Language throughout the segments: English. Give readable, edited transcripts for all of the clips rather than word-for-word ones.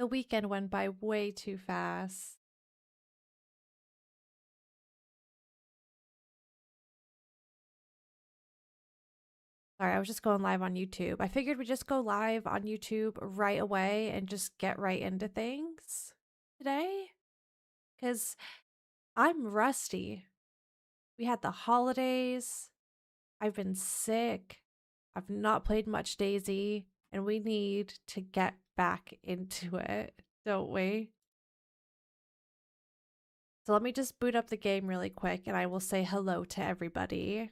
The weekend went by way too fast. Sorry, I was just going live on YouTube. I figured we'd just go live on YouTube right away and just get right into things today. Because I'm rusty. We had the holidays. I've been sick. I've not played much DayZ. And we need to get back into it, don't we? So let me just boot up the game really quick and I will say hello to everybody.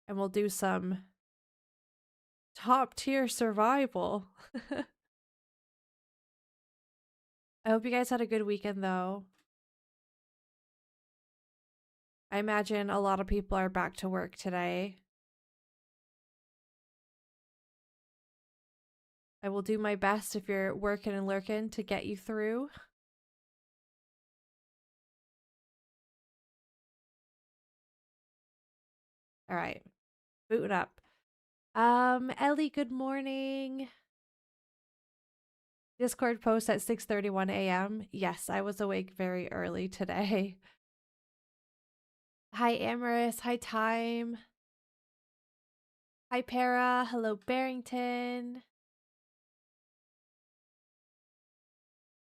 And we'll do some top tier survival. I hope you guys had a good weekend though. I imagine a lot of people are back to work today. I will do my best if you're working and lurking to get you through. All right, booting up. Ellie, good morning. Discord post at 6:31 a.m. Yes, I was awake very early today. Hi, Amaris. Hi, Time. Hi, Para. Hello, Barrington.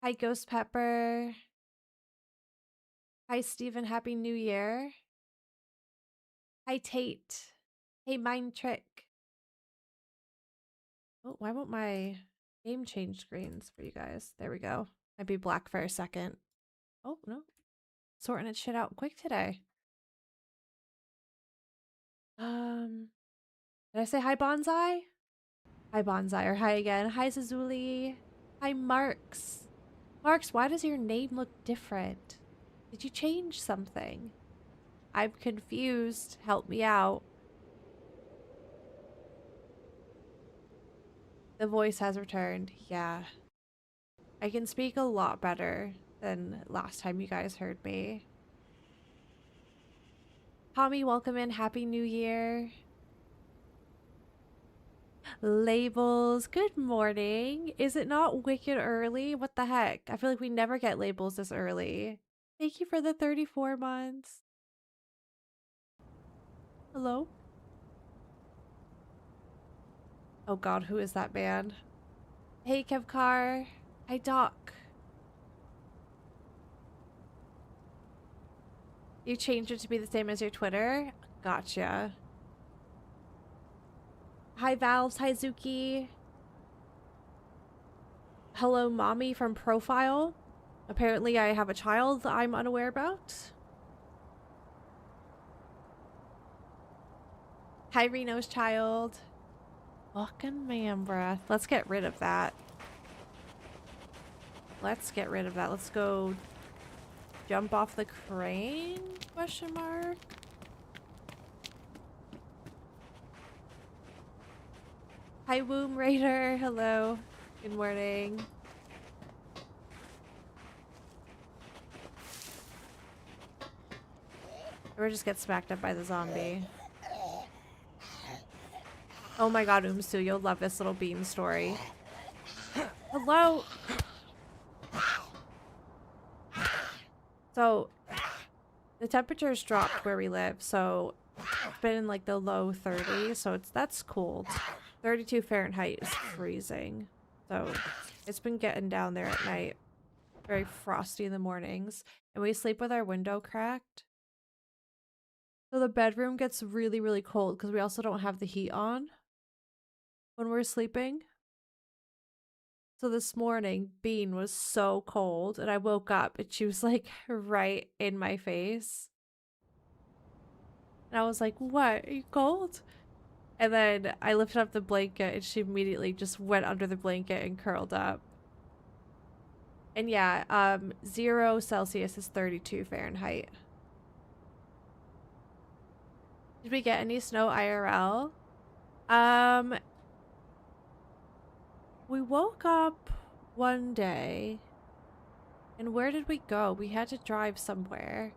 Hi, Ghost Pepper. Hi, Steven. Happy New Year. Hi, Tate. Hey, Mind Trick. Oh, why won't my game change screens for you guys? There we go. I'd be black for a second. Oh, no. Sorting its shit out quick today. Did I say hi, Bonsai? Hi, Bonsai, or hi again. Hi, Zazuli. Hi, Marks. Marks, why does your name look different? Did you change something? I'm confused. Help me out. The voice has returned. Yeah. I can speak a lot better than last time you guys heard me. Tommy, welcome in. Happy New Year. Labels, good morning. Is it not wicked early? What the heck? I feel like we never get labels this early. Thank you for the 34 months. Hello? Oh god, who is that man? Hey, Kevkar. Hi, Doc. You changed it to be the same as your Twitter? Gotcha. Hi, Valves. Hi, Zuki. Hello, Mommy from Profile. Apparently, I have a child that I'm unaware about. Hi, Reno's child. Fucking man breath. Let's get rid of that. Let's get rid of that. Let's go jump off the crane? Question mark. Hi, Womb Raider. Hello. Good morning. Or just get smacked up by the zombie. Oh my god, Umsu, you'll love this little bean story. Hello? So, the temperature's dropped where we live, so it's been in like the low 30s, so that's cold. 32 Fahrenheit is freezing. So, it's been getting down there at night. Very frosty in the mornings. And we sleep with our window cracked. So the bedroom gets really, really cold because we also don't have the heat on when we're sleeping. So this morning, Bean was so cold and I woke up and she was like right in my face. And I was like, what? Are you cold? And then I lifted up the blanket and she immediately just went under the blanket and curled up. And yeah, 0 Celsius is 32 Fahrenheit. Did we get any snow IRL? We woke up one day and where did we go? We had to drive somewhere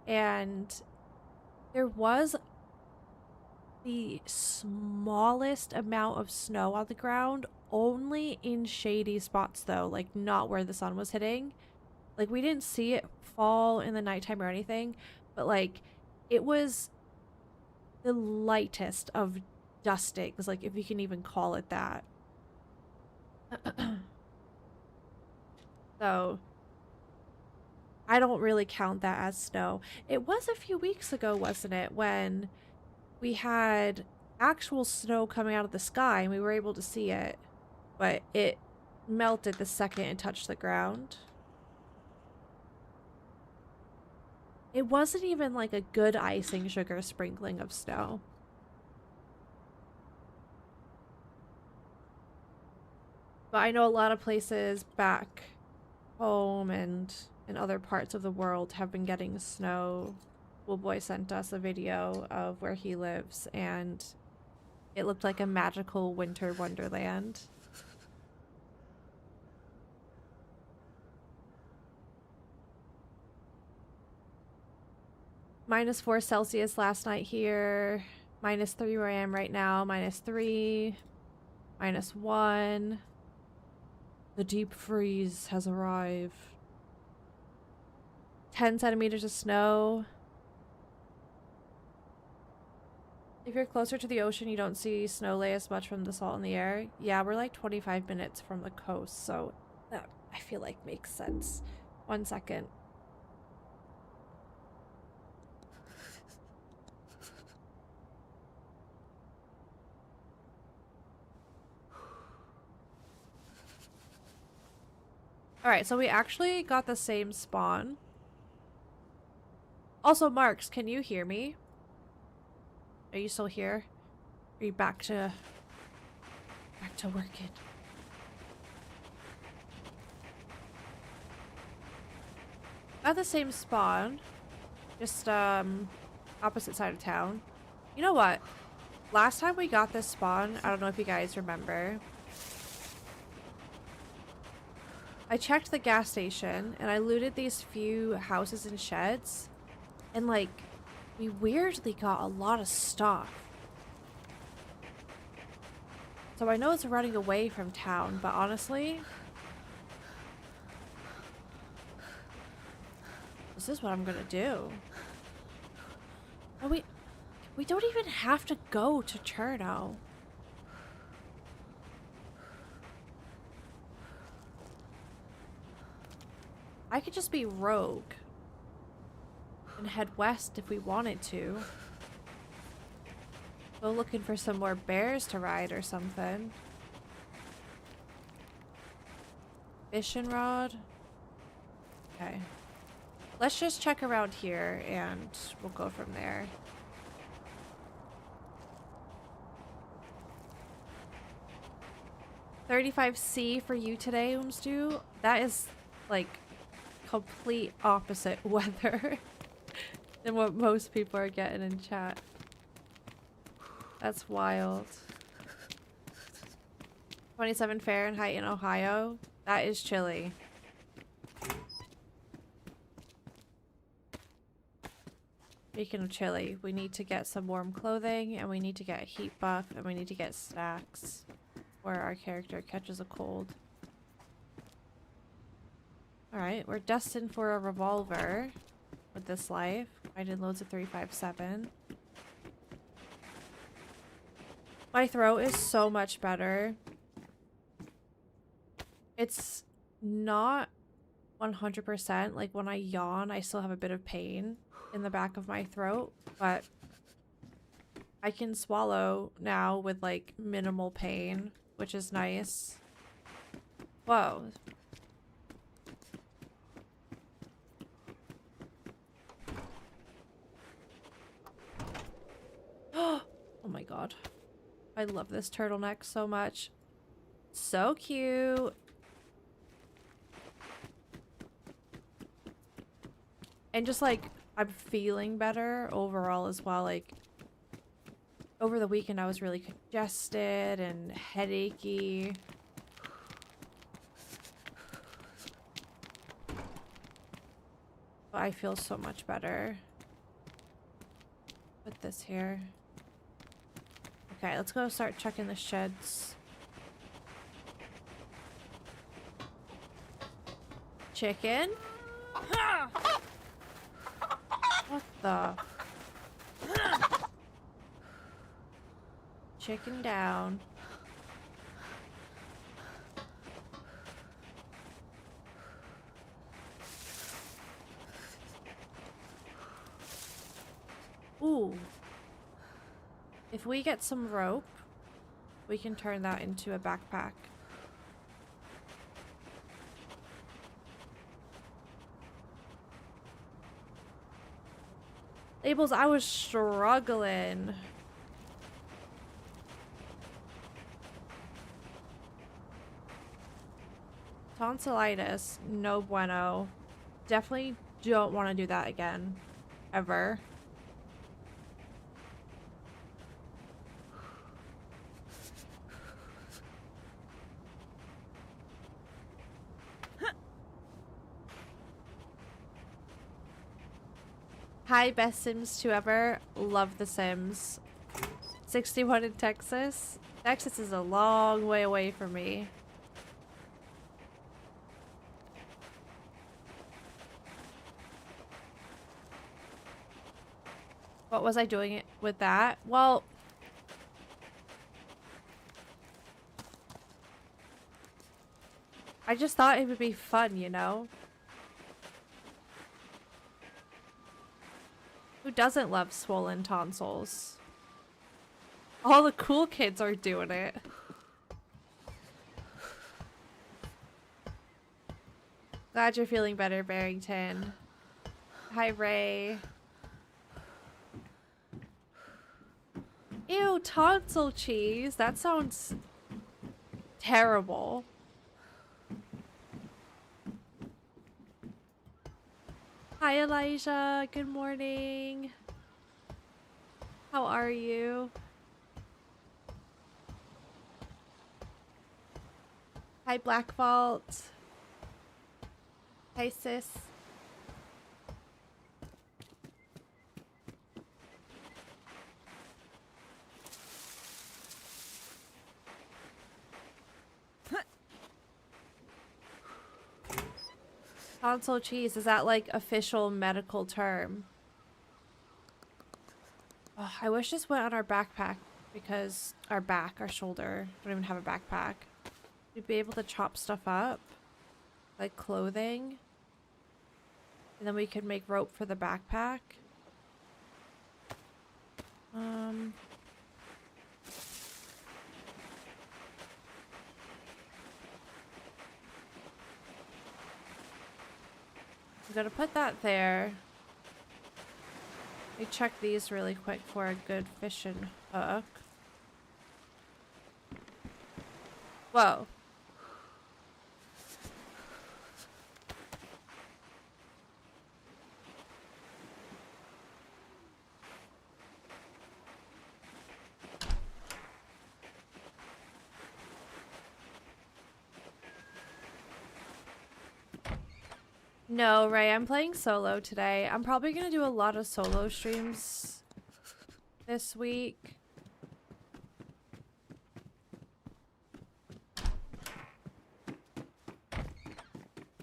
and there was the smallest amount of snow on the ground, only in shady spots though, like not where the sun was hitting. Like we didn't see it fall in the nighttime or anything, but like it was the lightest of dustings, like if you can even call it that. So I don't really count that as snow. It was a few weeks ago, wasn't it, when we had actual snow coming out of the sky and we were able to see it, but it melted the second it touched the ground. It wasn't even like a good icing sugar sprinkling of snow. But I know a lot of places back home and in other parts of the world have been getting snow. Well, boy sent us a video of where he lives and it looked like a magical winter wonderland. -4 Celsius last night here. -3 where I am right now. -3. -1. The deep freeze has arrived. 10 centimeters of snow. If you're closer to the ocean, you don't see snow lay as much from the salt in the air. Yeah, we're like 25 minutes from the coast, so that I feel like makes sense. 1 second. Alright, so we actually got the same spawn. Also, Marks, can you hear me? Are you still here? Are you back to working? Got the same spawn. Just opposite side of town. You know what? Last time we got this spawn, I don't know if you guys remember. I checked the gas station and I looted these few houses and sheds, and like we weirdly got a lot of stuff. So I know it's running away from town, but honestly, this is what I'm gonna do. Oh, we don't even have to go to Cherno. I could just be rogue and head west if we wanted to. Go looking for some more bears to ride or something. Fishing rod. Okay. Let's just check around here and we'll go from there. $35C for you today, Umstu. That is like complete opposite weather than what most people are getting in chat. That's wild. 27 Fahrenheit in Ohio. That is chilly. Speaking of chilly, we need to get some warm clothing and we need to get a heat buff and we need to get snacks where our character catches a cold. Alright, we're destined for a revolver with this life. I did loads of 357. My throat is so much better. It's not 100%. Like when I yawn, I still have a bit of pain in the back of my throat, but I can swallow now with like minimal pain, which is nice. Whoa. Oh my god. I love this turtleneck so much. So cute. And just like, I'm feeling better overall as well. Like, over the weekend I was really congested and headachy. But I feel so much better. Put this here. Okay, let's go start checking the sheds. Chicken? What the? Chicken down. Ooh. If we get some rope, we can turn that into a backpack. Labels, I was struggling. Tonsillitis, no bueno. Definitely don't want to do that again. Ever. Hi, best Sims 2 ever. Love The Sims. 61 in Texas. Texas is a long way away from me. What was I doing it with that? Well, I just thought it would be fun, you know? Who doesn't love swollen tonsils? All the cool kids are doing it. Glad you're feeling better, Barrington. Hi, Ray. Ew, tonsil cheese. That sounds terrible. Hi, Elijah. Good morning. How are you? Hi, Black Vault. Hi, sis. Tonsil cheese, is that like official medical term? Oh, I wish this went on our backpack because our shoulder. Don't even have a backpack. We'd be able to chop stuff up, like clothing. And then we could make rope for the backpack. I'm gonna put that there. Let me check these really quick for a good fishing hook. Whoa. No, Ray, I'm playing solo today. I'm probably gonna do a lot of solo streams this week.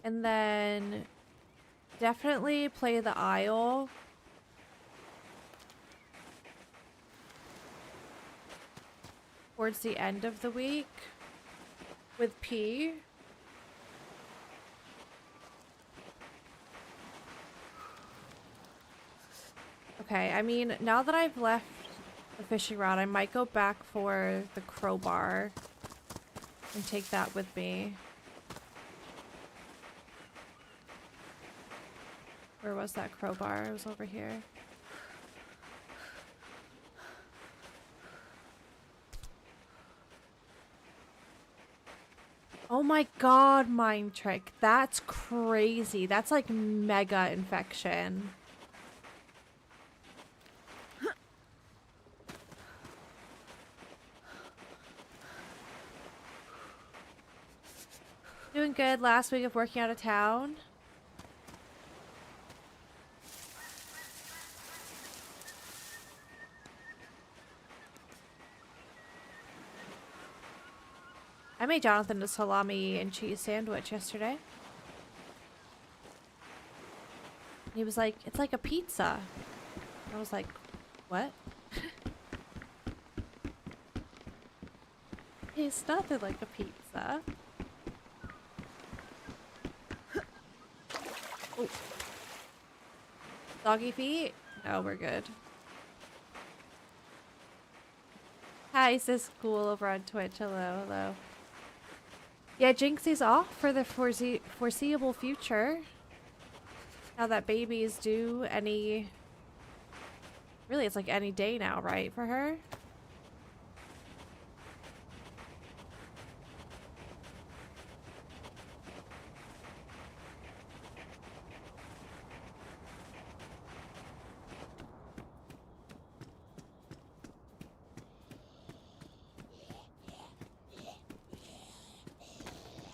And then definitely play the Isle. Towards the end of the week with P. Okay, I mean, now that I've left the fishing rod, I might go back for the crowbar and take that with me. Where was that crowbar? It was over here. Oh my god, Mind Trick. That's crazy. That's like mega infection. Doing good. Last week of working out of town. I made Jonathan a salami and cheese sandwich yesterday. He was like, it's like a pizza. I was like, what? It's nothing like a pizza. Ooh. Doggy feet? No, we're good. Hi, sis cool over on Twitch. Hello, hello. Yeah, Jinxie's off for the foreseeable future. Now that baby is due any... Really, it's like any day now, right, for her?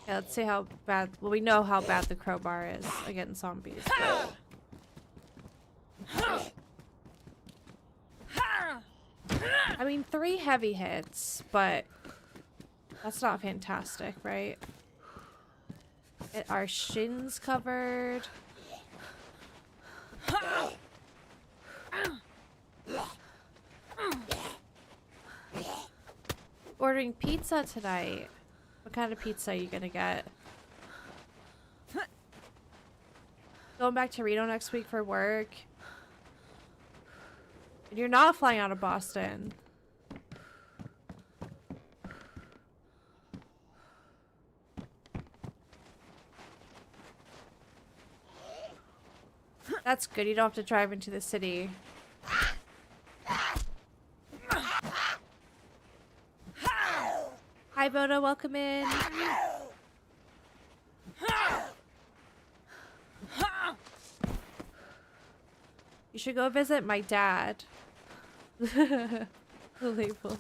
Yeah, let's see how bad... Well, we know how bad the crowbar is against zombies, but... I mean, 3 heavy hits, but... That's not fantastic, right? Our shins covered. Ordering pizza tonight. What kind of pizza are you gonna get? Going back to Reno next week for work. And you're not flying out of Boston. That's good. You don't have to drive into the city. Hi, Bono. Welcome in. You should go visit my dad. The labels.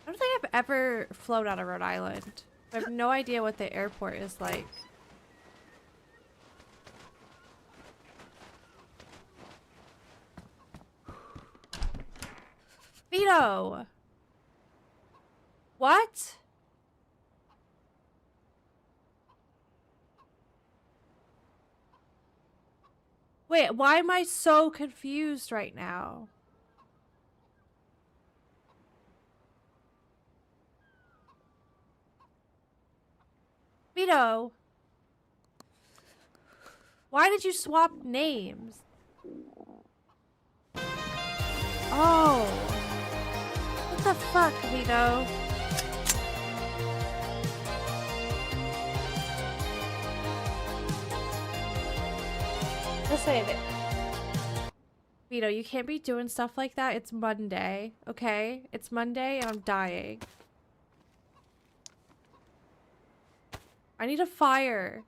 I don't think I've ever flown out of Rhode Island. I have no idea what the airport is like. Vito! What? Wait, why am I so confused right now? Vito! Why did you swap names? Oh. What the fuck, Vito? Just saying it. Vito, you can't be doing stuff like that. It's Monday, okay? It's Monday and I'm dying. I need a fire.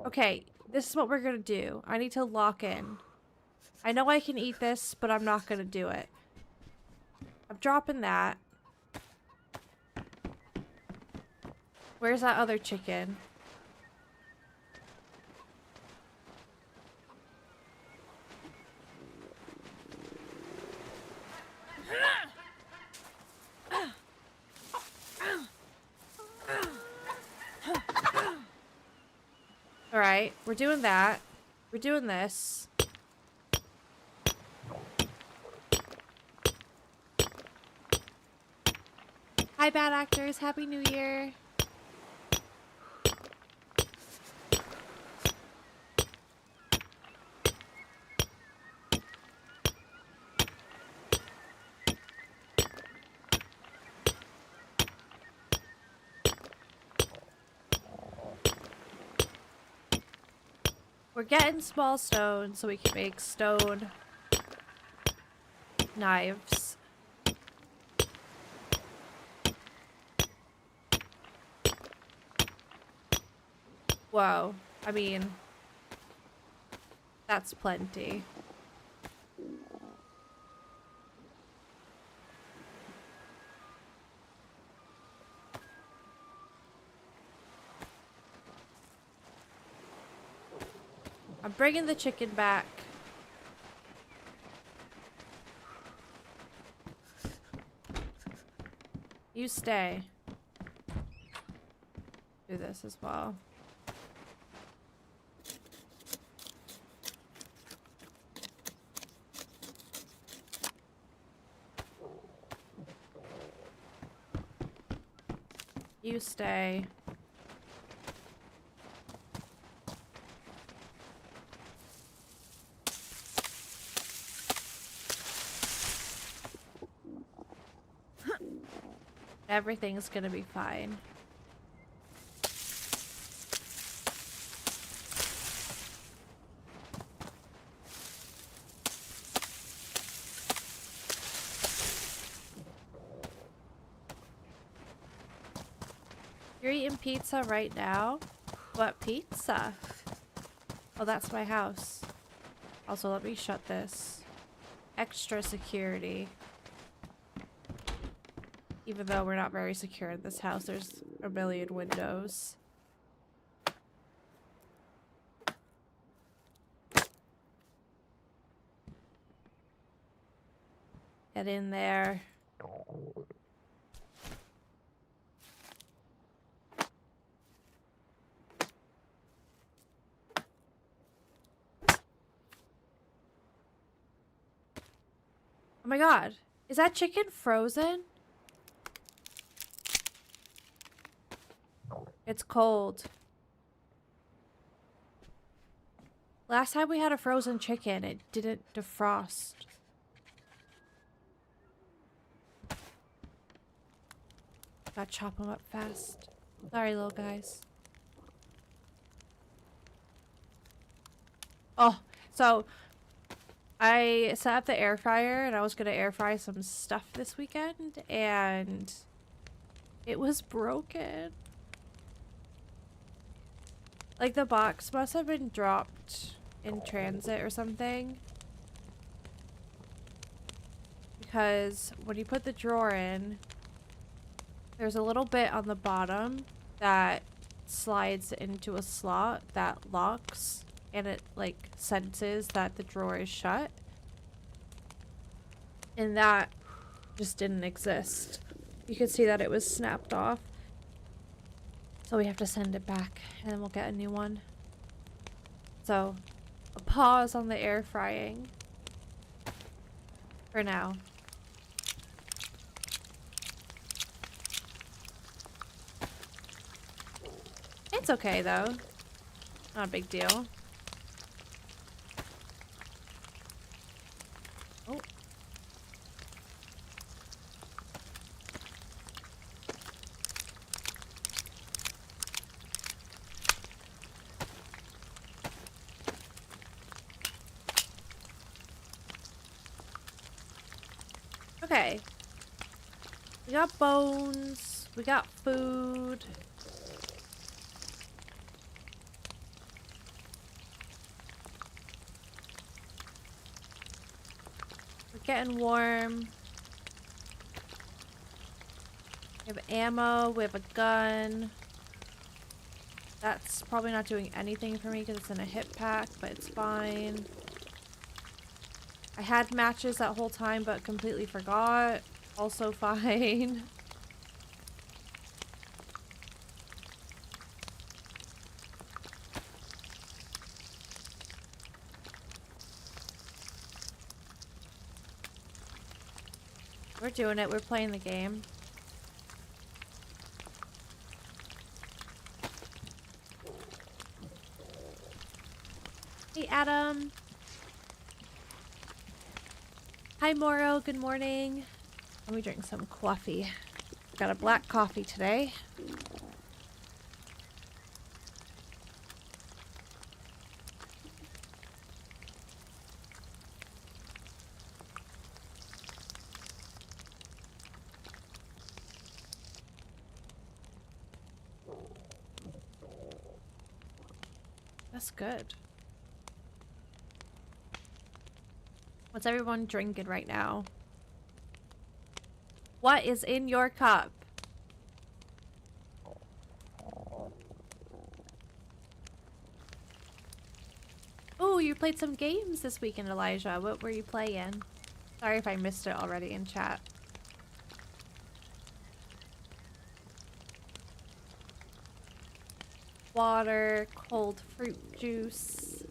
Okay, this is what we're gonna do. I need to lock in. I know I can eat this, but I'm not gonna do it. I'm dropping that. Where's that other chicken? Alright, we're doing that. We're doing this. Hi, bad actors. Happy New Year. We're getting small stone so we can make stone knives. Whoa. I mean, that's plenty. I'm bringing the chicken back. You stay. Do this as well. You stay. Everything's gonna be fine. You're eating pizza right now? What pizza? Oh, that's my house. Also, let me shut this. Extra security. Even though we're not very secure in this house, there's a million windows. Get in there. Oh my god. Is that chicken frozen? It's cold. Last time we had a frozen chicken, it didn't defrost. Gotta chop them up fast. Sorry, little guys. Oh, so I set up the air fryer and I was gonna air fry some stuff this weekend and it was broken. Like the box must have been dropped in transit or something. Because when you put the drawer in, there's a little bit on the bottom that slides into a slot that locks and it like senses that the drawer is shut. And that just didn't exist. You could see that it was snapped off. So we have to send it back and then we'll get a new one. So a pause on the air frying for now. It's okay though. Not a big deal. Oh. Okay. We got bones. We got food. We're getting warm. We have ammo. We have a gun. That's probably not doing anything for me because it's in a hip pack, but it's fine. I had matches that whole time, but completely forgot. Also fine. We're doing it. We're playing the game. Hey, Adam. Hi, Moro. Good morning. Let me drink some coffee. Got a black coffee today. That's good. What's everyone drinking right now? What is in your cup? played some games this weekend, Elijah. What were you playing? Sorry if I missed it already in chat. Water, cold fruit juice.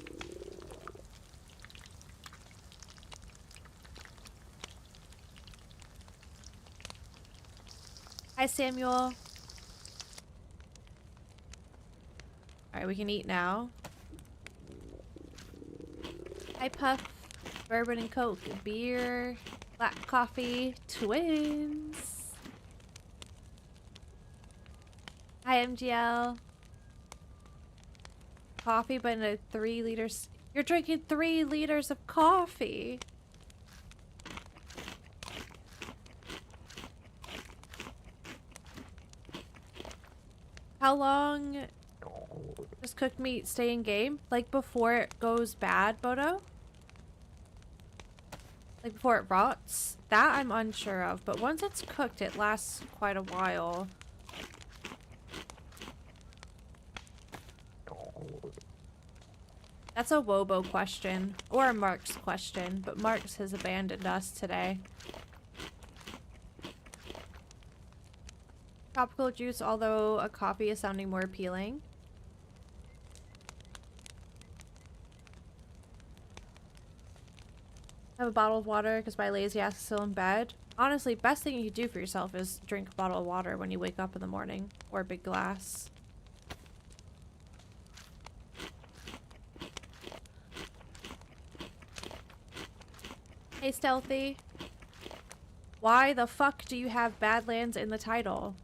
Hi, Samuel. Alright, we can eat now. Hi, Puff. Bourbon and Coke. Beer. Black coffee. Twins. Hi, MGL. Coffee, but in a 3 liters. You're drinking 3 liters of coffee. How long does cooked meat stay in game? Like before it goes bad, Bodo? Like before it rots? That I'm unsure of, but once it's cooked, it lasts quite a while. That's a Wobo question, or a Mark's question, but Mark's has abandoned us today. Tropical juice, although a coffee is sounding more appealing. Have a bottle of water because my lazy ass is still in bed. Honestly, best thing you can do for yourself is drink a bottle of water when you wake up in the morning, or a big glass. Hey, Stealthy. Why the fuck do you have Badlands in the title?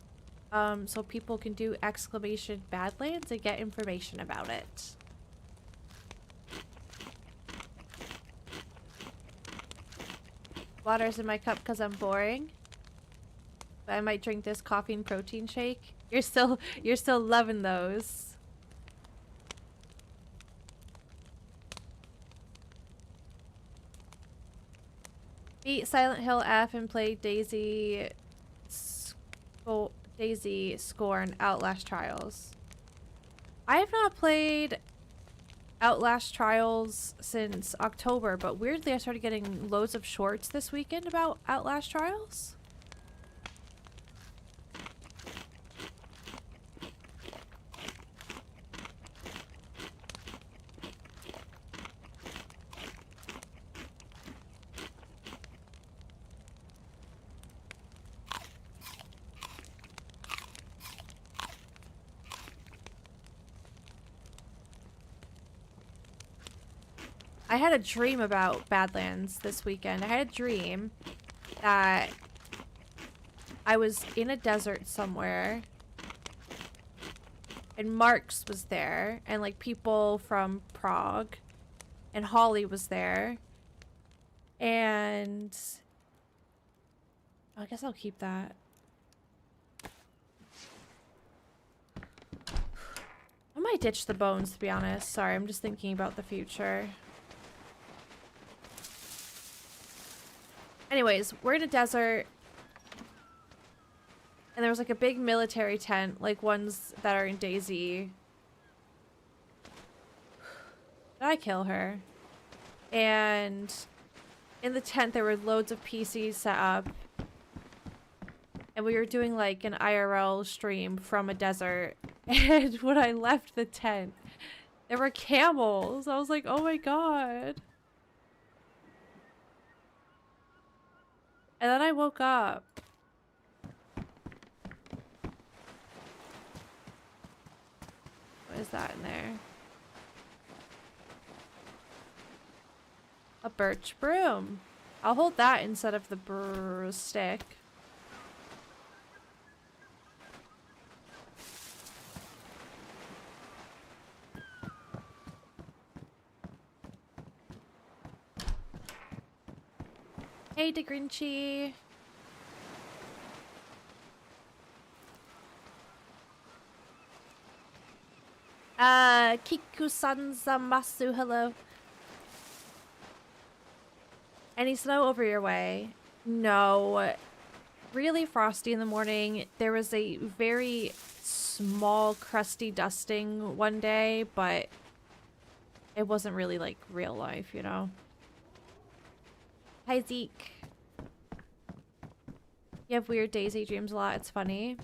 So people can do exclamation Badlands and get information about it. Water's in my cup because I'm boring. But I might drink this coffee and protein shake. You're still loving those. Beat Silent Hill F and play DayZ Scorn Outlast Trials. I have not played Outlast Trials since October, but weirdly I started getting loads of shorts this weekend about Outlast Trials. I had a dream about Badlands this weekend. I had a dream that I was in a desert somewhere and Marx was there and like people from Prague and Holly was there and I guess I'll keep that. I might ditch the bones, to be honest. Sorry, I'm just thinking about the future. Anyways, we're in a desert. And there was like a big military tent, like ones that are in DayZ. Did I kill her? And in the tent there were loads of PCs set up. And we were doing like an IRL stream from a desert. And when I left the tent, there were camels. I was like, oh my god. And then I woke up. What is that in there? A birch broom. I'll hold that instead of the stick. Hey, DeGrinchy. Kiku-san Zamasu, hello. Any snow over your way? No. Really frosty in the morning. There was a very small crusty dusting one day, but it wasn't really like real life, you know? Hi, Zeke. You have weird DayZ dreams a lot. It's funny.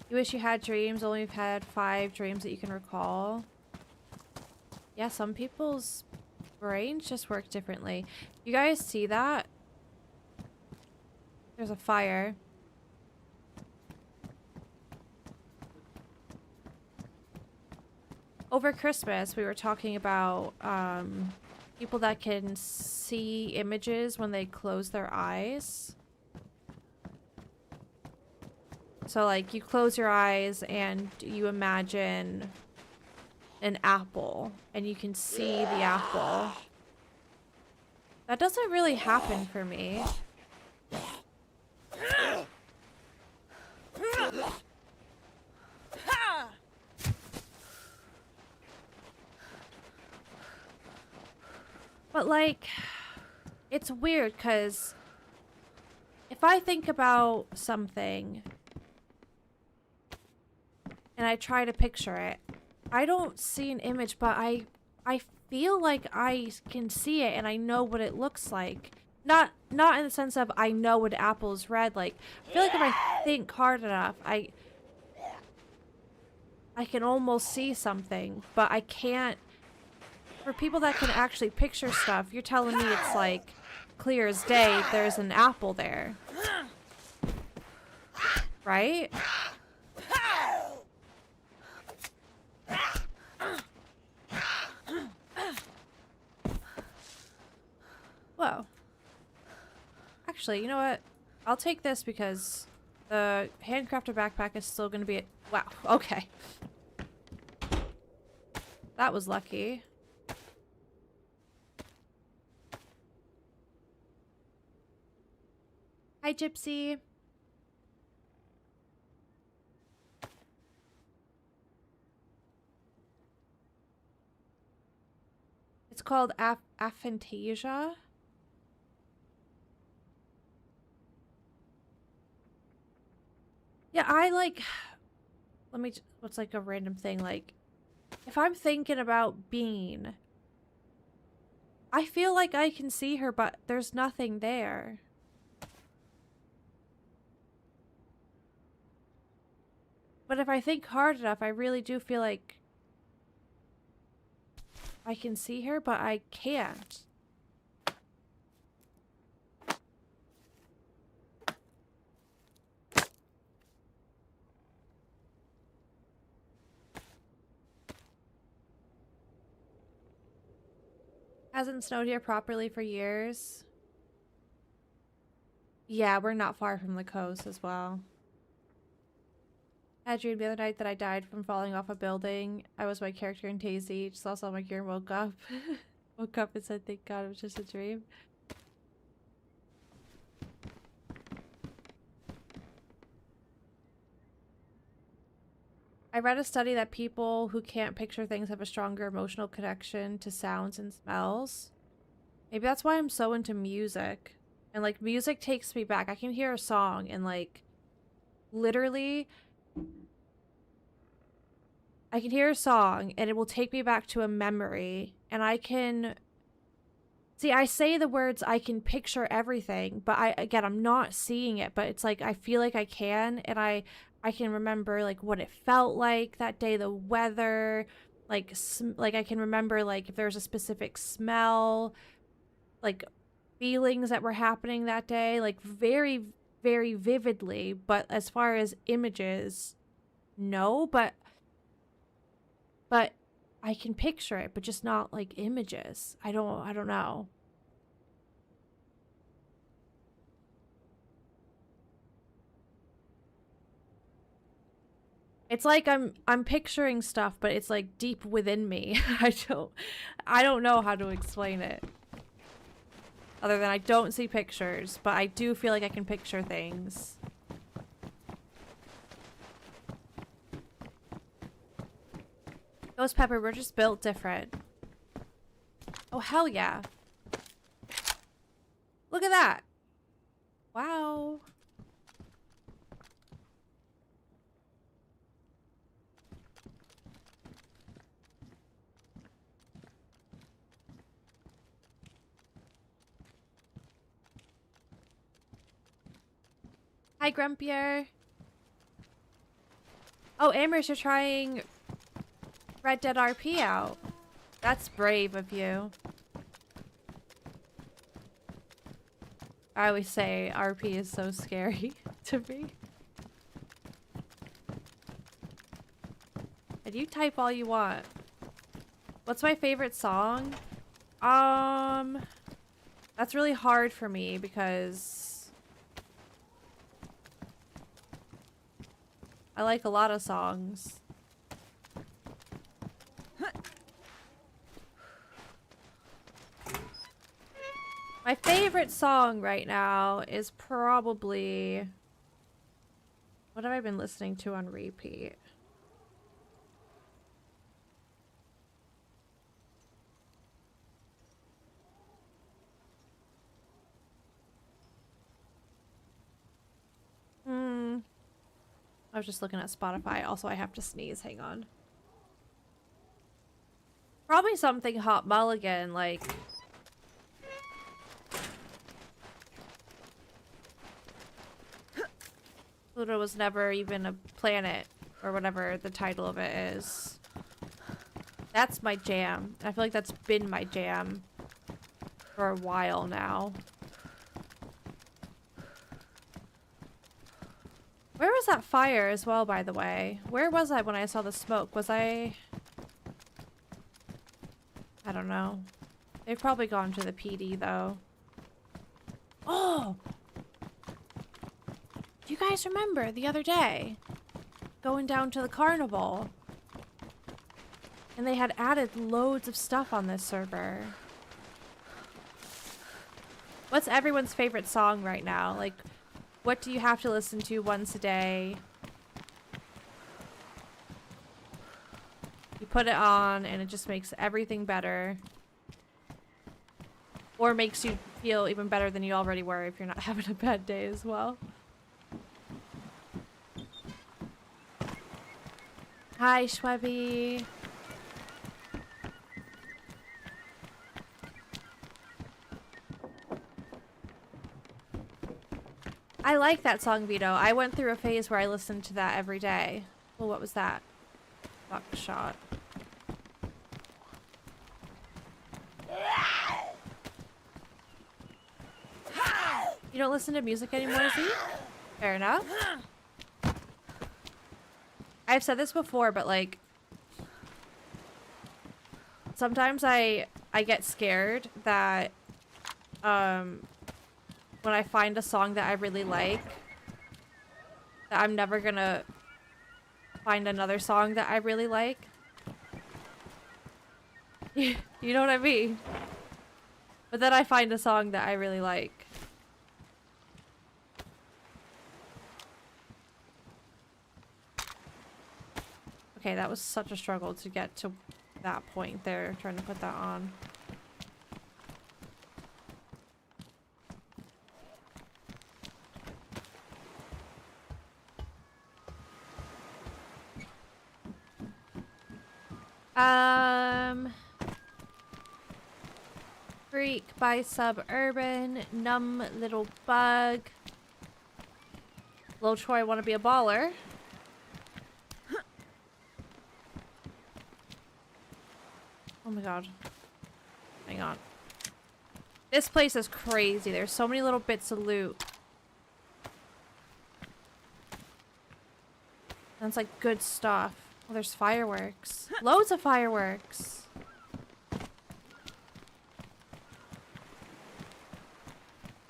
You wish you had dreams. Only have had 5 dreams that you can recall. Yeah, some people's brains just work differently. You guys see that? There's a fire. Over Christmas, we were talking about people that can see images when they close their eyes. So, like, you close your eyes and you imagine an apple, and you can see the apple. That doesn't really happen for me. But, like, it's weird because if I think about something and I try to picture it, I don't see an image, but I feel like I can see it and I know what it looks like. Not in the sense of I know what apple is red. Like, I feel like if I think hard enough, I can almost see something, but I can't. For people that can actually picture stuff, you're telling me it's like clear as day, there's an apple there. Right? Whoa. Actually, you know what? I'll take this because the handcrafted backpack is still going to be... Wow. Okay. That was lucky. Hi, Gypsy. It's called aphantasia. Yeah, I like... Let me... What's like a random thing? Like, if I'm thinking about Bean, I feel like I can see her, but there's nothing there. But if I think hard enough, I really do feel like I can see her, but I can't. Hasn't snowed here properly for years. Yeah, we're not far from the coast as well. I had a dream the other night that I died from falling off a building. I was my character in DayZ. Just lost all my gear and woke up. Woke up and said, thank God it was just a dream. I read a study that people who can't picture things have a stronger emotional connection to sounds and smells. Maybe that's why I'm so into music. And, like, music takes me back. I can hear a song and, like, literally... I can hear a song and it will take me back to a memory, and I can... See, I say the words, I can picture everything, but I'm not seeing it, but it's like, I feel like I can, and I can remember, like, what it felt like that day, the weather, like I can remember, like, if there's a specific smell, like, feelings that were happening that day, like, very, very vividly. But as far as images, no, but I can picture it, but just not, like, images. I don't know. It's like I'm picturing stuff, but it's like deep within me. I don't know how to explain it. Other than I don't see pictures, but I do feel like I can picture things. Ghost Pepper, we're just built different. Oh, hell yeah. Look at that. Wow. Hi, Grumpier. Oh, Amherst, you're trying Red Dead RP out. That's brave of you. I always say RP is so scary to me. And you type all you want. What's my favorite song? That's really hard for me because I like a lot of songs. My favorite song right now is probably... What have I been listening to on repeat? I was just looking at Spotify. Also, I have to sneeze. Hang on. Probably something Hot Mulligan, like... Pluto was never even a planet, or whatever the title of it is. That's my jam. I feel like that's been my jam for a while now. Where was that fire as well, by the way? Where was I when I saw the smoke? Was I don't know. They've probably gone to the PD, though. Oh! Do you guys remember the other day? Going down to the carnival. And they had added loads of stuff on this server. What's everyone's favorite song right now? Like, what do you have to listen to once a day? You put it on and it just makes everything better. Or makes you feel even better than you already were if you're not having a bad day as well. Hi, Schwebby. I like that song, Vito. I went through a phase where I listened to that every day. Well, what was that? Buckshot. You don't listen to music anymore, Z? Fair enough. I've said this before, but like... Sometimes I get scared that... when I find a song that I really like, that I'm never gonna find another song that I really like. You know what I mean? But then I find a song that I really like. Okay, that was such a struggle to get to that point there, trying to put that on. Freak by Suburban, Numb Little Bug. Lil Troy wanna be a baller. Oh my god. Hang on. This place is crazy. There's so many little bits of loot. And it's like good stuff. Oh, there's fireworks. Loads of fireworks.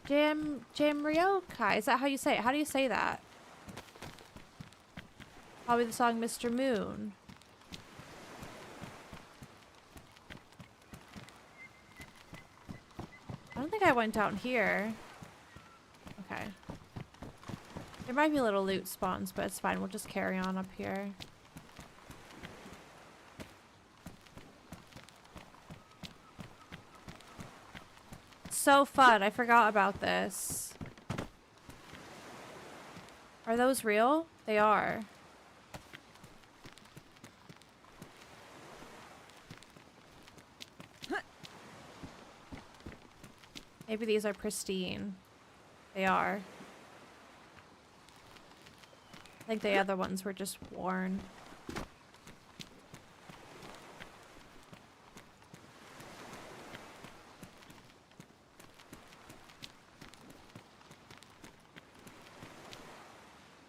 Jamryokai. Is that how you say it? How do you say that? Probably the song Mr. Moon. I don't think I went down here. Okay. There might be little loot spawns, but it's fine. We'll just carry on up here. So fun. I forgot about this. Are those real? They are. Maybe these are pristine. They are. I think the other ones were just worn.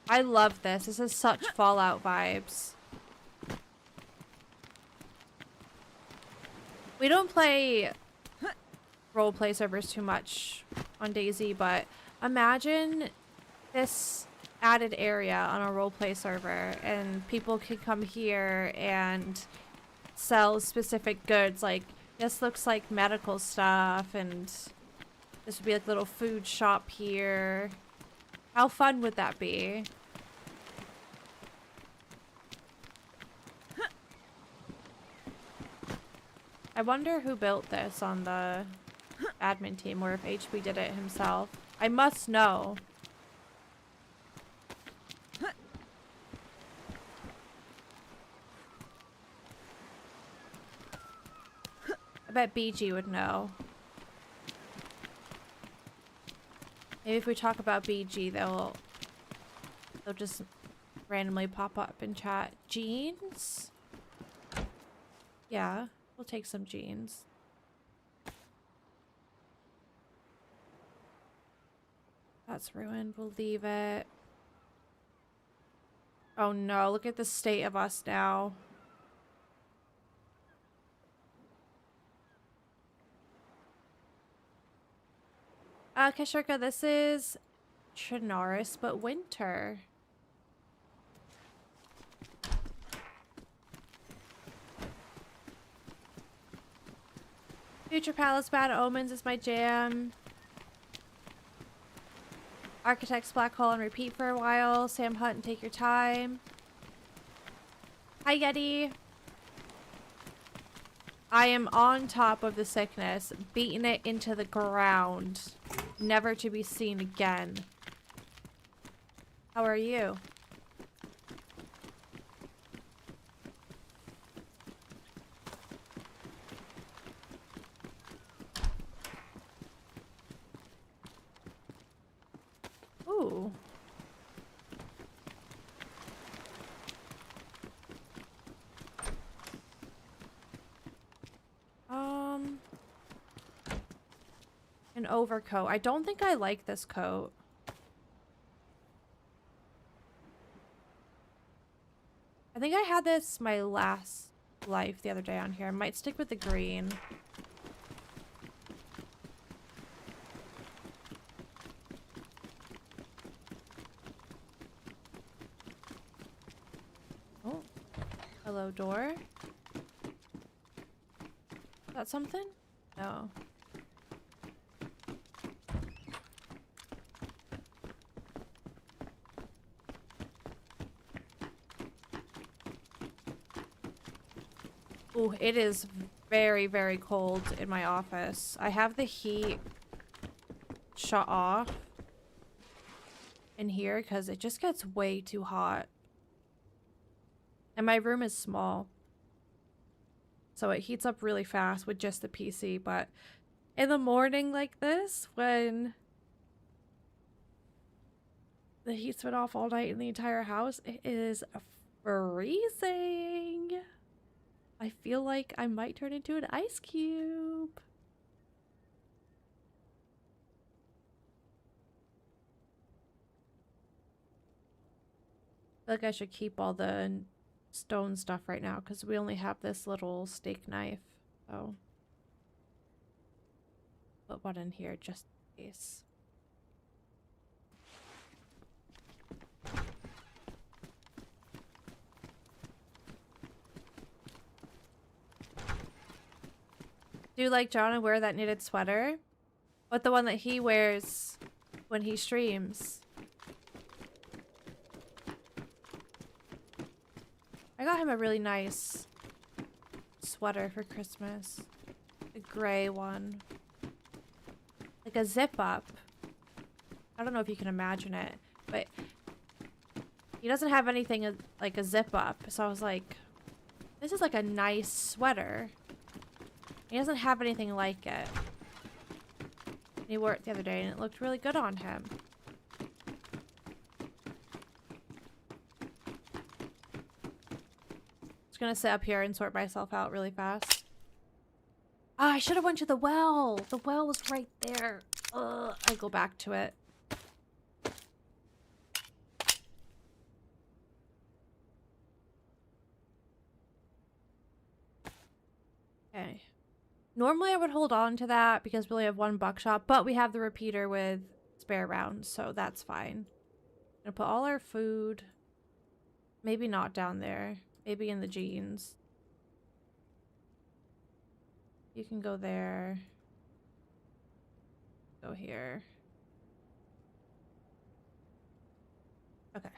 I love this. This is such Fallout vibes. We don't play roleplay servers too much on DayZ, but imagine this added area on a roleplay server and people can come here and sell specific goods. Like, this looks like medical stuff, and this would be like a little food shop here. How fun would that be? I wonder who built this on the admin team, or if HB did it himself. I must know. I bet BG would know. Maybe if we talk about BG, they'll just randomly pop up in chat. Jeans? Yeah, we'll take some jeans. That's ruined. We'll leave it. Oh no, look at the state of us now. Kashirka, this is Chinaris, but winter. Future Palace Bad Omens is my jam. Architect's Black Hole on repeat for a while. Sam Hunt and Take Your Time. Hi, Yeti. I am on top of the sickness, beating it into the ground, never to be seen again. How are you? Ooh. An overcoat. I don't think I like this coat. I think I had this my last life the other day on here. I might stick with the green. Oh. Hello, door. Is that something? No. Ooh, it is very, very cold in my office. I have the heat shut off in here because it just gets way too hot. And my room is small, so it heats up really fast with just the PC. But in the morning like this, when the heat's been off all night in the entire house, it is freezing. I feel like I might turn into an ice cube. I feel like I should keep all the stone stuff right now because we only have this little steak knife. So put one in here just in case. Do you like John and wear that knitted sweater? What, the one that he wears when he streams? I got him a really nice sweater for Christmas. A gray one. Like a zip up. I don't know if you can imagine it, but he doesn't have anything like a zip up. So I was like, this is like a nice sweater. He doesn't have anything like it. And he wore it the other day and it looked really good on him. gonna sit up here and sort myself out really fast. Ah, I should have went to the well. The well was right there. Ugh, I go back to it. Okay. Normally I would hold on to that because we only have one buckshot, but we have the repeater with spare rounds, so that's fine. I'm gonna put all our food, maybe not down there, maybe in the jeans. You can go there. Go here. Okay.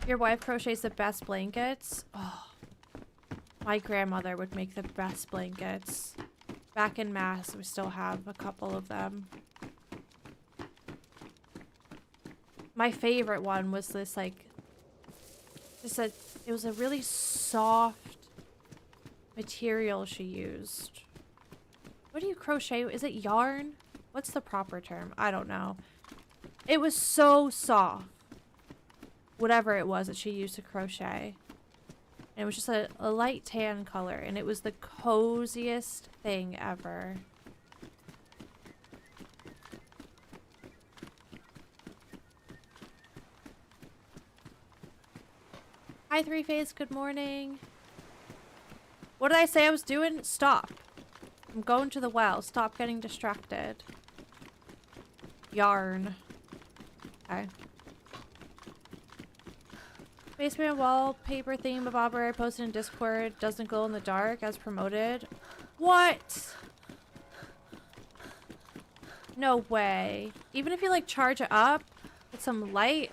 Your wife crochets the best blankets? Oh, my grandmother would make the best blankets. Back in Mass, we still have a couple of them. My favorite one was this, like, it was a really soft material she used. What do you crochet? Is it yarn? What's the proper term? I don't know. It was so soft. Whatever it was that she used to crochet. And it was just a light tan color, and it was the coziest thing ever. Hi, Three Phase, good morning. What did I say I was doing? Stop. I'm going to the well. Stop getting distracted. Yarn. Okay. Basement wallpaper theme of Aubrey I posted in Discord doesn't glow in the dark as promoted. What? No way. Even if you like charge it up with some light.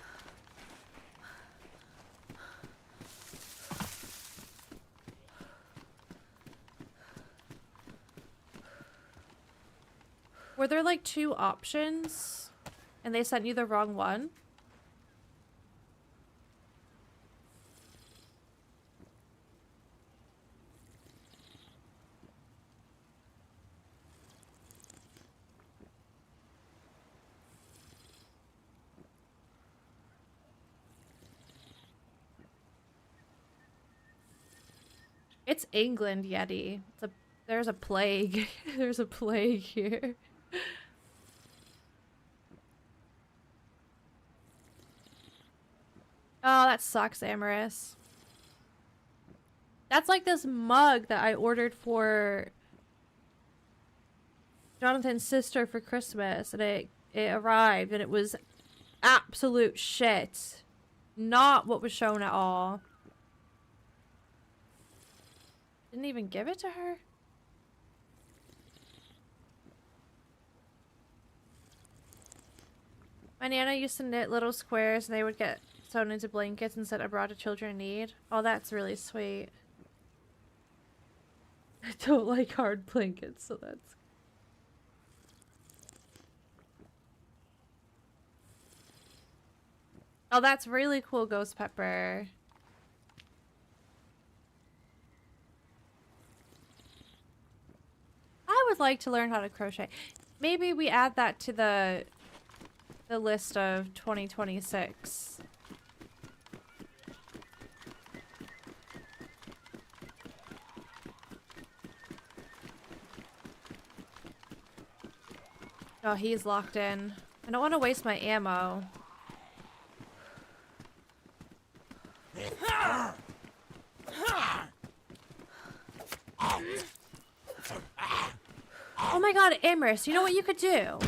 Were there like two options and they sent you the wrong one? It's England, Yeti. There's a plague. There's a plague here. Oh, that sucks, Amaris. That's like this mug that I ordered for Jonathan's sister for Christmas, and it arrived, and it was absolute shit. Not what was shown at all. Didn't even give it to her? My Nana used to knit little squares and they would get sewn into blankets and sent abroad to children in need. Oh, that's really sweet. I don't like hard blankets, so that's... Oh, that's really cool, Ghost Pepper. I would like to learn how to crochet. Maybe we add that to the list of 2026. Oh, he's locked in. I don't want to waste my ammo. Oh my god, Amaris, you know what you could do?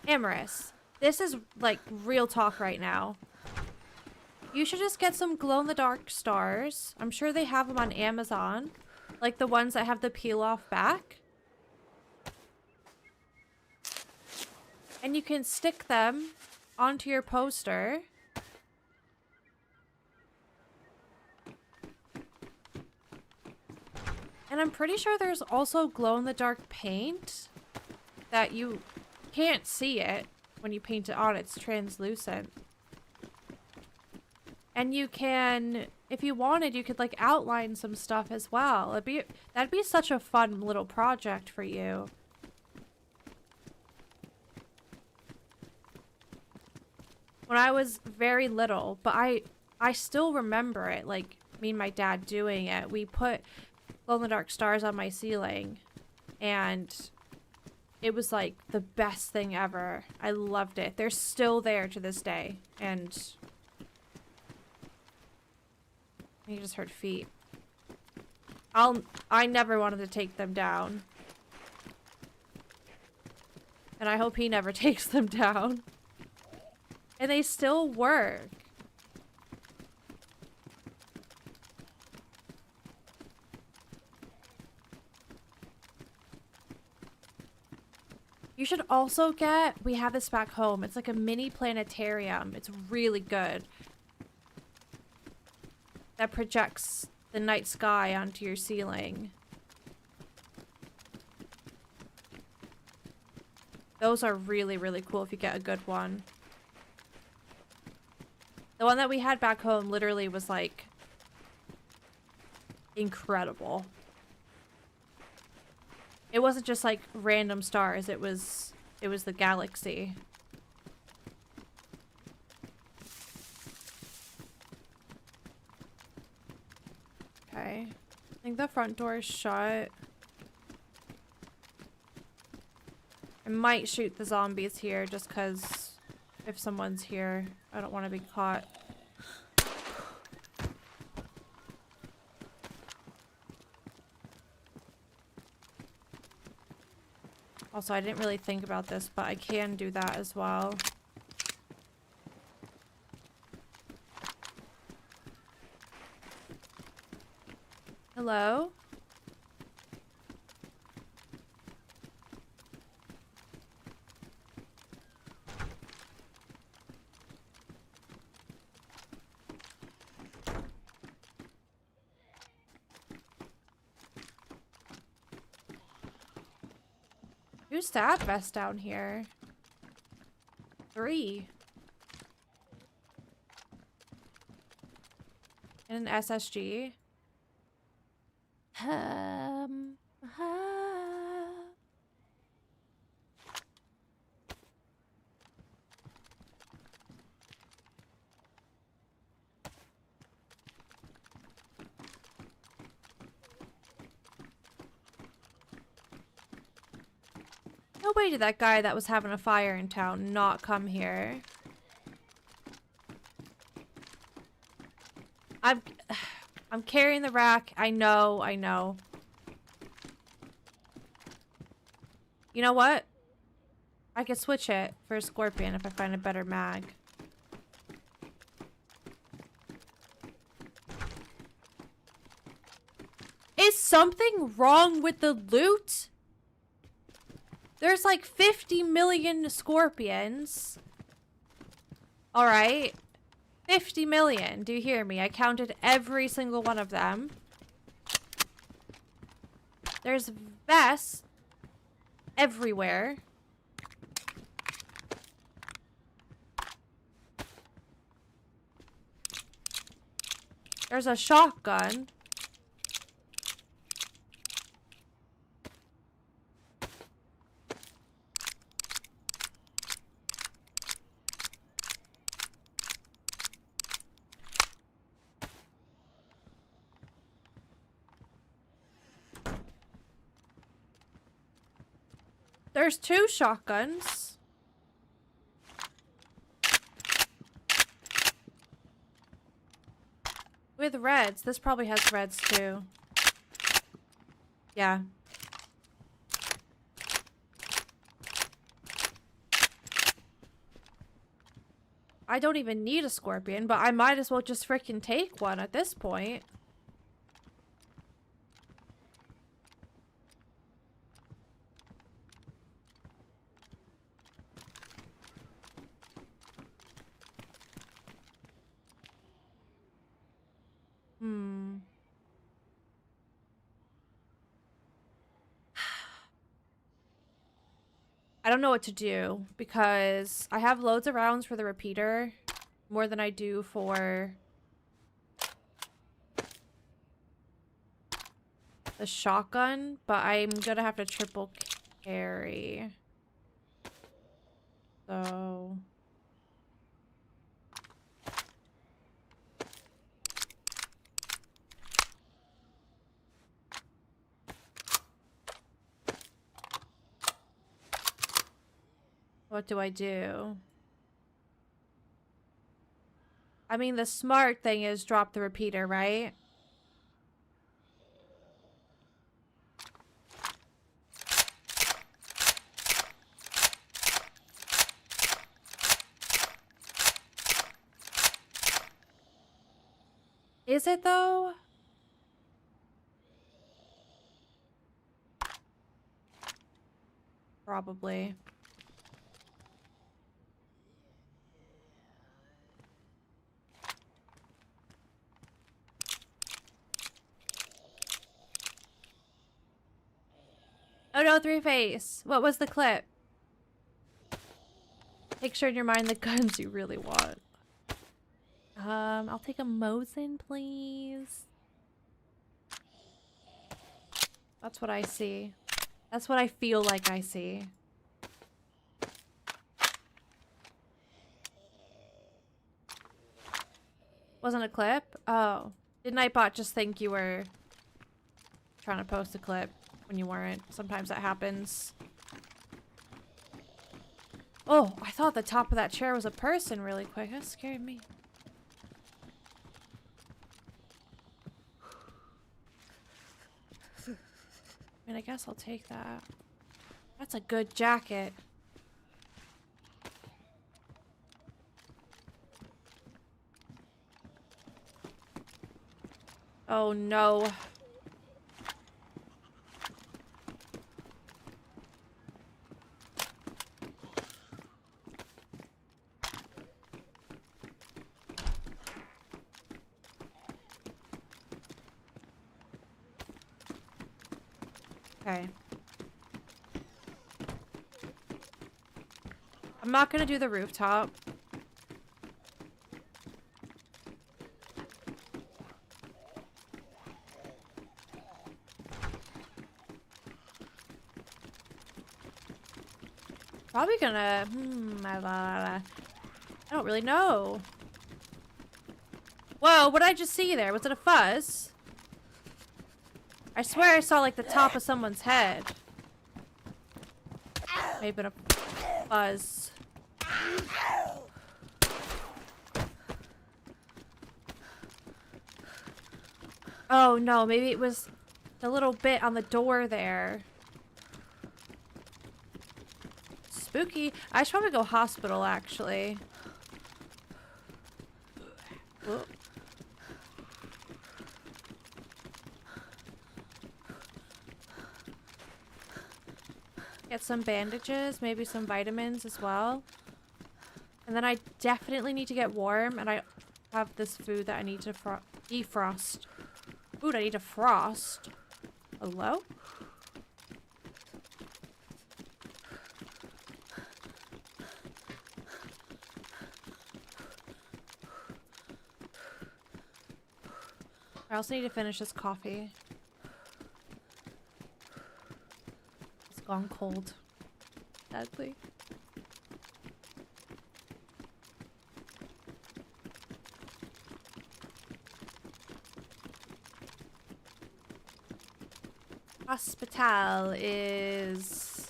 Amaris, this is like real talk right now. You should just get some glow-in-the-dark stars. I'm sure they have them on Amazon. Like the ones that have the peel-off back. And you can stick them onto your poster. And I'm pretty sure there's also glow-in-the-dark paint that you can't see it when you paint it on. It's translucent. And you can, if you wanted, you could like outline some stuff as well. That'd be such a fun little project for you. when I was very little, but I still remember it, like me and my dad doing it. We put glow-in-the-dark stars on my ceiling, and it was like the best thing ever. I loved it. They're still there to this day, and you just heard feet. I never wanted to take them down. And I hope he never takes them down. And they still work. You should also get, we have this back home. It's like a mini planetarium. It's really good. That projects the night sky onto your ceiling. Those are really, really cool if you get a good one. The one that we had back home literally was like incredible. It wasn't just like random stars, it was the galaxy. Okay. I think the front door is shut. I might shoot the zombies here just because if someone's here, I don't want to be caught. Also, I didn't really think about this, but I can do that as well. Hello? Who's stab vest down here? 3. And an SSG. No way did that guy that was having a fire in town not come here. I'm carrying the rack. I know. You know what? I could switch it for a scorpion if I find a better mag. Is something wrong with the loot? There's like 50 million scorpions. Alright. 50 million. Do you hear me? I counted every single one of them. There's vests everywhere. There's a shotgun. There's 2 shotguns. With reds. This probably has reds too. Yeah. I don't even need a scorpion, but I might as well just freaking take one at this point. I don't know what to do because I have loads of rounds for the repeater, more than I do for the shotgun, but I'm gonna have to triple carry. So What do I do? I mean, the smart thing is drop the repeater, right? Is it though? Probably. Oh no, Three Face. What was the clip? Picture in your mind the guns you really want. I'll take a Mosin, please. That's what I see. That's what I feel like I see. Wasn't a clip? Oh. Did Nightbot just think you were trying to post a clip when you weren't? Sometimes that happens. Oh, I thought the top of that chair was a person really quick. That scared me. I mean, I guess I'll take that. That's a good jacket. Oh no. Okay. I'm not gonna do the rooftop. Probably gonna... I don't really know. Whoa, what did I just see there? Was it a fuzz? I swear I saw like the top of someone's head. Maybe a fuzz. Oh no, maybe it was the little bit on the door there. Spooky. I should probably go hospital actually. Whoa. Get some bandages, maybe some vitamins as well. And then I definitely need to get warm, and I have this food that I need to defrost. Food I need to frost. Hello? I also need to finish this coffee. It's gone cold. Sadly. Hospital is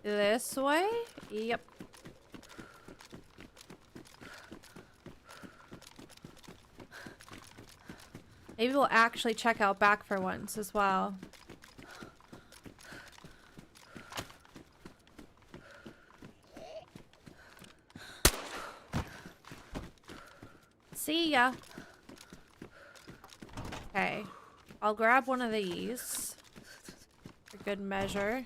this way? Yep. Maybe we'll actually check out back for once as well. See ya. Okay. I'll grab one of these. For good measure.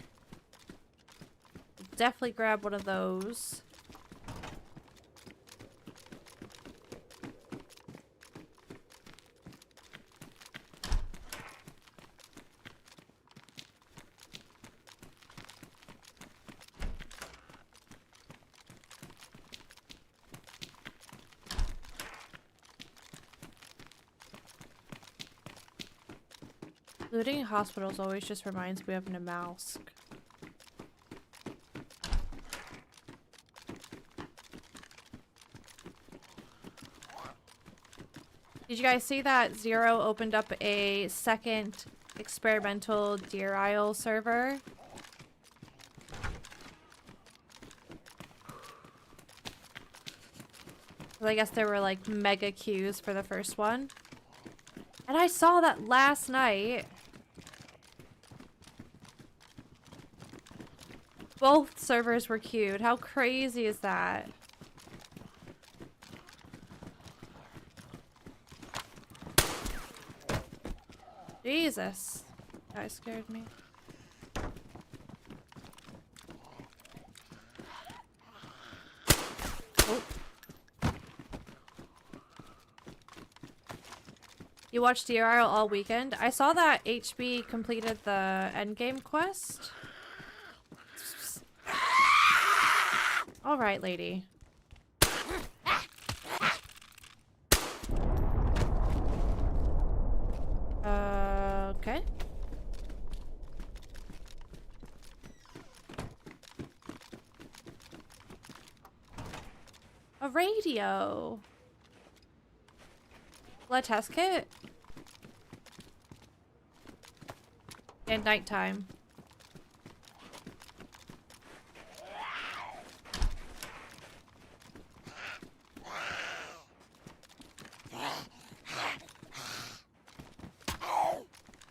Definitely grab one of those. Looting hospitals always just reminds me of Namalsk. Did you guys see that Zero opened up a second experimental Deer Isle server? I guess there were like mega queues for the first one. And I saw that last night. Both servers were queued. How crazy is that? Jesus. That guy scared me. Oh. You watched DRL all weekend? I saw that HB completed the endgame quest. Alright, lady. Okay. A radio. Blood test kit. And nighttime.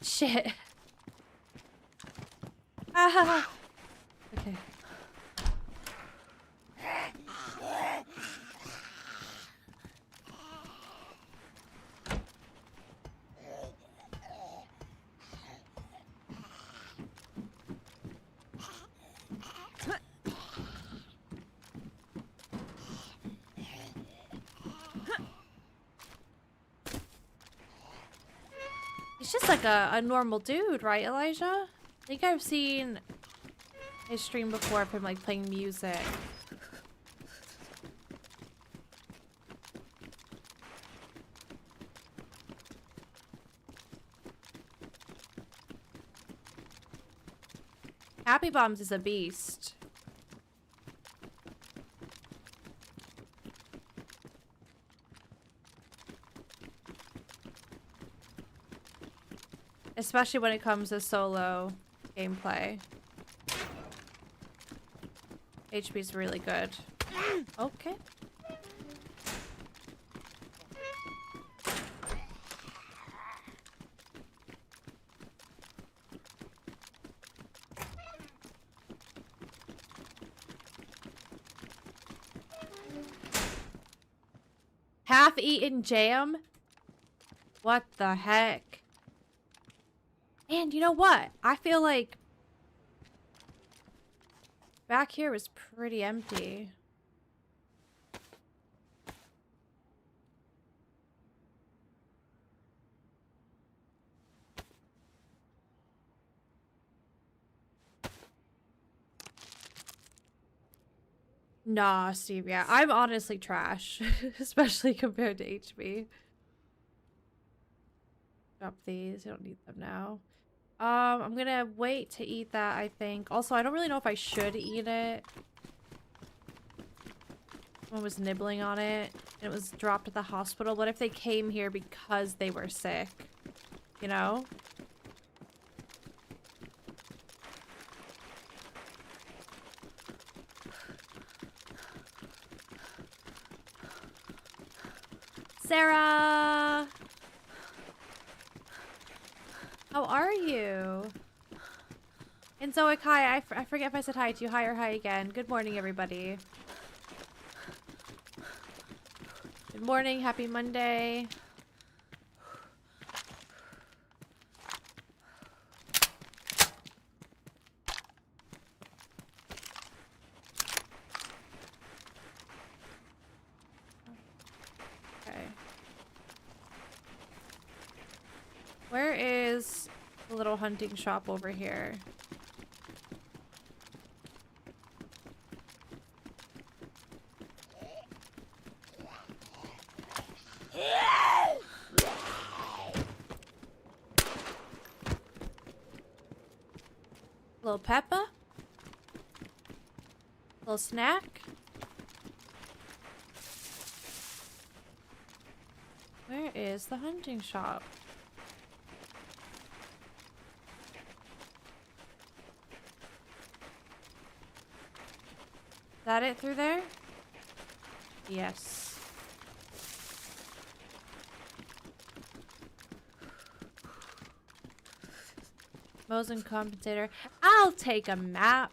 Shit. Ah. Okay. He's just like a normal dude, right, Elijah? I think I've seen his stream before of him like playing music. Happy Bombs is a beast. Especially when it comes to solo gameplay. HP's really good. Okay. Half-eaten jam? What the heck? And you know what? I feel like back here was pretty empty. Nah, Steve, yeah. I'm honestly trash. Especially compared to HB. Drop these. I don't need them now. I'm gonna wait to eat that, I think. Also, I don't really know if I should eat it. Someone was nibbling on it. And it was dropped at the hospital. What if they came here because they were sick? You know? Sarah! How are you? And Zoic, hi. I forget if I said hi to you. Hi or hi again. Good morning, everybody. Good morning. Happy Monday. Okay. Where is the little hunting shop over here? Little Peppa? Little snack? Where is the hunting shop? Is that it through there? Yes. Mosin compensator. I'll take a map.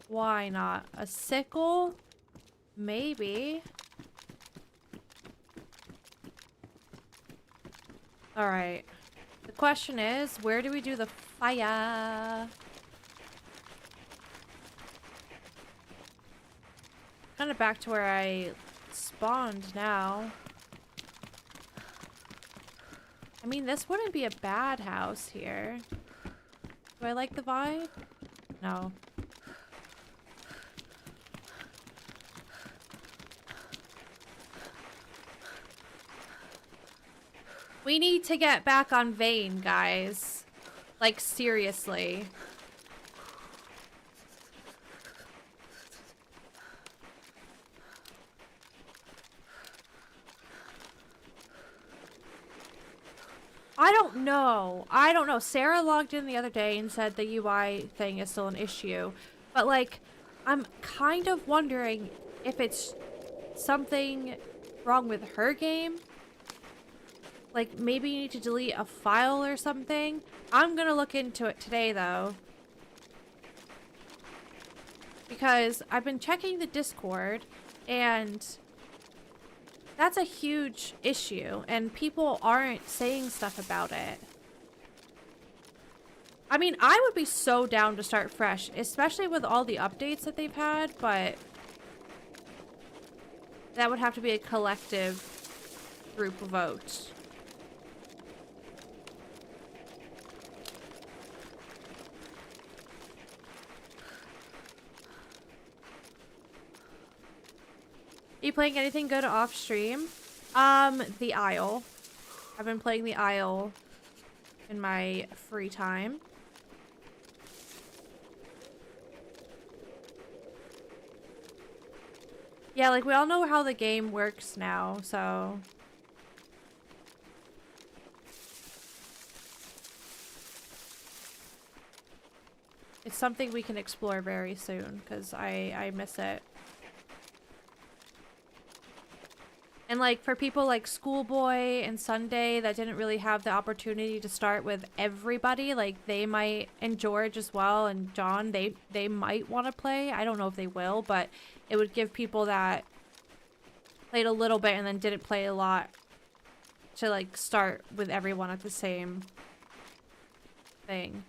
Why not? A sickle? Maybe. Alright. The question is, where do we do the fire? Kind of back to where I spawned now. I mean, this wouldn't be a bad house here. Do I like the vibe? No. We need to get back on Vane, guys. Like, seriously. I don't know. Sarah logged in the other day and said the UI thing is still an issue. But, like, I'm kind of wondering if it's something wrong with her game. Like, maybe you need to delete a file or something. I'm gonna look into it today, though. Because I've been checking the Discord, and that's a huge issue, and people aren't saying stuff about it. I mean, I would be so down to start fresh, especially with all the updates that they've had, but that would have to be a collective group vote. Are you playing anything good off stream? The Isle. I've been playing the Isle in my free time. Yeah, like, we all know how the game works now, so... It's something we can explore very soon, because I miss it. And, like, for people like Schoolboy and Sunday that didn't really have the opportunity to start with everybody, like, they might, and George as well, and John, they might want to play. I don't know if they will, but it would give people that played a little bit and then didn't play a lot to, like, start with everyone at the same thing.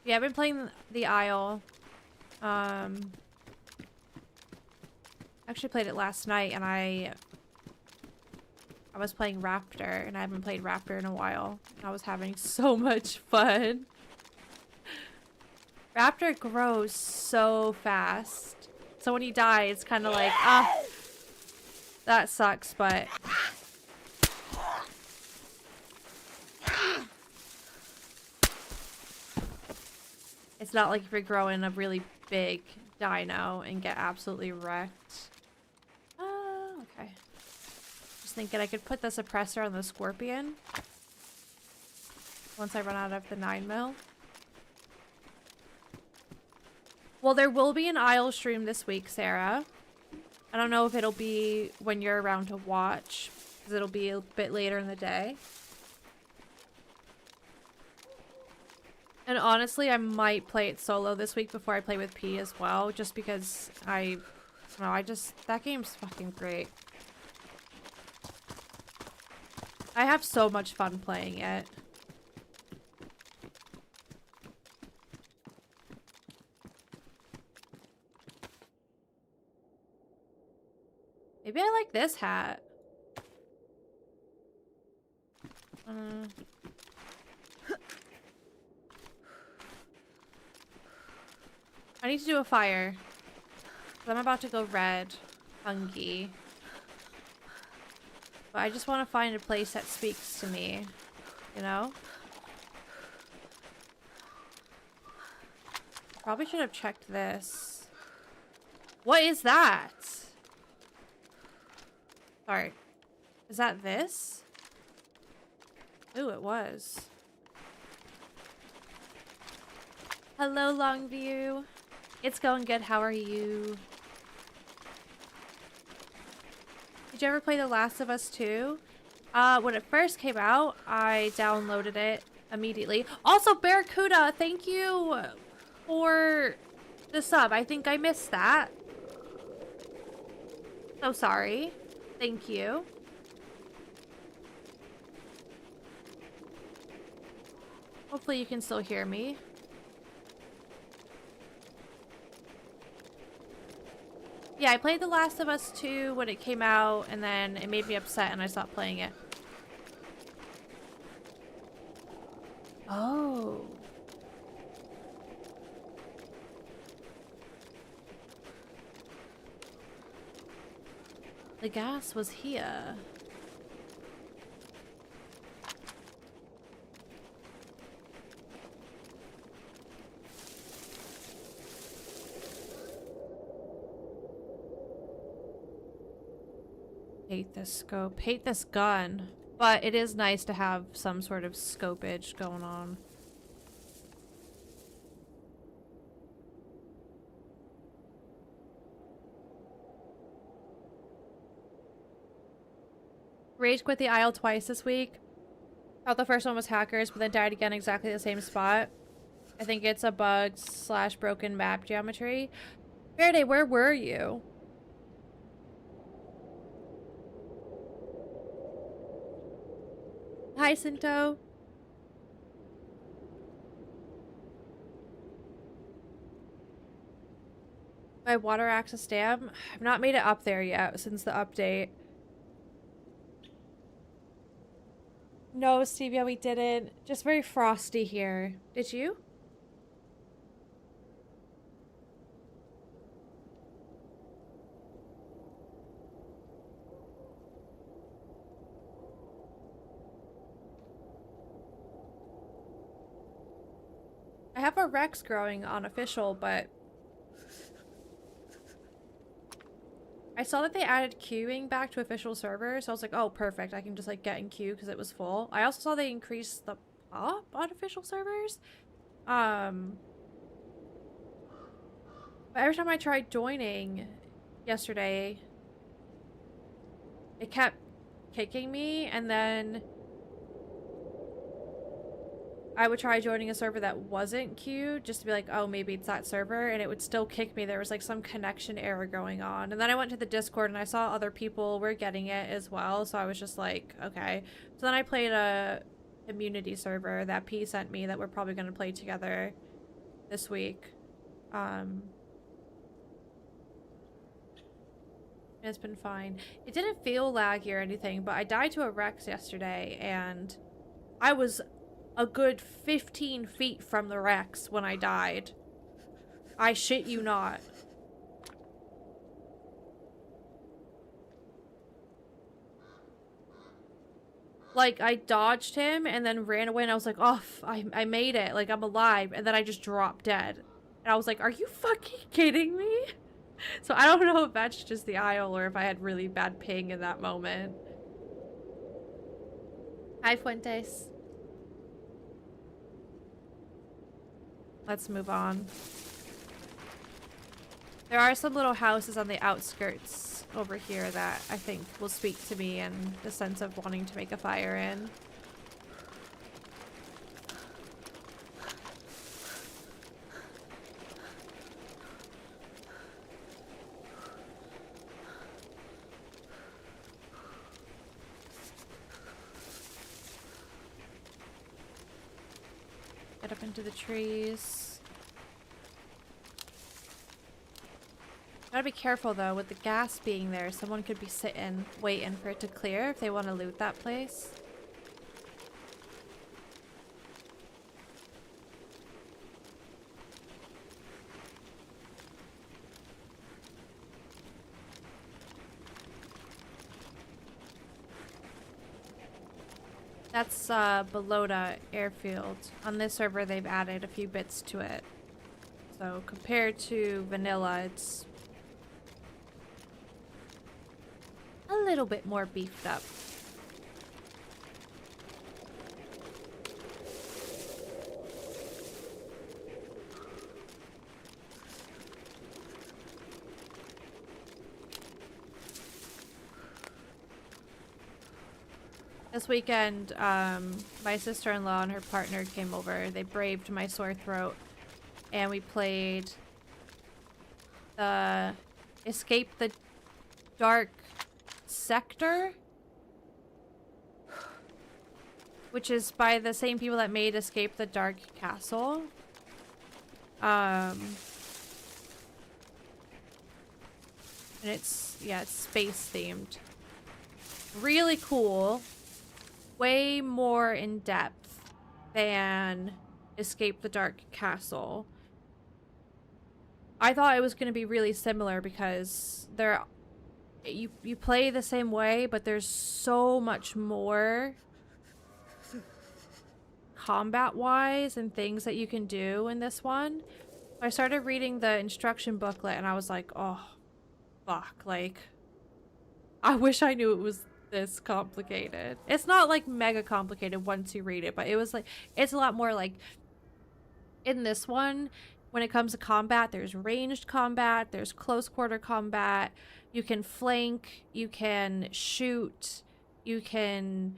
Yeah, I've been playing the Isle. Actually played it last night, and I was playing Raptor, and I haven't played Raptor in a while. I was having so much fun. Raptor grows so fast. So when he dies, it's kind of like, ah, that sucks, but... It's not like if you're growing a really big dino and get absolutely wrecked. Okay. Just thinking I could put the suppressor on the scorpion. Once I run out of the 9mm. Well, there will be an Isle stream this week, Sarah. I don't know if it'll be when you're around to watch, because it'll be a bit later in the day. And honestly, I might play it solo this week before I play with P as well, just because I don't know, that game's fucking great. I have so much fun playing it. Maybe I like this hat. I need to do a fire. I'm about to go red. Hungry. But I just want to find a place that speaks to me. You know? Probably should have checked this. What is that? Sorry. Is that this? Ooh, it was. Hello, Longview. It's going good. How are you? Did you ever play The Last of Us 2? When it first came out, I downloaded it immediately. Also, Barracuda, thank you for the sub. I think I missed that. So sorry. Thank you. Hopefully you can still hear me. Yeah, I played The Last of Us 2 when it came out, and then it made me upset and I stopped playing it. Oh. The gas was here. Hate this scope. Hate this gun. But it is nice to have some sort of scopage going on. Rage quit the aisle twice this week. Thought the first one was hackers, but then died again exactly the same spot. I think it's a bug / broken map geometry. Faraday, where were you? Hi, Sinto. My water access dam? I've not made it up there yet since the update. No, Stevia, we didn't. Just very frosty here. Did you? I have a Rex growing on official, but I saw that they added queuing back to official servers, so I was like, oh, perfect. I can just, like, get in queue because it was full. I also saw they increased the pop on official servers. But every time I tried joining yesterday, it kept kicking me, and then I would try joining a server that wasn't queued just to be like, oh, maybe it's that server, and it would still kick me. There was like some connection error going on. And then I went to the Discord and I saw other people were getting it as well, so I was just like, okay. So then I played a community server that P sent me that we're probably going to play together this week. It's been fine. It didn't feel laggy or anything, but I died to a Rex yesterday, and I was a good 15 feet from the Rex when I died. I shit you not. Like, I dodged him and then ran away, and I was like, oh, I made it. Like, I'm alive. And then I just dropped dead. And I was like, are you fucking kidding me? So I don't know if that's just the aisle or if I had really bad ping in that moment. Hi, Fuentes. Let's move on. There are some little houses on the outskirts over here that I think will speak to me in the sense of wanting to make a fire in. Get up into the trees. Gotta be careful though, with the gas being there, someone could be sitting, waiting for it to clear if they want to loot that place. That's Belota Airfield. On this server, they've added a few bits to it. So compared to vanilla, it's a little bit more beefed up. This weekend, my sister-in-law and her partner came over. They braved my sore throat, and we played the Escape the Dark Sector, which is by the same people that made Escape the Dark Castle. And it's, yeah, it's space themed. Really cool. Way more in depth than Escape the Dark Castle. I thought it was going to be really similar because you play the same way, but there's so much more combat-wise and things that you can do in this one. I started reading the instruction booklet and I was like, oh, fuck. Like, I wish I knew it was this complicated. It's not like mega complicated once you read it, but it was like, it's a lot more like, in this one, when it comes to combat, there's ranged combat, there's close quarter combat, you can flank, you can shoot, you can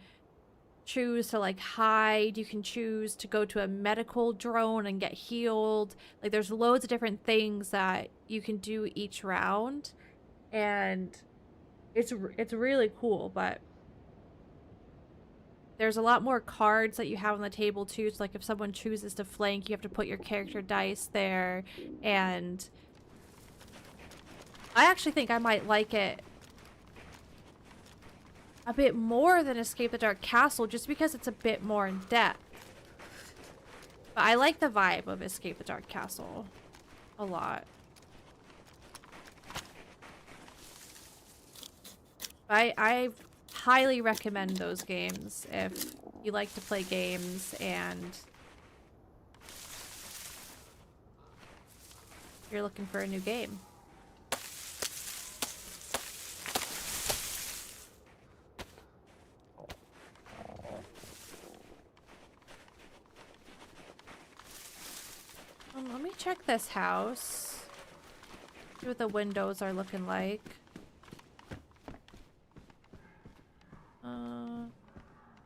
choose to like hide, you can choose to go to a medical drone and get healed. Like there's loads of different things that you can do each round, and it's really cool. But there's a lot more cards that you have on the table too. So like if someone chooses to flank, you have to put your character dice there, and I actually think I might like it a bit more than Escape the Dark Castle just because it's a bit more in depth. But I like the vibe of Escape the Dark Castle a lot. I highly recommend those games if you like to play games and you're looking for a new game. Let me check this house. See what the windows are looking like.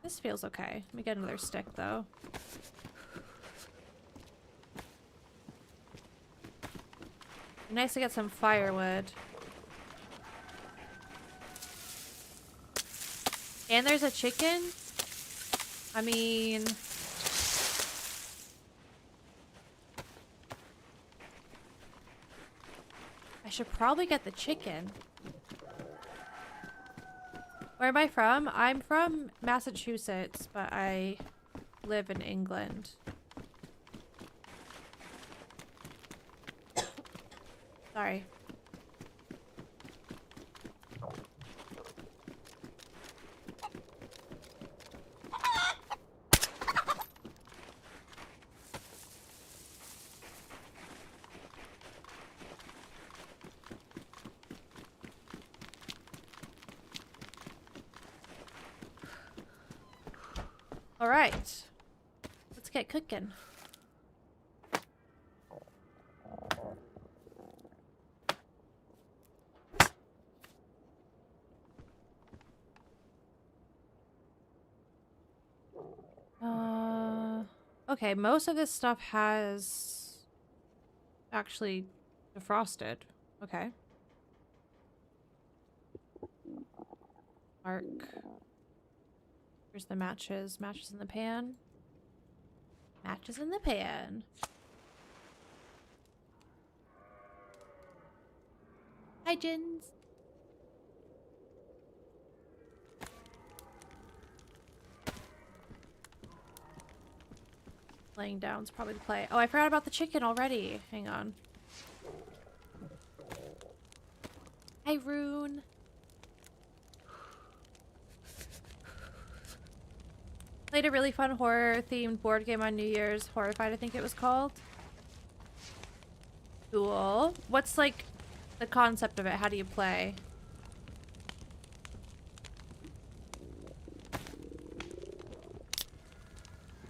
This feels okay. Let me get another stick though. Nice to get some firewood. And there's a chicken? I mean... I should probably get the chicken. Where am I from? I'm from Massachusetts, but I live in England. Sorry. All right, let's get cooking. Okay, most of this stuff has actually defrosted. Okay. Arc. Here's the matches. Matches in the pan. Matches in the pan. Hi, Jins. Laying down is probably the play. Oh, I forgot about the chicken already. Hang on. Hi, Rune. Played a really fun horror-themed board game on New Year's. Horrified, I think it was called. Cool. What's, like, the concept of it? How do you play?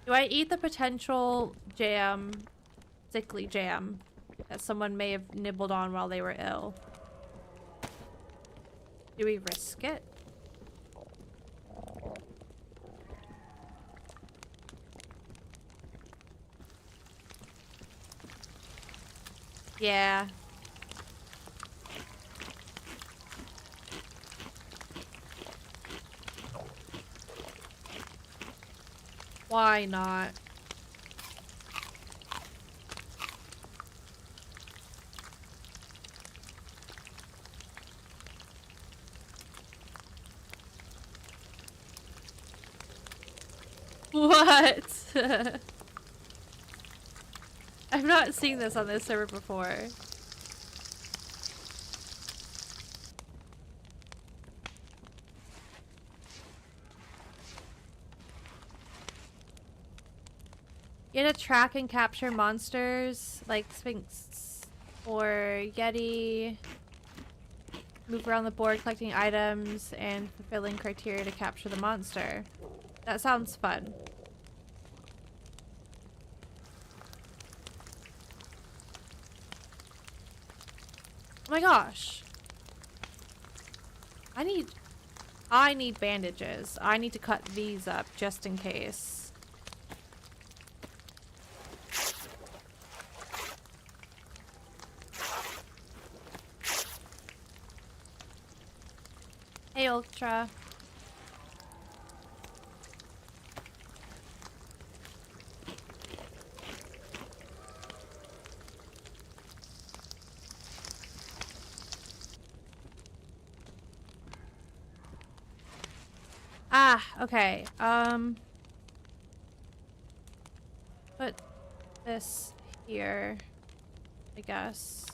Do I eat the potential jam, sickly jam, that someone may have nibbled on while they were ill? Do we risk it? Yeah. Why not? What? I've not seen this on this server before. You had to track and capture monsters like Sphinx or Yeti. Move around the board collecting items and fulfilling criteria to capture the monster. That sounds fun. Oh my gosh. I need bandages. I need to cut these up just in case. Hey, Ultra. Ah, okay. Put this here, I guess.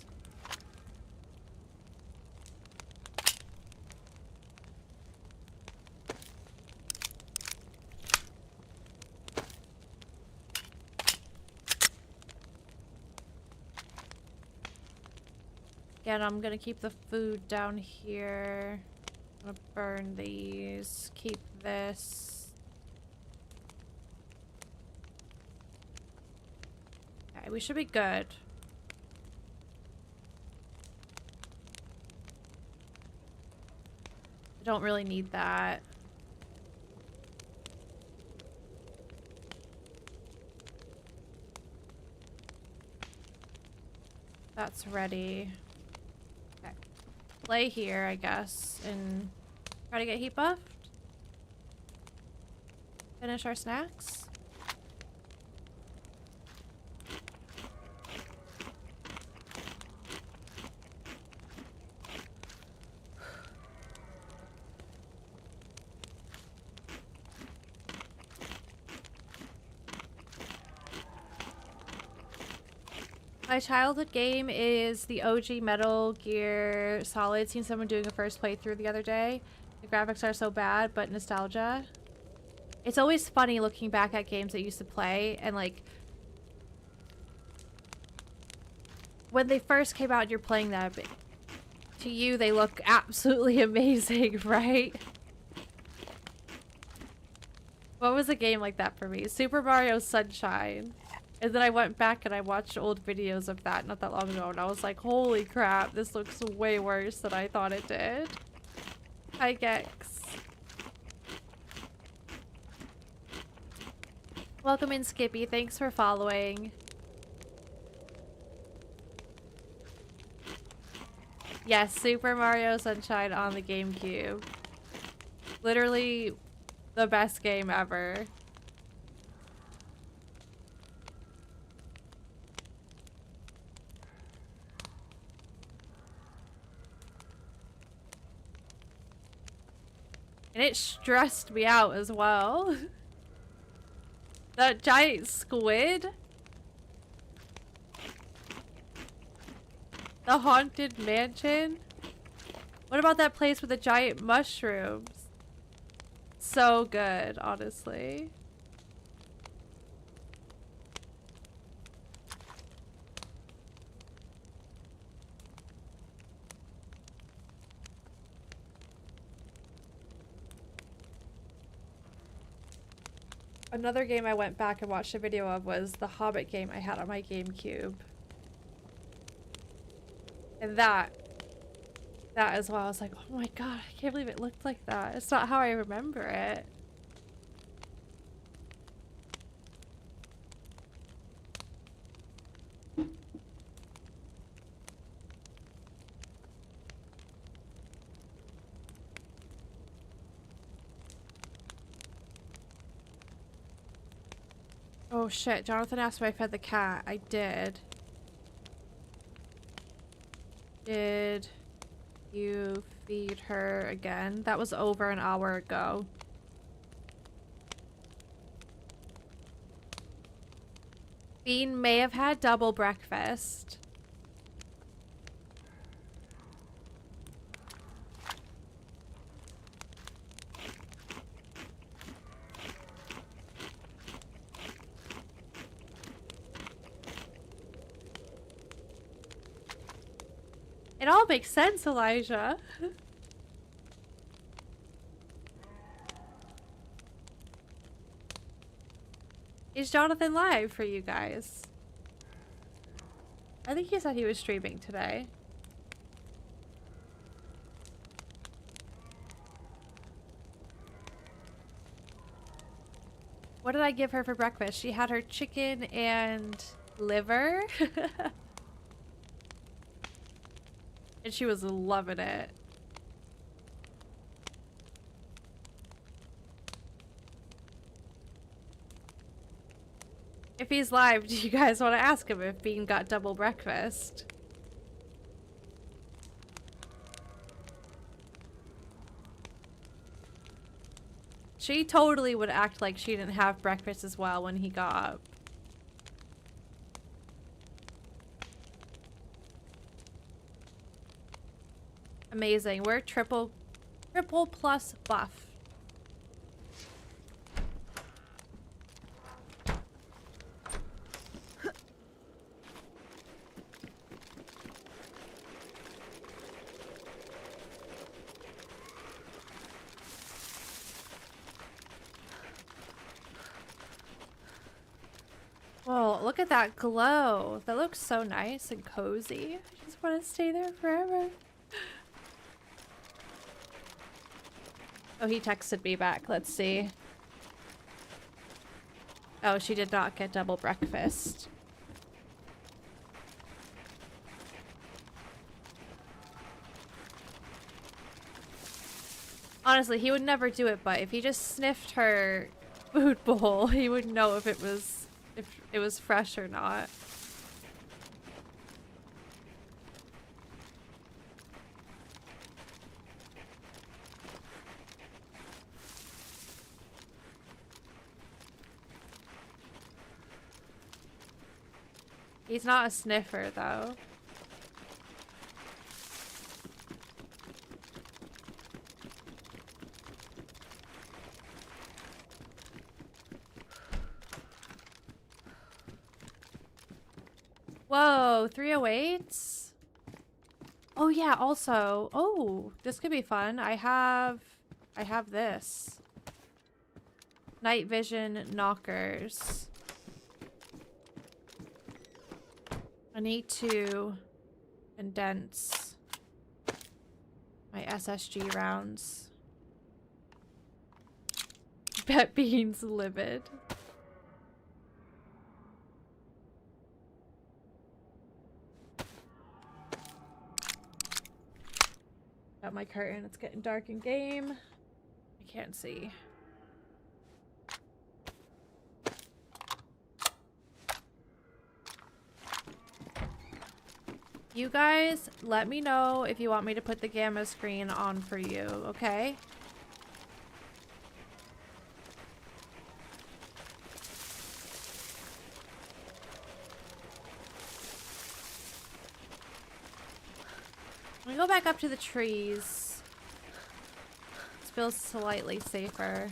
Again, I'm gonna keep the food down here. I'm gonna burn these. Keep this. Okay, we should be good. I don't really need that. That's ready. Okay. Lay here, I guess, and try to get heat buffed. Finish our snacks. My childhood game is the OG Metal Gear Solid. Seen someone doing a first playthrough the other day. The graphics are so bad, but nostalgia. It's always funny looking back at games that you used to play and like when they first came out and you're playing that, to you they look absolutely amazing, right? What was a game like that for me? Super Mario Sunshine. And then I went back and I watched old videos of that not that long ago and I was like, holy crap, this looks way worse than I thought it did. Hi, Gex. Welcome in, Skippy. Thanks for following. Yes, Super Mario Sunshine on the GameCube. Literally the best game ever. And it stressed me out as well. That giant squid. The haunted mansion. What about that place with the giant mushrooms? So good, honestly. Another game I went back and watched a video of was the Hobbit game I had on my GameCube. And that as well, I was like, oh my god, I can't believe it looked like that. It's not how I remember it. Oh shit, Jonathan asked if I fed the cat. I did. Did you feed her again? That was over an hour ago. Bean may have had double breakfast. It all makes sense, Elijah. Is Jonathan live for you guys? I think he said he was streaming today. What did I give her for breakfast? She had her chicken and liver. And she was loving it. If he's live, do you guys want to ask him if Bean got double breakfast? She totally would act like she didn't have breakfast as well when he got up. Amazing. We're triple plus buff. Whoa, look at that glow. That looks so nice and cozy. I just want to stay there forever. Oh, he texted me back. Let's see. Oh, she did not get double breakfast. Honestly, he would never do it, but if he just sniffed her food bowl, he would know if it was fresh or not. He's not a sniffer, though. Whoa, 308s? Oh yeah, also, oh, this could be fun. I have this. Night vision knockers. I need to condense my SSG rounds. Bet Bean's livid. Got my curtain. It's getting dark in game. I can't see. You guys, let me know if you want me to put the gamma screen on for you, okay? Let me go back up to the trees. This feels slightly safer.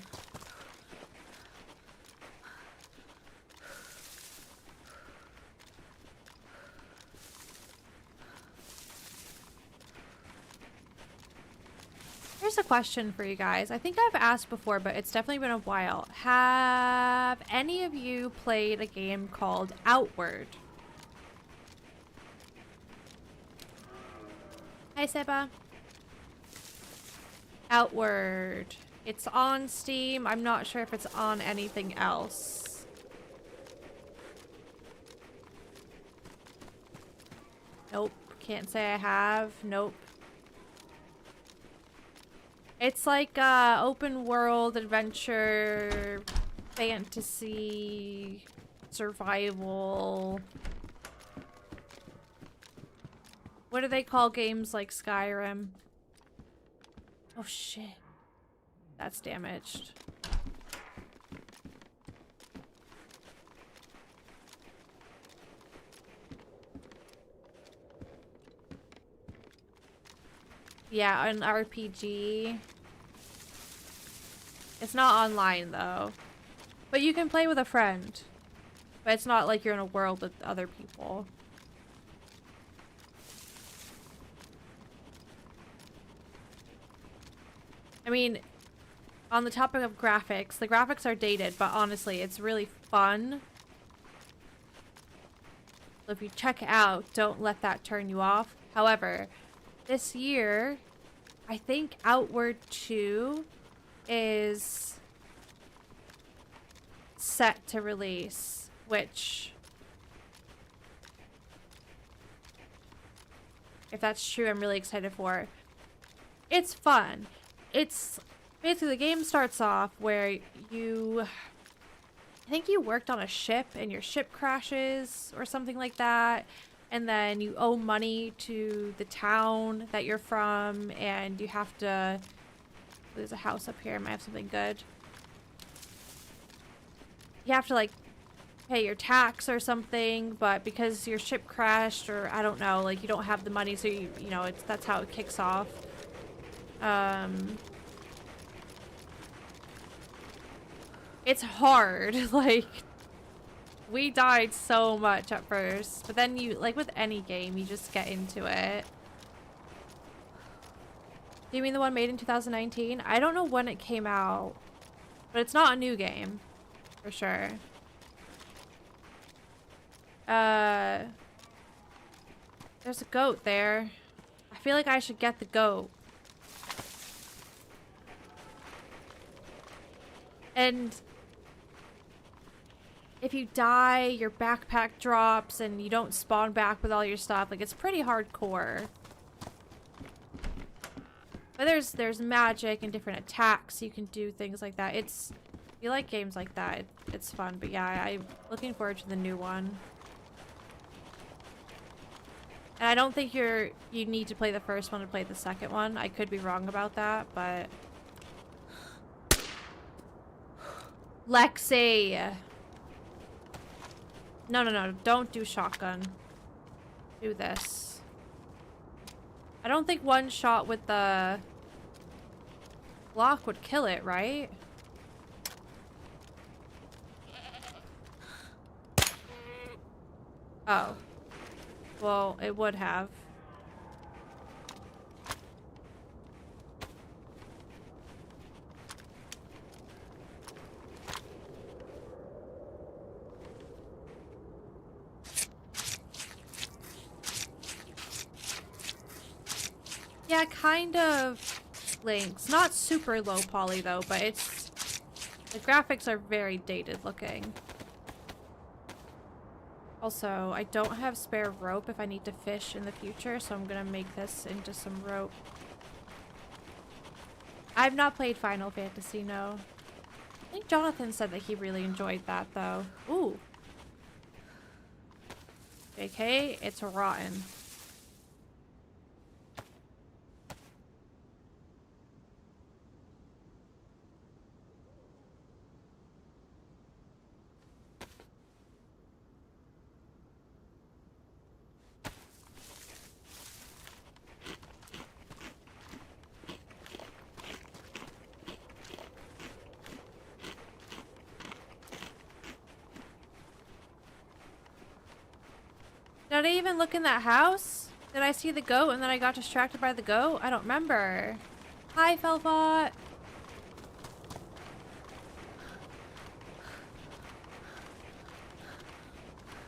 Here's a question for you guys. I think I've asked before, but it's definitely been a while. Have any of you played a game called Outward? Hi, Seba. Outward. It's on Steam. I'm not sure if it's on anything else. Nope. Can't say I have. Nope. It's like open world adventure fantasy survival. What do they call games like Skyrim? Oh shit. That's damaged. Yeah, an RPG. It's not online though. But you can play with a friend. But it's not like you're in a world with other people. I mean, on the topic of graphics, the graphics are dated, but honestly, it's really fun. So if you check it out, don't let that turn you off. However, this year, I think Outward 2 is set to release, which, if that's true, I'm really excited for. It's fun. It's basically, the game starts off where I think you worked on a ship and your ship crashes or something like that. And then you owe money to the town that you're from, and you have to... There's a house up here. I might have something good. You have to, like, pay your tax or something, but because your ship crashed, or I don't know, like, you don't have the money, so you know, that's how it kicks off. It's hard. Like, we died so much at first, but then you, like with any game, you just get into it. Do you mean the one made in 2019? I don't know when it came out, but it's not a new game, for sure. There's a goat there. I feel like I should get the goat. And if you die, your backpack drops and you don't spawn back with all your stuff. Like, it's pretty hardcore. But there's magic and different attacks. You can do things like that. If you like games like that, it's fun. But yeah, I'm looking forward to the new one. And I don't think you need to play the first one to play the second one. I could be wrong about that, but... Lexi! No, don't do shotgun. Do this. I don't think one shot with the block would kill it, right? Oh. Well, it would have. Yeah, kind of links. Not super low poly though, but the graphics are very dated looking. Also, I don't have spare rope if I need to fish in the future, so I'm gonna make this into some rope. I've not played Final Fantasy, no. I think Jonathan said that he really enjoyed that though. Ooh. JK, it's rotten. Did I even look in that house? Did I see the goat and then I got distracted by the goat? I don't remember. Hi, Felbot.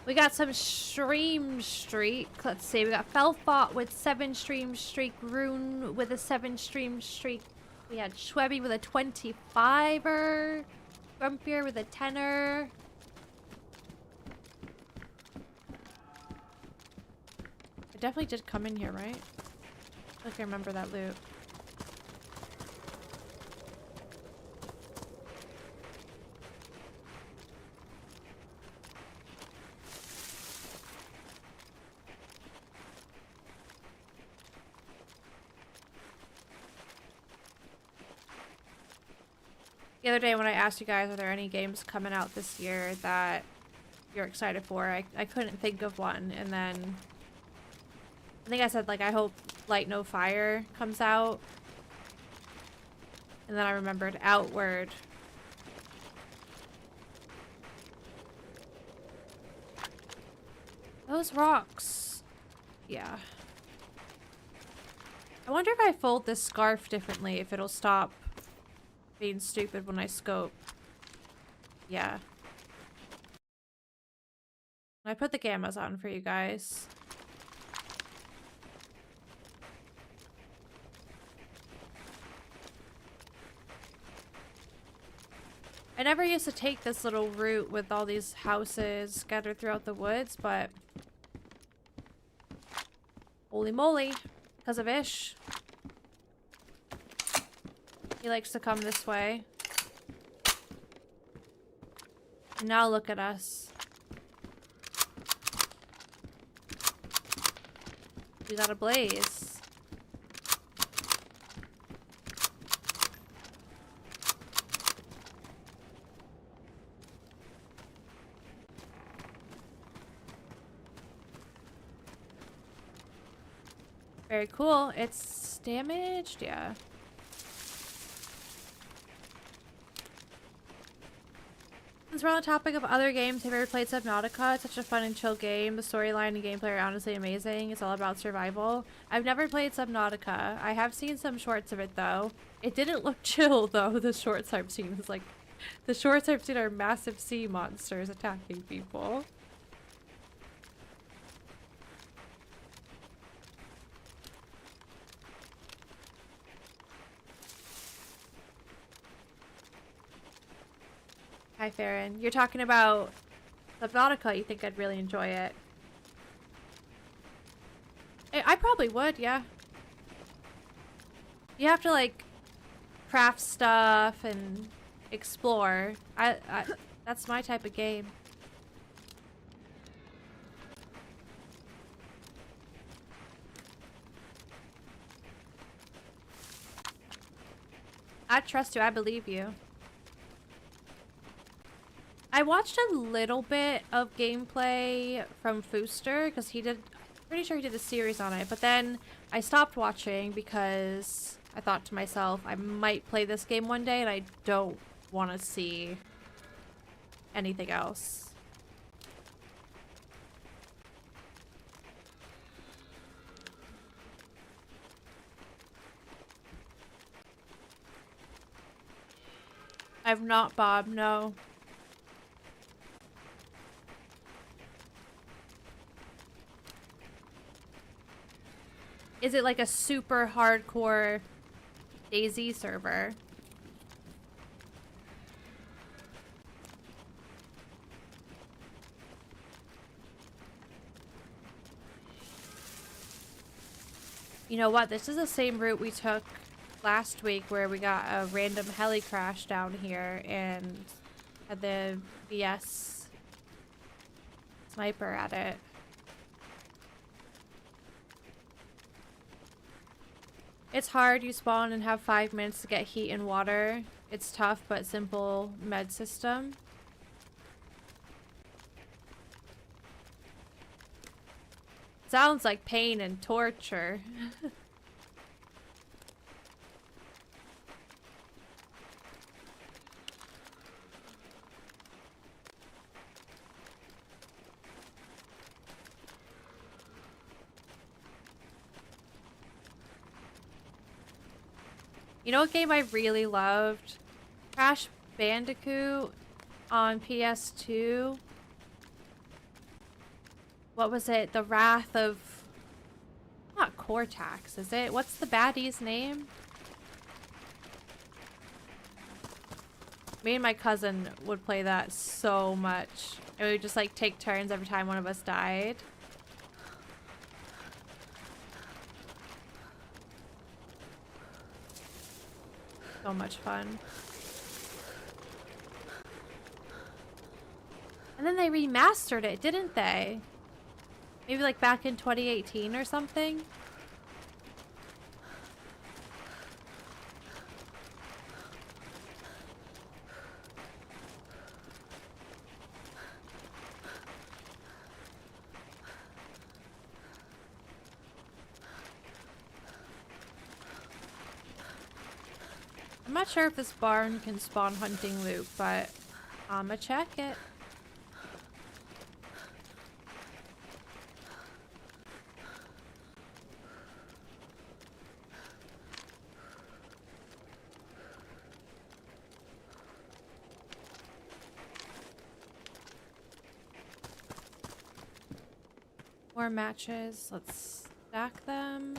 We got some stream streak. Let's see. We got Felbot with 7 stream streak. Rune with a 7 stream streak. We had Schwebby with a 25er. Grumpier with a 10er. I definitely did come in here, right? I feel like I remember that loot. The other day when I asked you guys, are there any games coming out this year that you're excited for, I couldn't think of one. And then I think I said, like, I hope Light No Fire comes out. And then I remembered Outward. Those rocks. Yeah. I wonder if I fold this scarf differently, if it'll stop being stupid when I scope. Yeah. I put the gammas on for you guys. I never used to take this little route with all these houses scattered throughout the woods, but holy moly, because of Ish. He likes to come this way. And now look at us. We got a blaze. Very cool. It's damaged, yeah. Since we're on the topic of other games, have you ever played Subnautica? It's such a fun and chill game. The storyline and gameplay are honestly amazing. It's all about survival. I've never played Subnautica. I have seen some shorts of it though. It didn't look chill though, the shorts I've seen. It's like, the shorts I've seen are massive sea monsters attacking people. Hi, Farron. You're talking about Subnautica. You think I'd really enjoy it? I probably would, yeah. You have to, like, craft stuff and explore. That's my type of game. I trust you. I believe you. I watched a little bit of gameplay from Fooster because he did, pretty sure he did a series on it, but then I stopped watching because I thought to myself, I might play this game one day and I don't want to see anything else. I've not, Bob, no. Is it like a super hardcore DayZ server? You know what? This is the same route we took last week where we got a random heli crash down here and had the BS sniper at it. It's hard. You spawn and have 5 minutes to get heat and water. It's tough, but simple med system. Sounds like pain and torture. You know what game I really loved? Crash Bandicoot on PS2. What was it? The Wrath of... Not Cortex, is it? What's the baddie's name? Me and my cousin would play that so much. And we would just like take turns every time one of us died. So much fun. And then they remastered it, didn't they? Maybe like back in 2018 or something? I'm not sure if this barn can spawn hunting loot, but I'ma check it. More matches. Let's stack them.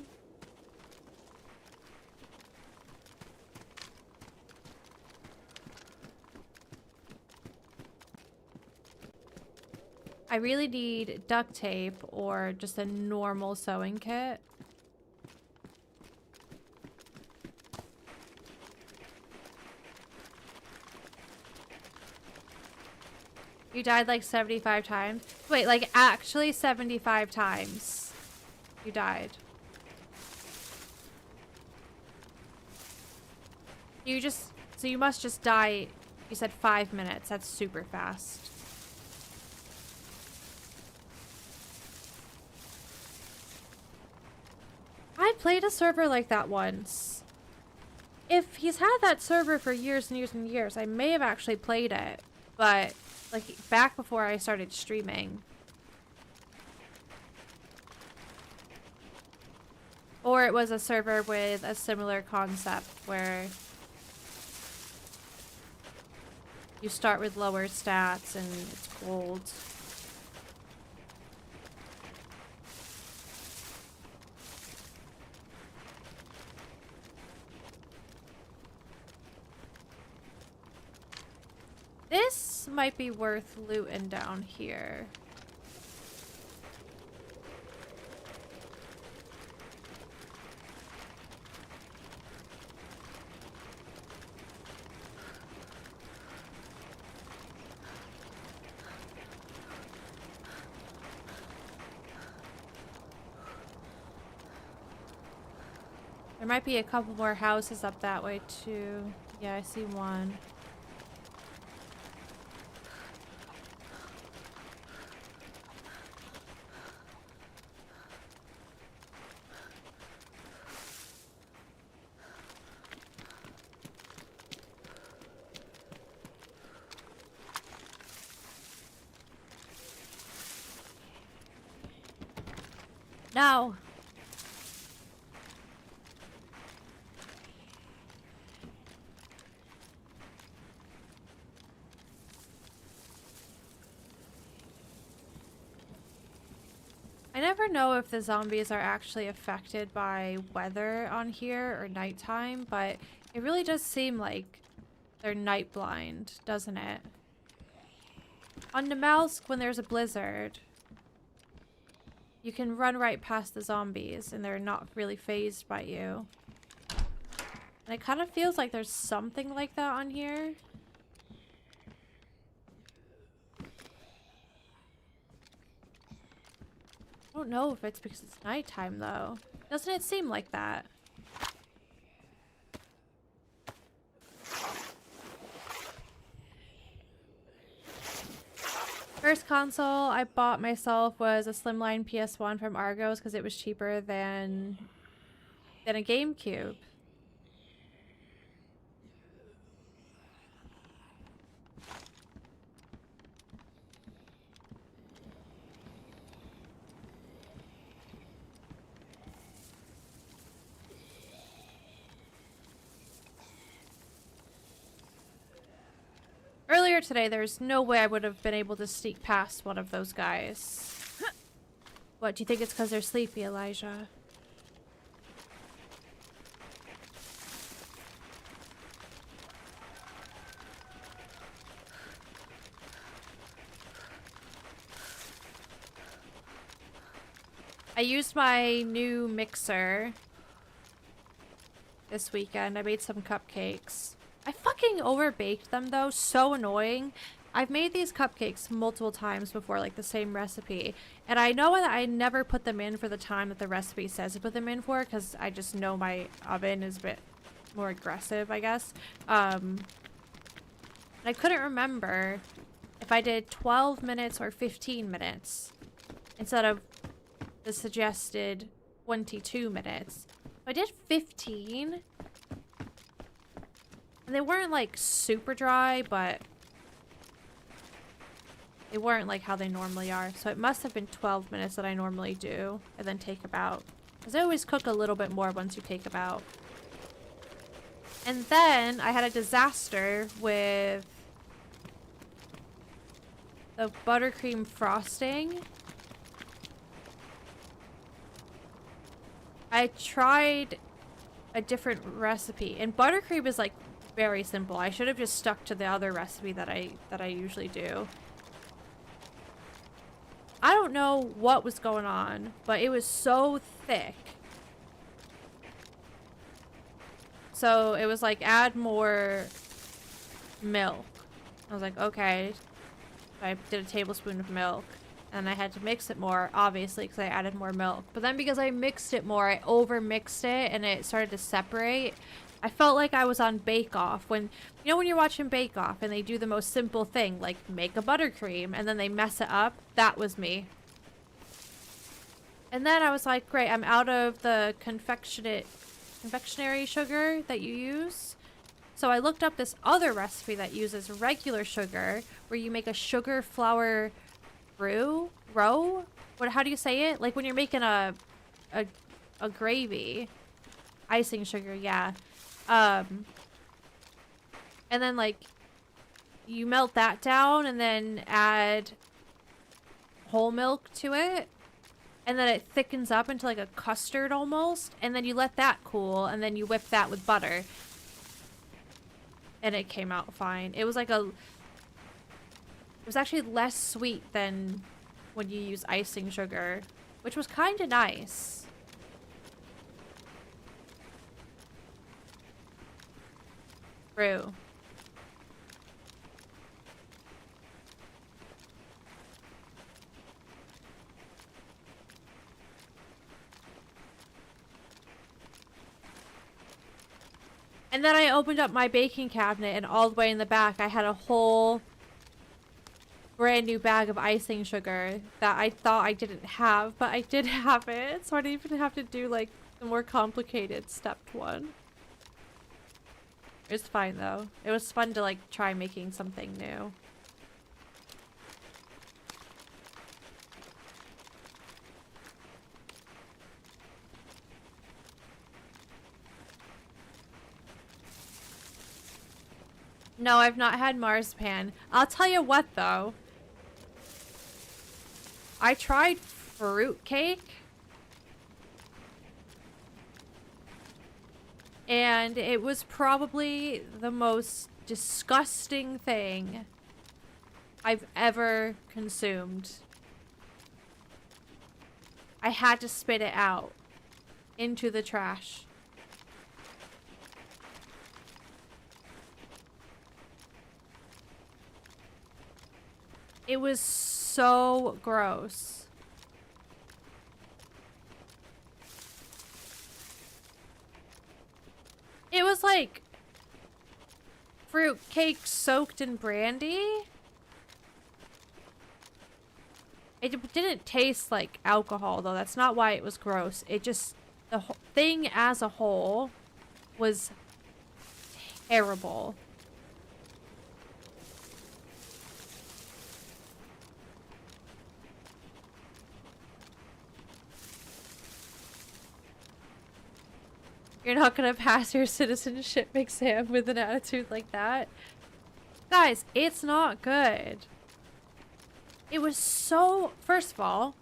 I really need duct tape or just a normal sewing kit. You died like 75 times? Wait, like actually 75 times you died. So you must just die, you said 5 minutes. That's super fast. I played a server like that once. If he's had that server for years and years and years, I may have actually played it. But like back before I started streaming. Or it was a server with a similar concept where you start with lower stats and it's gold. This might be worth looting down here. There might be a couple more houses up that way too. Yeah, I see one. No. I never know if the zombies are actually affected by weather on here or nighttime, but it really does seem like they're night blind, doesn't it? On Namalsk, when there's a blizzard, you can run right past the zombies and they're not really phased by you. And it kind of feels like there's something like that on here. I don't know if it's because it's nighttime though. Doesn't it seem like that? First console I bought myself was a slimline PS1 from Argos because it was cheaper than a GameCube. Earlier today, there's no way I would have been able to sneak past one of those guys. What, do you think it's because they're sleepy, Elijah? I used my new mixer this weekend. I made some cupcakes. I fucking overbaked them though, so annoying. I've made these cupcakes multiple times before, like the same recipe, and I know that I never put them in for the time that the recipe says to put them in for, because I just know my oven is a bit more aggressive, I guess. I couldn't remember if I did 12 minutes or 15 minutes instead of the suggested 22 minutes. If I did 15, And they weren't like super dry, but they weren't like how they normally are. So it must have been 12 minutes that I normally do, and then take them out. Because I always cook a little bit more once you take them out. And then I had a disaster with the buttercream frosting. I tried a different recipe, and buttercream is like very simple. I should have just stuck to the other recipe that I usually do. I don't know what was going on, but it was so thick. So it was like, add more milk. I was like, okay. I did a tablespoon of milk, and I had to mix it more, obviously, because I added more milk. But then because I mixed it more, I over-mixed it, and it started to separate. I felt like I was on Bake Off. When, you know when you're watching Bake Off, and they do the most simple thing, like make a buttercream, and then they mess it up? That was me. And then I was like, great, I'm out of the confectionery sugar that you use. So I looked up this other recipe that uses regular sugar, where you make a sugar flour roux? How do you say it? Like when you're making a gravy. Icing sugar, yeah. And then like you melt that down and then add whole milk to it. And then it thickens up into like a custard almost. And then you let that cool, and then you whip that with butter. And it came out fine. It was like it was actually less sweet than when you use icing sugar, which was kind of nice. True. And then I opened up my baking cabinet, and all the way in the back I had a whole brand new bag of icing sugar that I thought I didn't have, but I did have it, so I didn't even have to do like the more complicated stepped one. It was fine though. It was fun to like try making something new. No, I've not had marzipan. I'll tell you what though. I tried fruit cake. And it was probably the most disgusting thing I've ever consumed. I had to spit it out into the trash. It was so gross. It was like fruit cake soaked in brandy. It didn't taste like alcohol though. That's not why it was gross. It just, the whole thing as a whole was terrible. You're not gonna pass your citizenship exam with an attitude like that. Guys, it's not good. It was so... First of all...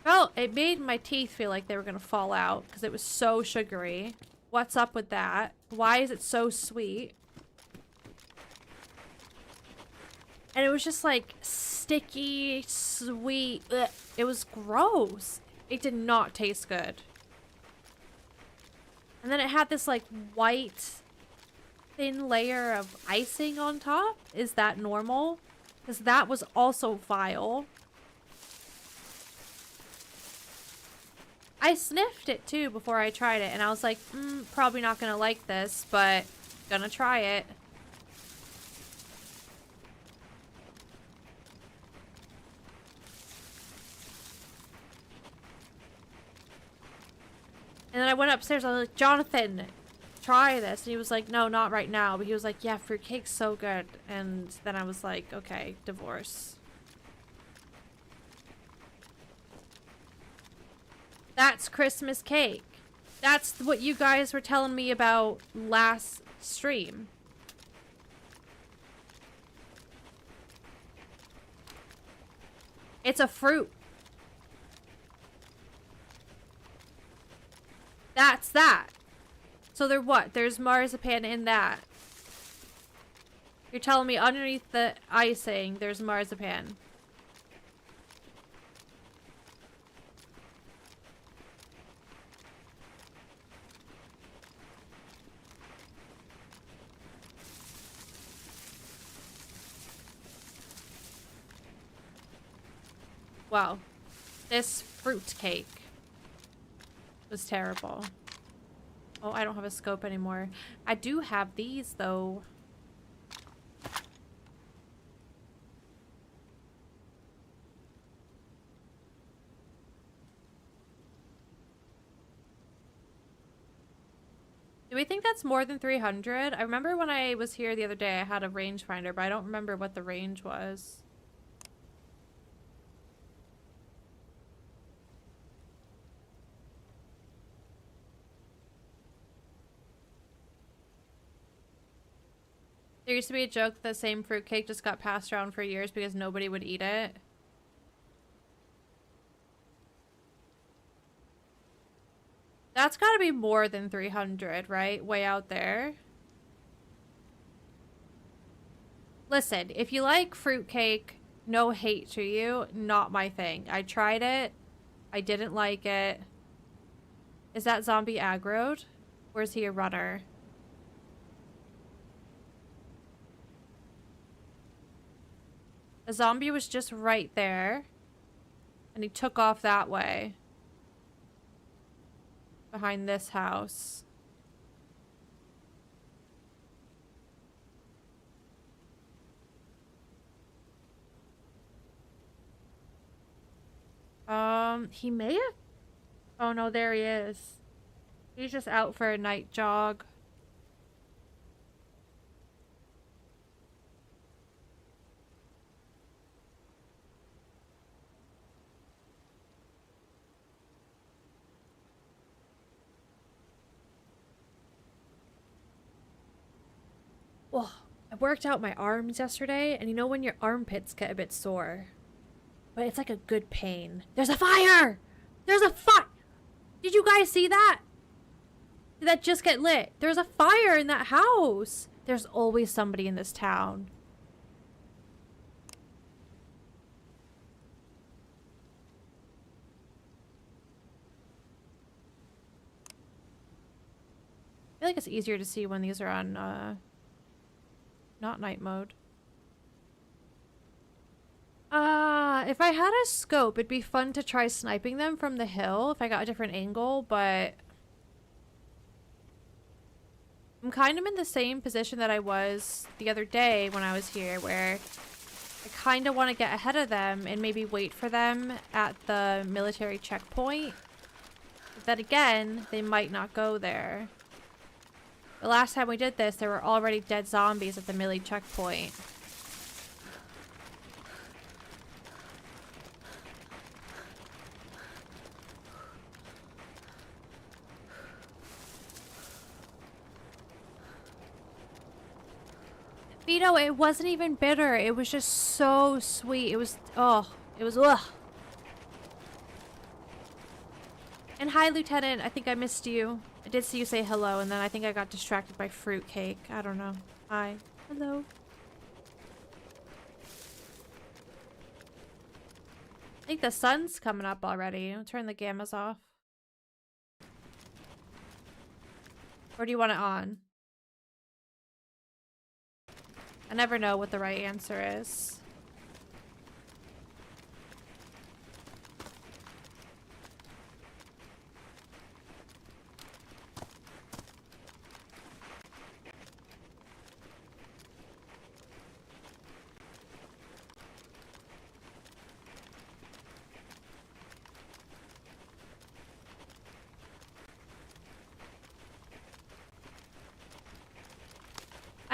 Well, it made my teeth feel like they were gonna fall out because it was so sugary. What's up with that? Why is it so sweet? And it was just like sticky, sweet. Ugh. It was gross. It did not taste good. And then it had this like white thin layer of icing on top. Is that normal? Because that was also vile. I sniffed it too before I tried it, and I was like, probably not gonna like this, but gonna try it. And then I went upstairs, I was like, Jonathan, try this. And he was like, no, not right now. But he was like, yeah, fruitcake's so good. And then I was like, okay, divorce. That's Christmas cake. That's what you guys were telling me about last stream. It's a fruit. That's that. So there what? There's marzipan in that. You're telling me underneath the icing, there's marzipan. Wow. This fruit cake was terrible. Oh, I don't have a scope anymore. I do have these, though. Do we think that's more than 300? I remember when I was here the other day, I had a rangefinder, but I don't remember what the range was. There used to be a joke that the same fruitcake just got passed around for years because nobody would eat it. That's gotta be more than 300, right? Way out there. Listen, if you like fruitcake, no hate to you, not my thing. I tried it. I didn't like it. Is that zombie aggroed? Or is he a runner? A zombie was just right there. And he took off that way. Behind this house. He may have... Oh no, there he is. He's just out for a night jog. Oh, I worked out my arms yesterday, and you know when your armpits get a bit sore? But it's like a good pain. There's a fire! There's a fire! Did you guys see that? Did that just get lit? There's a fire in that house! There's always somebody in this town. I feel like it's easier to see when these are on, not night mode. If I had a scope, it'd be fun to try sniping them from the hill if I got a different angle, but I'm kind of in the same position that I was the other day when I was here, where I kind of want to get ahead of them and maybe wait for them at the military checkpoint. But then again, they might not go there. The last time we did this, there were already dead zombies at the melee checkpoint. Vito, it wasn't even bitter. It was just so sweet. It was, oh, it was, ugh. And hi, Lieutenant. I think I missed you. I did see you say hello, and then I think I got distracted by fruitcake. I don't know. Hi. Hello. I think the sun's coming up already. I'll turn the gammas off. Or do you want it on? I never know what the right answer is.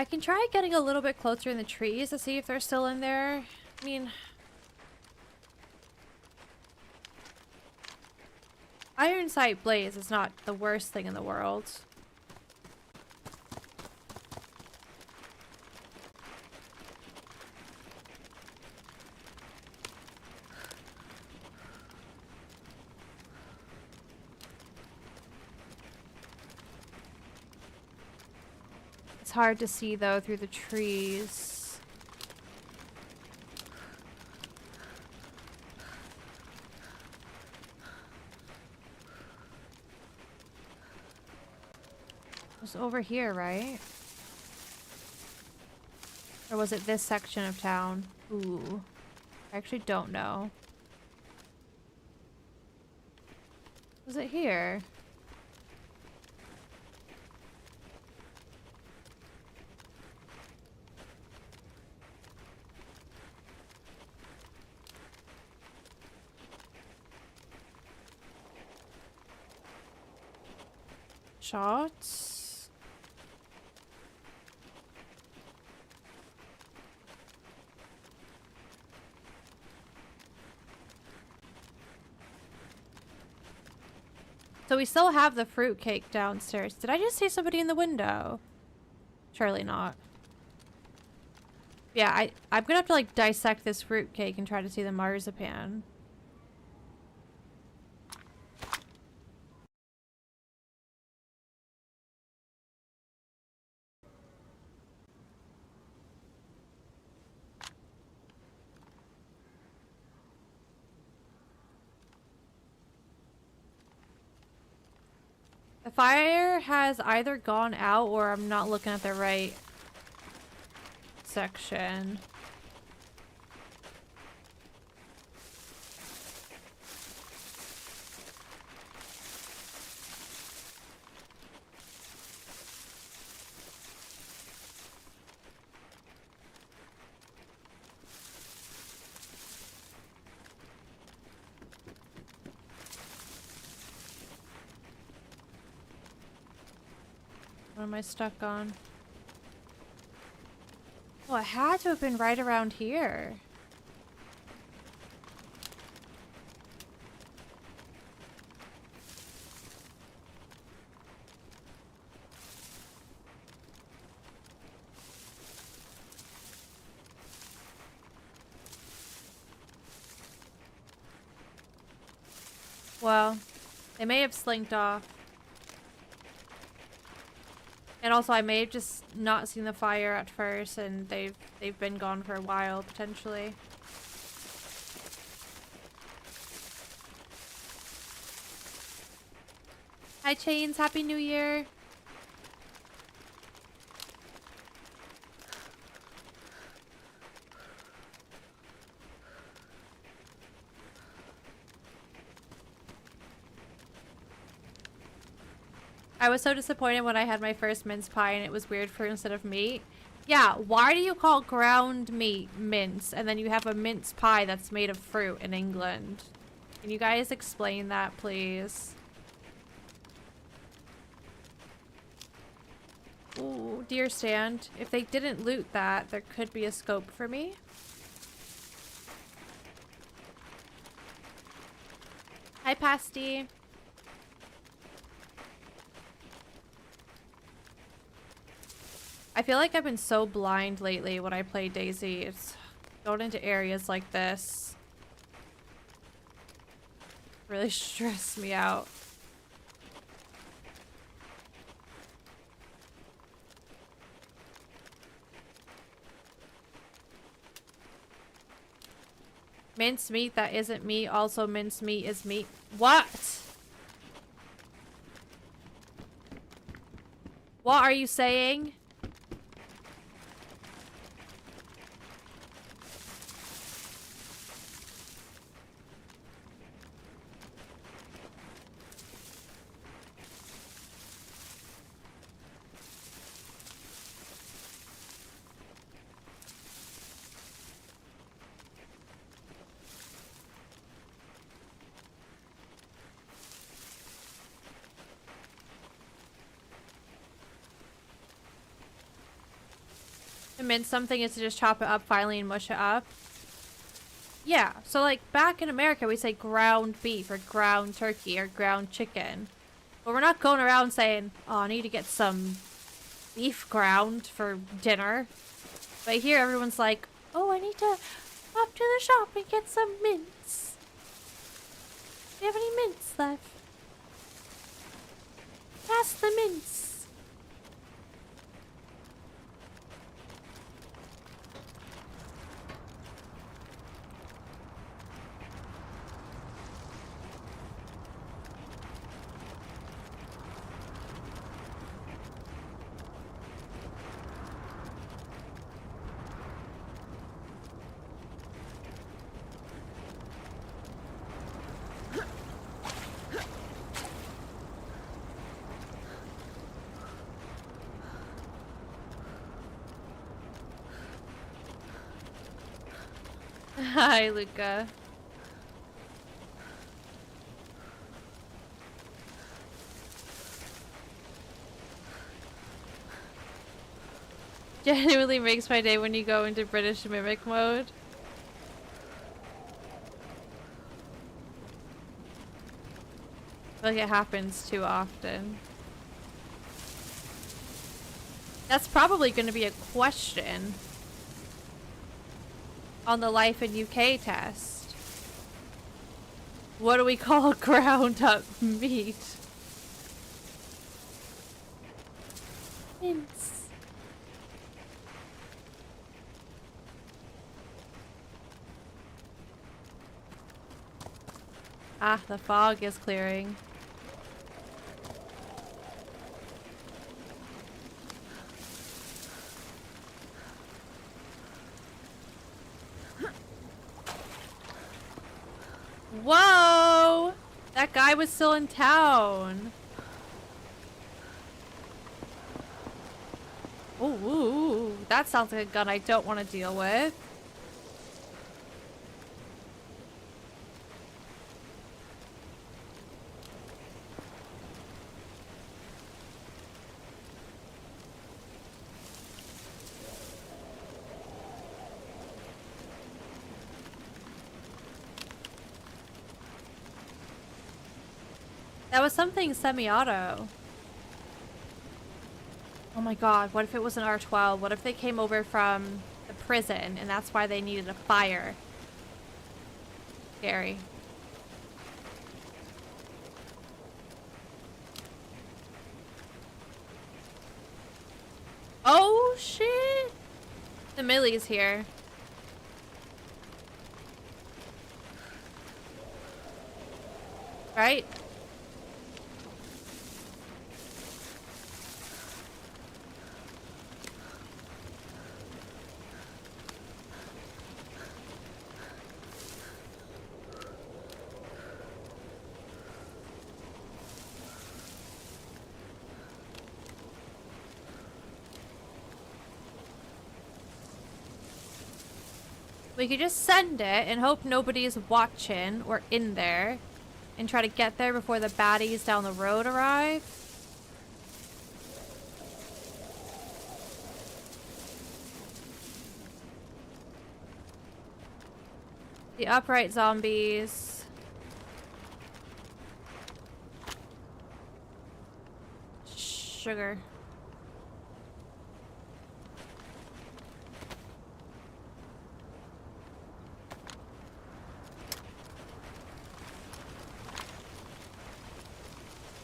I can try getting a little bit closer in the trees to see if they're still in there. I mean, iron sight blaze is not the worst thing in the world. It's hard to see though through the trees. It was over here, right? Or was it this section of town? Ooh. I actually don't know. Was it here? Shots? So we still have the fruitcake downstairs. Did I just see somebody in the window? Surely not. Yeah, I'm gonna have to like dissect this fruitcake and try to see the marzipan. The fire has either gone out or I'm not looking at the right section. What am I stuck on? Oh, it had to have been right around here. Well, they may have slinked off. And also I may have just not seen the fire at first and they've been gone for a while, potentially. Hi Chains, Happy New Year! I was so disappointed when I had my first mince pie and it was weird fruit instead of meat. Yeah, why do you call ground meat mince and then you have a mince pie that's made of fruit in England? Can you guys explain that, please? Ooh, deer stand. If they didn't loot that, there could be a scope for me. Hi, Pasty. I feel like I've been so blind lately when I play DayZ. It's going into areas like this really stress me out. Minced meat that isn't meat, also minced meat is meat. What? What are you saying? To mince something is to just chop it up finely and mush it up. Yeah, so like back in America we say ground beef or ground turkey or ground chicken. But we're not going around saying, oh, I need to get some beef ground for dinner. But here everyone's like, oh, I need to pop to the shop and get some mince. Do you have any mince left? Pass the mince. Hi, Luca. Genuinely makes my day when you go into British mimic mode. I feel like it happens too often. That's probably going to be a question on the Life in UK test. What do we call ground up meat? Mince. Ah, the fog is clearing. Whoa! That guy was still in town. Ooh, that sounds like a gun I don't want to deal with. That was something semi-auto. Oh my god, what if it was an R12? What if they came over from the prison and that's why they needed a fire? Scary. Oh shit! The Millie's here. Right? We could just send it and hope nobody's watching or in there and try to get there before the baddies down the road arrive. The upright zombies. Sugar.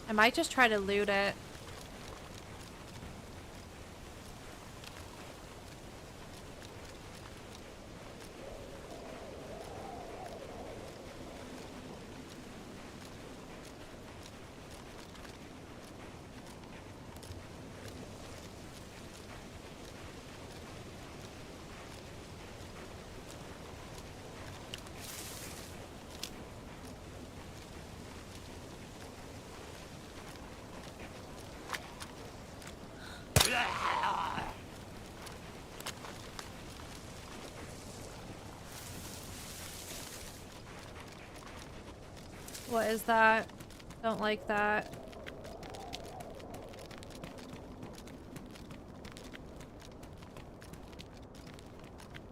I might just try to loot it. What is that? Don't like that.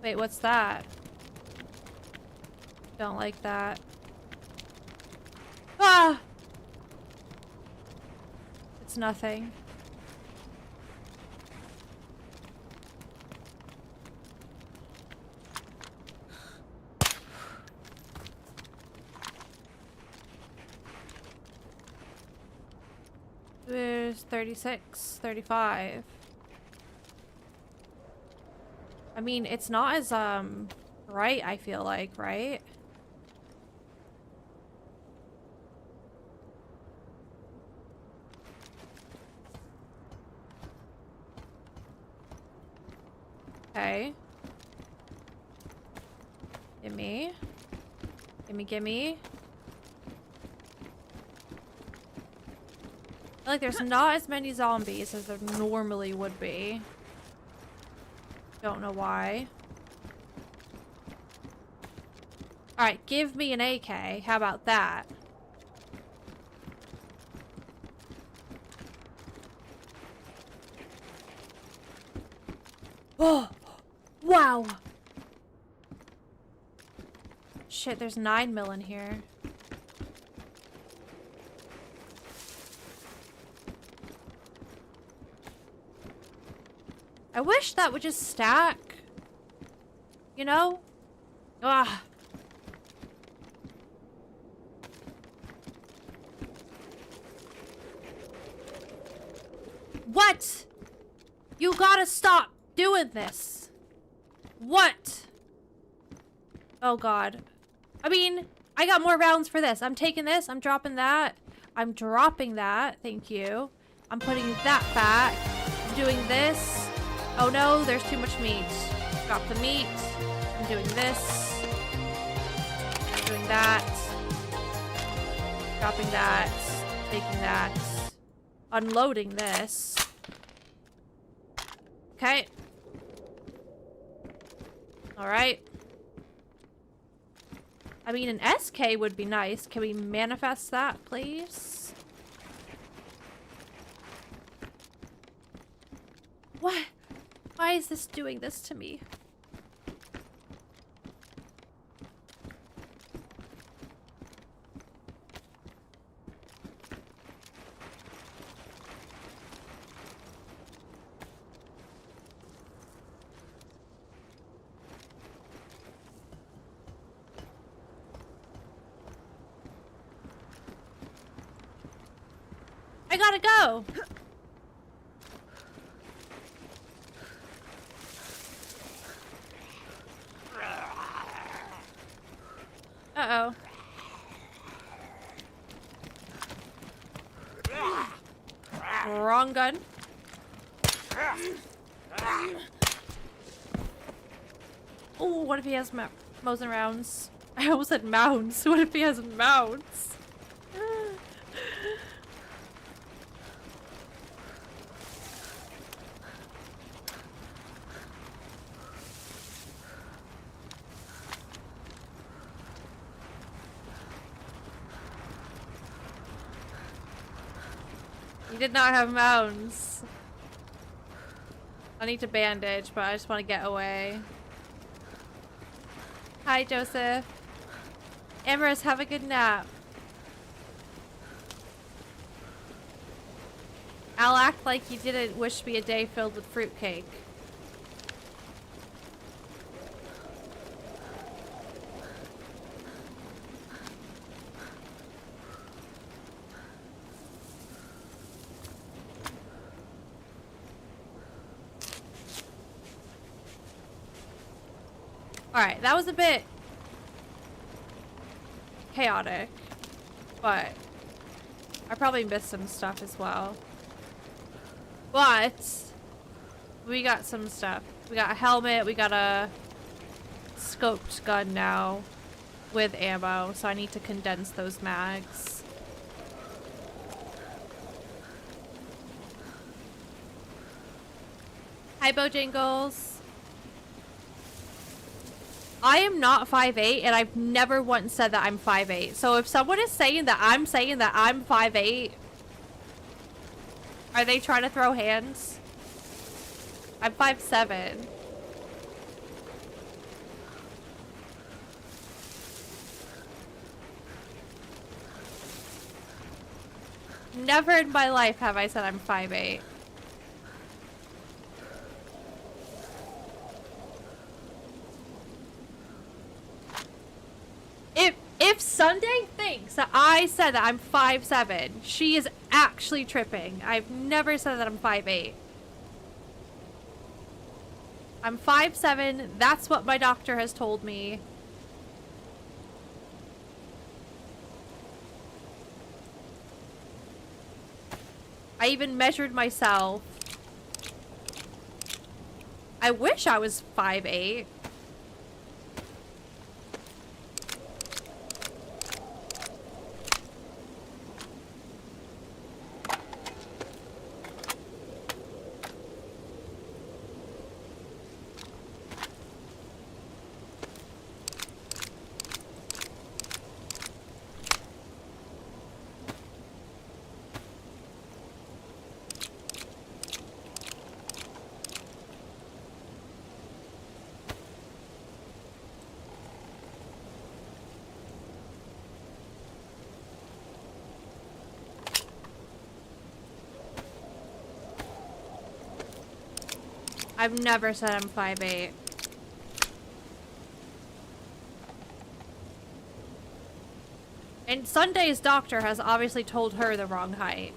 Wait, what's that? Don't like that. Ah! It's nothing. There's 36, 35. I mean, it's not as, bright, I feel like, right? Okay. Gimme. Gimme, gimme. I feel like there's not as many zombies as there normally would be. Don't know why. Alright, give me an AK. How about that? Oh! Wow! Shit, there's 9 mil in here. I wish that would just stack. You know? Ah. What? You gotta stop doing this. What? Oh god. I mean, I got more rounds for this. I'm taking this. I'm dropping that. I'm dropping that. Thank you. I'm putting that back. I'm doing this. Oh no, there's too much meat. Drop the meat. I'm doing this. I'm doing that. Dropping that. Taking that. Unloading this. Okay. Alright. I mean, an SK would be nice. Can we manifest that, please? What? Why is this doing this to me? I gotta go! Uh-oh. Wrong gun. Oh, what if he has mows and rounds? I almost said mounds. What if he has mounds? He did not have mounds. I need to bandage, but I just want to get away. Hi, Joseph. Amorous, have a good nap. I'll act like you didn't wish me a day filled with fruitcake. Alright, that was a bit chaotic, but I probably missed some stuff as well. But we got some stuff. We got a helmet, we got a scoped gun now with ammo, so I need to condense those mags. Hi, Bojangles. I am not 5'8", and I've never once said that I'm 5'8". So if someone is saying that I'm 5'8", are they trying to throw hands? I'm 5'7". Never in my life have I said I'm 5'8". If Sunday thinks that I said that I'm 5'7", she is actually tripping. I've never said that I'm 5'8". I'm 5'7". That's what my doctor has told me. I even measured myself. I wish I was 5'8". I've never said I'm 5'8". And Sunday's doctor has obviously told her the wrong height.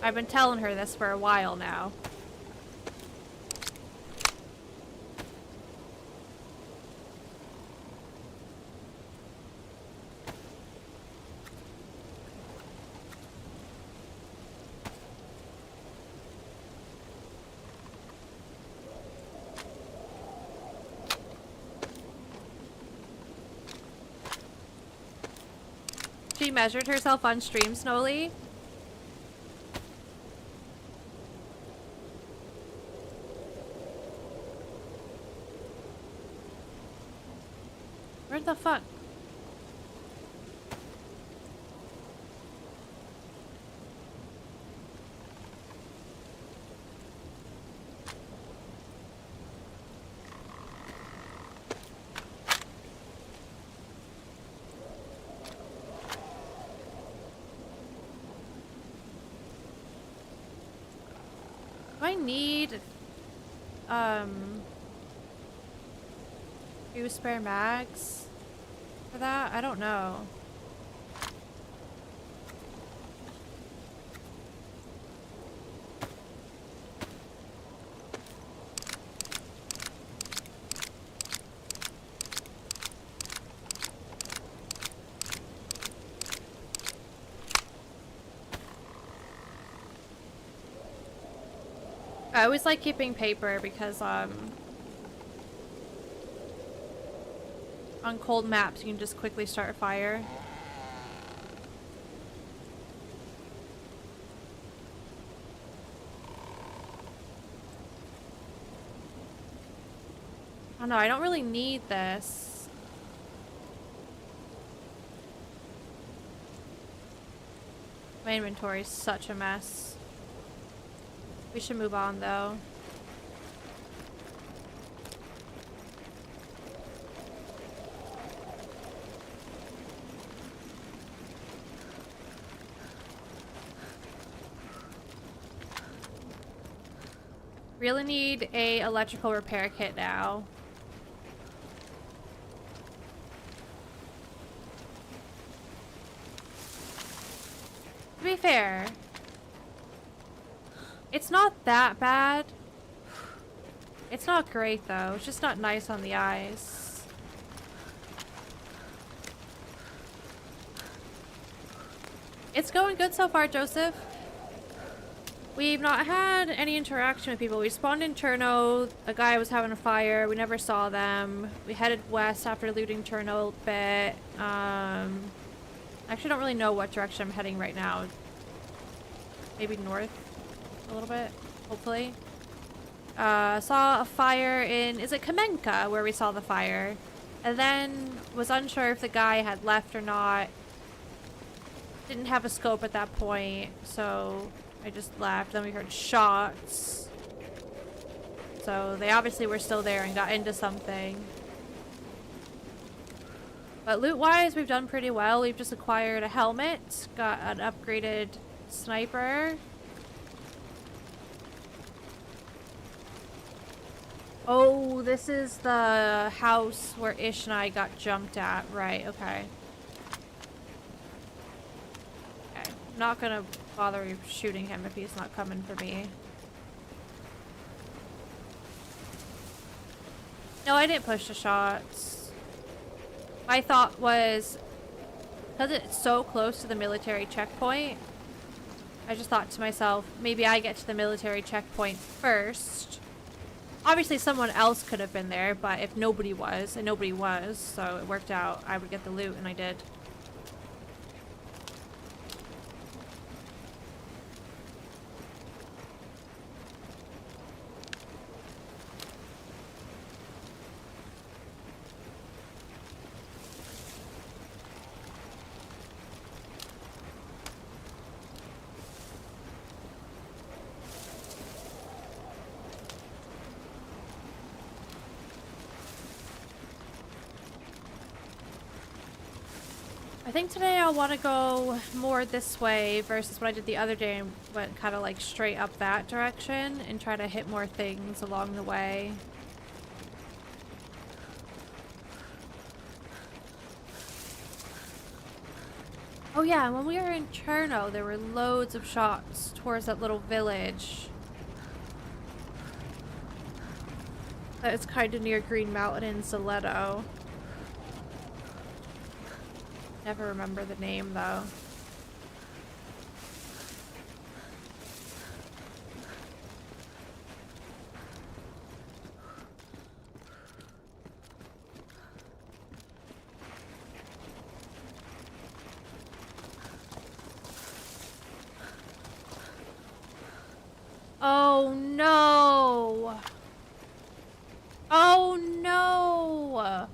I've been telling her this for a while now. She measured herself on stream, Snowly. Where the fuck? I need 2 spare mags for that? I don't know. I always like keeping paper because on cold maps you can just quickly start a fire. Oh no, I don't really need this. My inventory is such a mess. We should move on though. Really need a electrical repair kit now. To be fair, it's not that bad. It's not great though. It's just not nice on the eyes. It's going good so far, Joseph. We've not had any interaction with people. We spawned in Cherno. A guy was having a fire. We never saw them. We headed west after looting Cherno a bit. Actually don't really know what direction I'm heading right now. Maybe north a little bit, hopefully. Saw a fire in, is it Kamenka where we saw the fire? And then was unsure if the guy had left or not. Didn't have a scope at that point, so I just left. Then we heard shots. So they obviously were still there and got into something. But loot-wise, we've done pretty well. We've just acquired a helmet, got an upgraded sniper. Oh, this is the house where Ish and I got jumped at. Right, okay. Okay, I'm not gonna bother shooting him if he's not coming for me. No, I didn't push the shots. My thought was, because it's so close to the military checkpoint, I just thought to myself, maybe I get to the military checkpoint first. Obviously someone else could have been there, but if nobody was, and nobody was, so it worked out, I would get the loot, and I did. I think today I'll want to go more this way versus what I did the other day and went kind of like straight up that direction and try to hit more things along the way. Oh yeah, when we were in Cherno, there were loads of shots towards that little village. That is kind of near Green Mountain in Zoleto. Never remember the name though. Oh no! Oh no!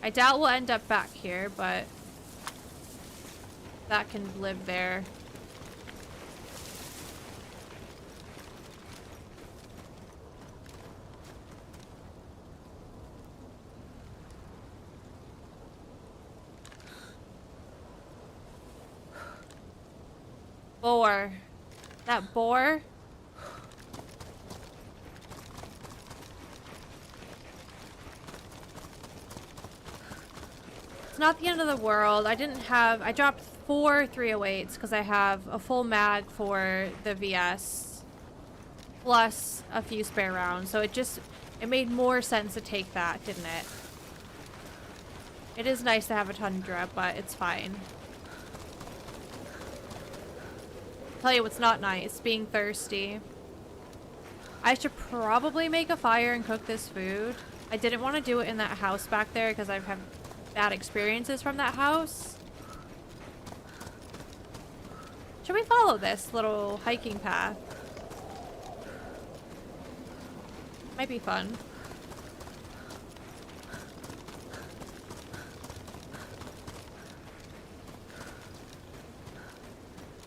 I doubt we'll end up back here, but that can live there. Boar. That boar? It's not the end of the world. I dropped 4 308s because I have a full mag for the VS plus a few spare rounds. So it made more sense to take that, didn't it? It is nice to have a Tundra, but it's fine. Tell you what's not nice, being thirsty. I should probably make a fire and cook this food. I didn't want to do it in that house back there because I've had bad experiences from that house. Should we follow this little hiking path? Might be fun.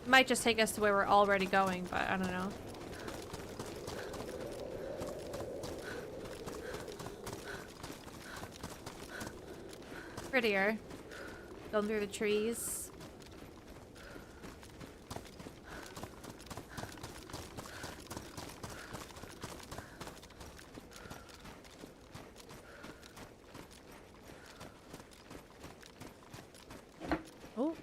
Might just take us to where we're already going, but I don't know. Prettier. Going through the trees. Oh.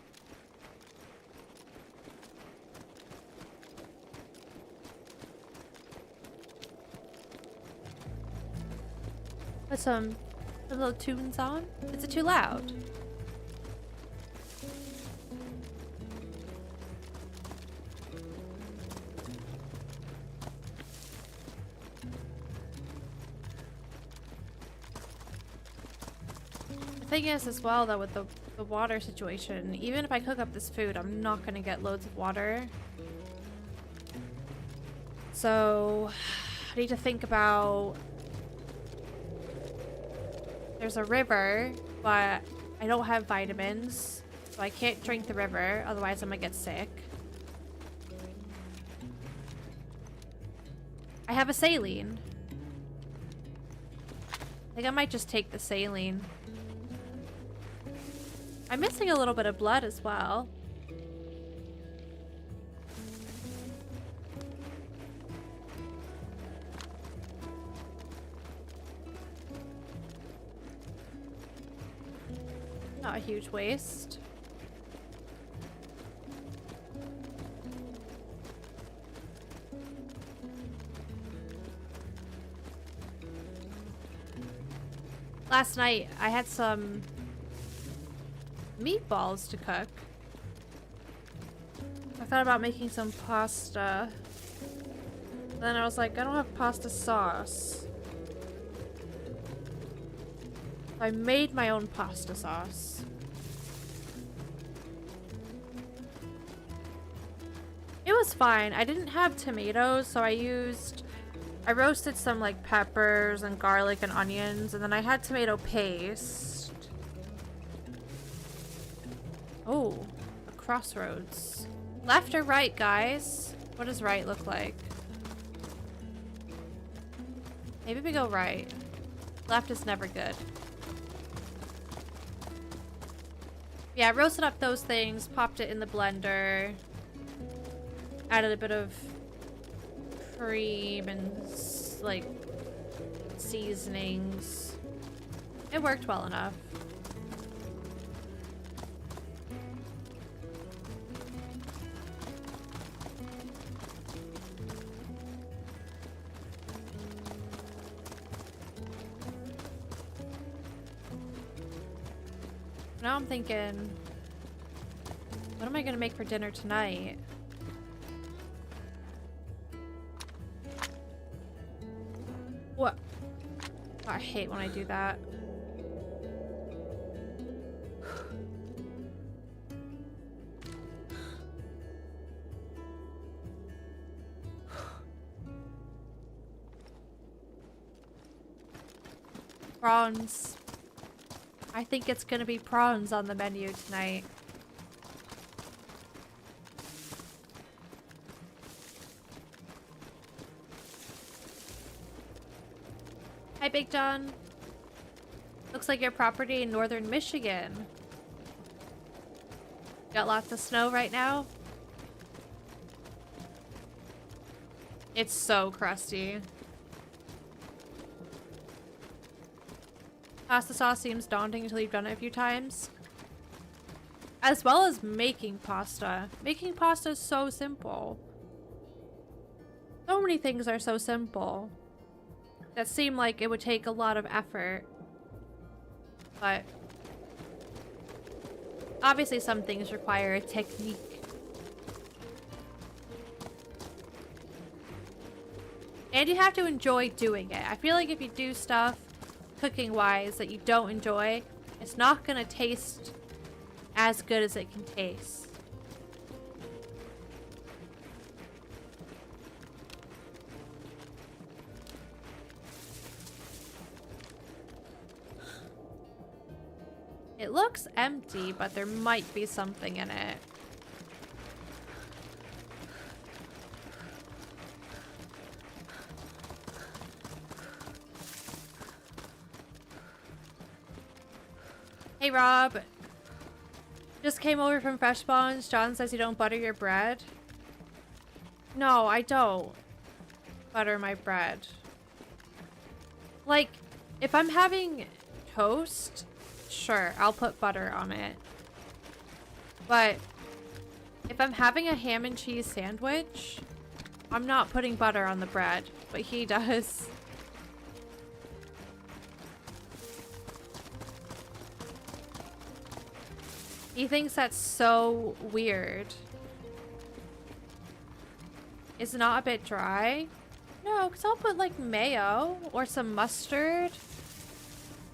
Put some little tunes on. Is it too loud? The thing is as well though with the water situation, even if I cook up this food, I'm not gonna get loads of water. So I need to think about. There's a river, but I don't have vitamins, so I can't drink the river, otherwise I'm gonna get sick. I have a saline. I think I might just take the saline. I'm missing a little bit of blood as well. Not a huge waste. Last night, I had some meatballs to cook. I thought about making some pasta. Then I was like, I don't have pasta sauce. I made my own pasta sauce. It was fine. I didn't have tomatoes, so I roasted some like peppers and garlic and onions, and then I had tomato paste. Oh, a crossroads. Left or right, guys? What does right look like? Maybe we go right. Left is never good. Yeah, roasted up those things, popped it in the blender, added a bit of cream and like seasonings. It worked well enough. Now I'm thinking, what am I gonna make for dinner tonight? What? Oh, I hate when I do that. Prawns. I think it's gonna be prawns on the menu tonight. Hi, Big John. Looks like your property in northern Michigan. Got lots of snow right now. It's so crusty. Pasta sauce seems daunting until you've done it a few times. As well as making pasta. Making pasta is so simple. So many things are so simple that seem like it would take a lot of effort. But obviously some things require a technique. And you have to enjoy doing it. I feel like if you do stuff cooking wise that you don't enjoy, it's not gonna taste as good as it can taste. It looks empty, but there might be something in it. Hey Rob, just came over from Fresh Bonds. John says you don't butter your bread. No, I don't butter my bread. Like, if I'm having toast, sure, I'll put butter on it. But if I'm having a ham and cheese sandwich, I'm not putting butter on the bread, but he does. He thinks that's so weird. Is it not a bit dry? No, because I'll put like mayo or some mustard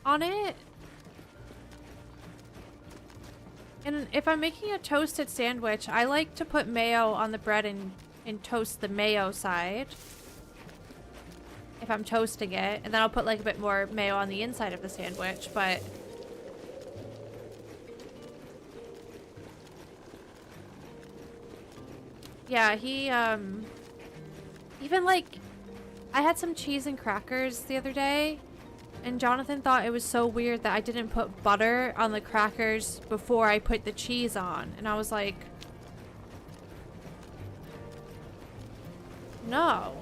on it. And if I'm making a toasted sandwich, I like to put mayo on the bread and toast the mayo side. If I'm toasting it. And then I'll put like a bit more mayo on the inside of the sandwich, but yeah, he, even like I had some cheese and crackers the other day, and Jonathan thought it was so weird that I didn't put butter on the crackers before I put the cheese on. And I was like, no.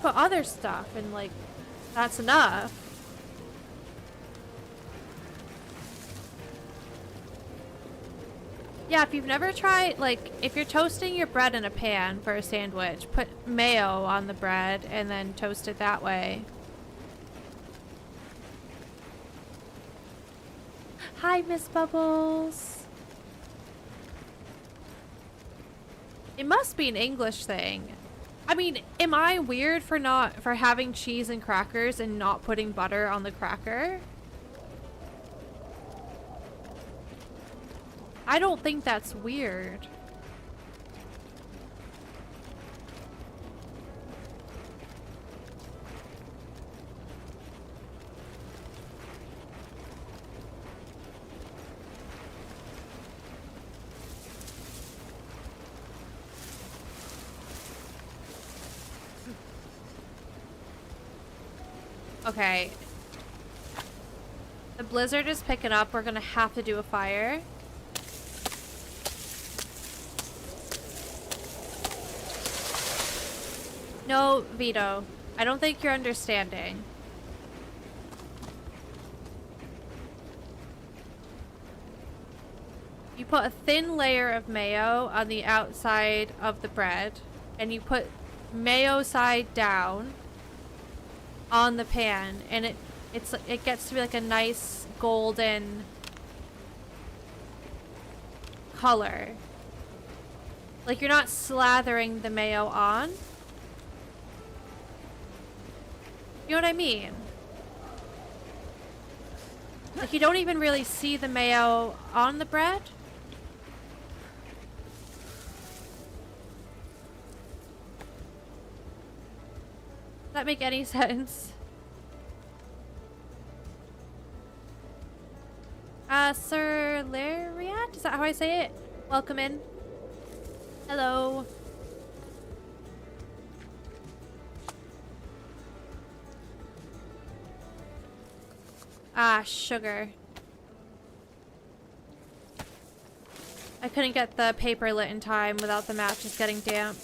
Put other stuff and like, that's enough. Yeah, if you've never tried, like, if you're toasting your bread in a pan for a sandwich, put mayo on the bread and then toast it that way. Hi, Miss Bubbles. It must be an English thing. I mean, am I weird for having cheese and crackers and not putting butter on the cracker? I don't think that's weird. Okay. The blizzard is picking up. We're gonna have to do a fire. No, Vito. I don't think you're understanding. You put a thin layer of mayo on the outside of the bread, and you put mayo side down on the pan, and it gets to be like a nice golden color. Like you're not slathering the mayo on. You know what I mean? Like you don't even really see the mayo on the bread. Does that make any sense? Sir Lariat? Is that how I say it? Welcome in. Hello. Ah, sugar. I couldn't get the paper lit in time without the matches getting damp.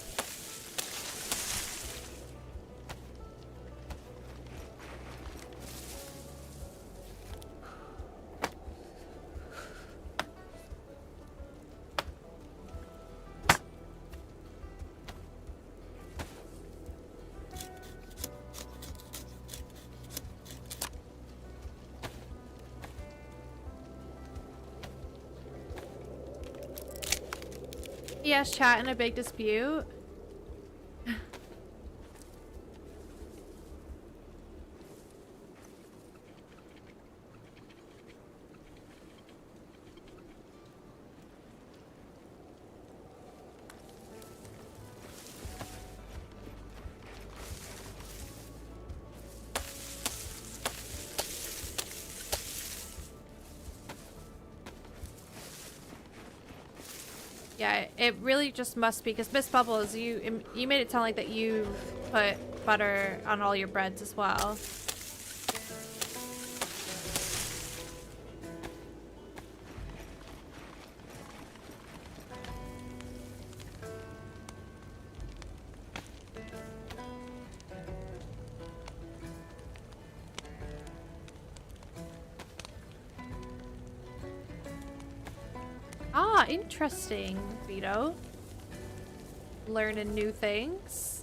Yes, chat in a big dispute. Yeah, it really just must be because Miss Bubbles, you made it sound like that you put butter on all your breads as well. Ah, interesting, Vito. Learning new things.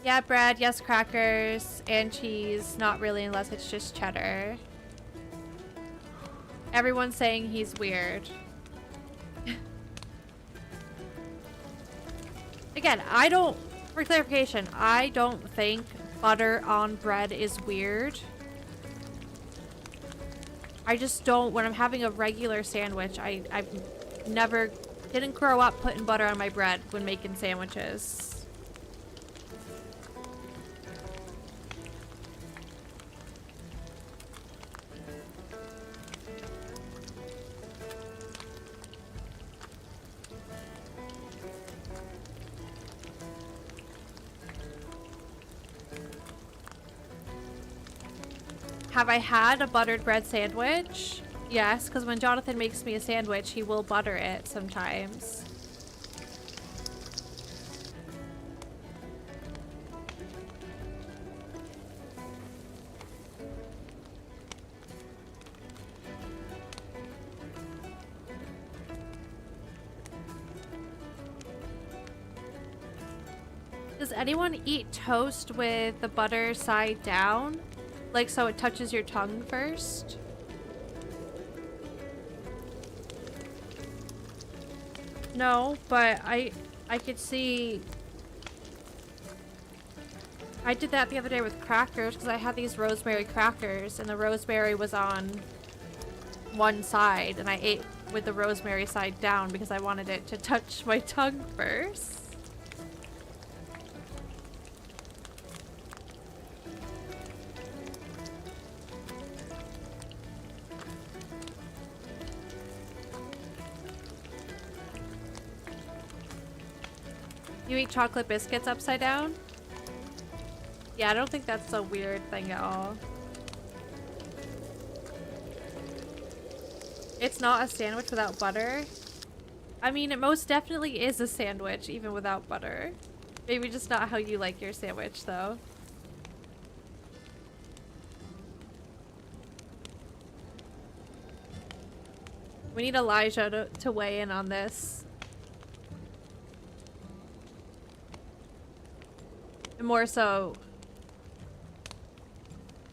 Yeah, bread, yes, crackers, and cheese. Not really unless it's just cheddar. Everyone's saying he's weird. Again, for clarification, I don't think butter on bread is weird. I just don't, when I'm having a regular sandwich, I've never, didn't grow up putting butter on my bread when making sandwiches. Have I had a buttered bread sandwich? Yes, because when Jonathan makes me a sandwich, he will butter it sometimes. Does anyone eat toast with the butter side down? Like so it touches your tongue first? No, but I could see... I did that the other day with crackers because I had these rosemary crackers and the rosemary was on one side and I ate with the rosemary side down because I wanted it to touch my tongue first. You eat chocolate biscuits upside down? Yeah, I don't think that's a weird thing at all. It's not a sandwich without butter. I mean, it most definitely is a sandwich, even without butter. Maybe just not how you like your sandwich, though. We need Elijah to weigh in on this. And more so,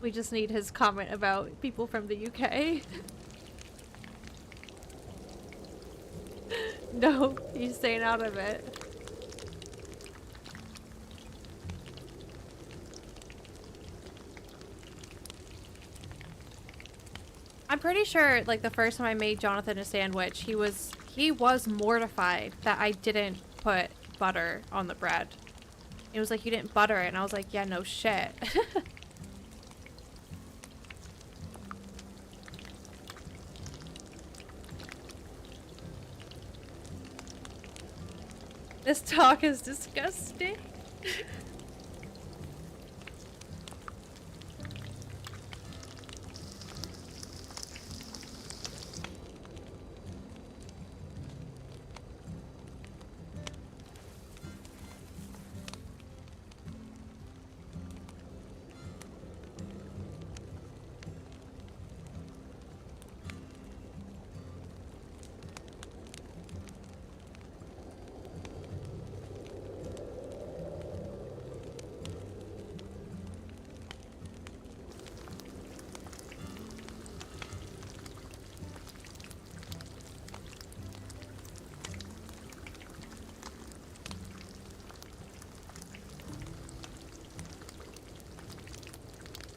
we just need his comment about people from the UK. No, he's staying out of it. I'm pretty sure, like, the first time I made Jonathan a sandwich, he was mortified that I didn't put butter on the bread. It was like, you didn't butter it, and I was like, yeah, no shit. This talk is disgusting.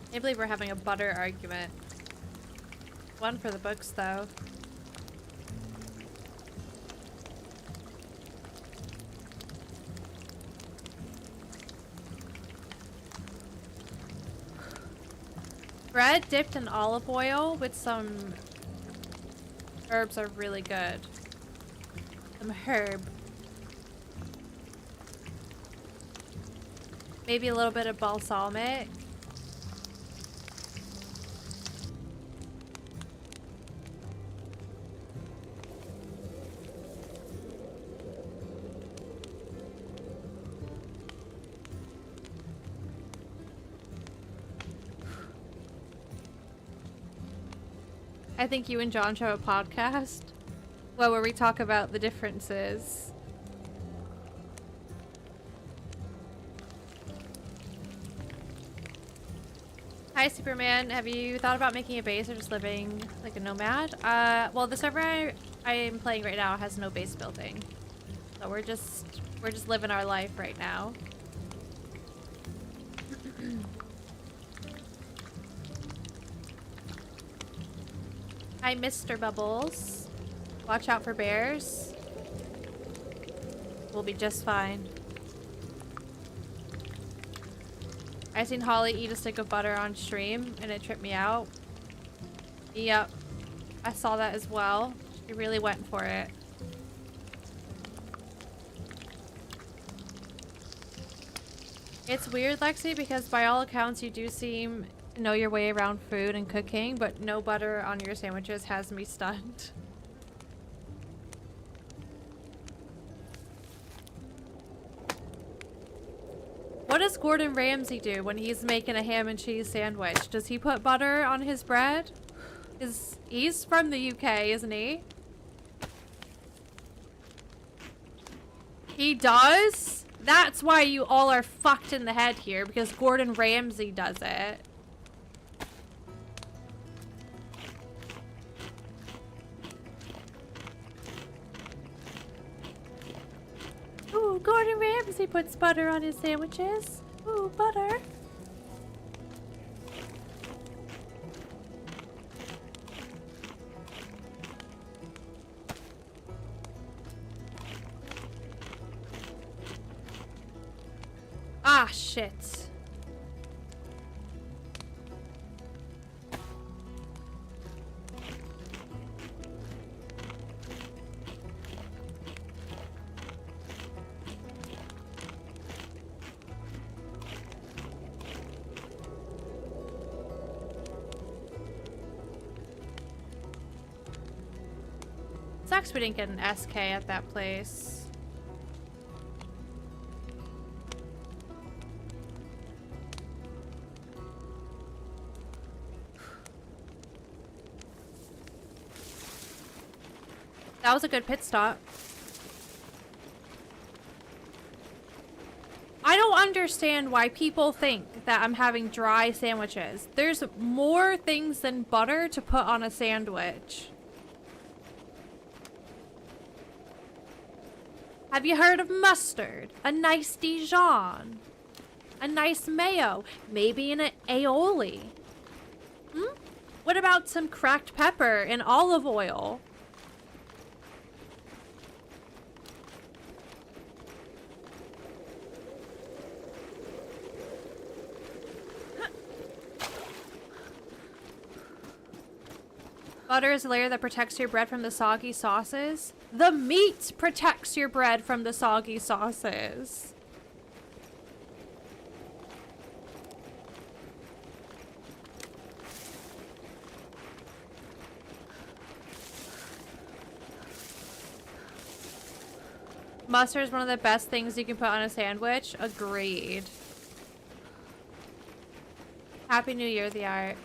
I can't believe we're having a butter argument. One for the books, though. Bread dipped in olive oil with some herbs are really good. Some herb. Maybe a little bit of balsamic. I think you and John should have a podcast. Well, where we talk about the differences. Hi, Superman. Have you thought about making a base or just living like a nomad? Well, the server I am playing right now has no base building. So we're just living our life right now. Hi, Mr. Bubbles. Watch out for bears. We'll be just fine. I seen Holly eat a stick of butter on stream and it tripped me out. Yep. I saw that as well. She really went for it. It's weird, Lexi, because by all accounts you do seem Know your way around food and cooking, but no butter on your sandwiches has me stunned. What does Gordon Ramsay do when he's making a ham and cheese sandwich? Does he put butter on his bread? He's from the UK, isn't he? He does? That's why you all are fucked in the head here, because Gordon Ramsay does it. Ooh, Gordon Ramsay puts butter on his sandwiches. Ooh, butter. Ah, shit. Sucks we didn't get an SK at that place. That was a good pit stop. I don't understand why people think that I'm having dry sandwiches. There's more things than butter to put on a sandwich. Have you heard of mustard? A nice Dijon? A nice mayo? Maybe an aioli? Hmm? What about some cracked pepper and olive oil? Butter is a layer that protects your bread from the soggy sauces. The meat protects your bread from the soggy sauces. Mustard is one of the best things you can put on a sandwich. Agreed. Happy New Year, the art.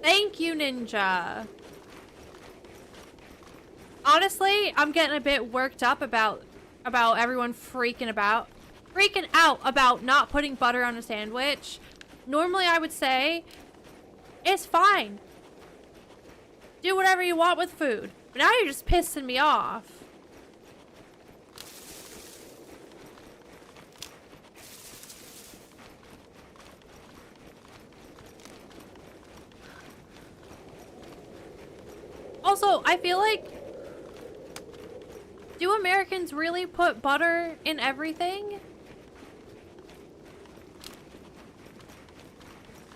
Thank you, Ninja. Honestly, I'm getting a bit worked up about everyone freaking out about not putting butter on a sandwich. Normally, I would say it's fine. Do whatever you want with food. But now you're just pissing me off. Also, I feel like, do Americans really put butter in everything?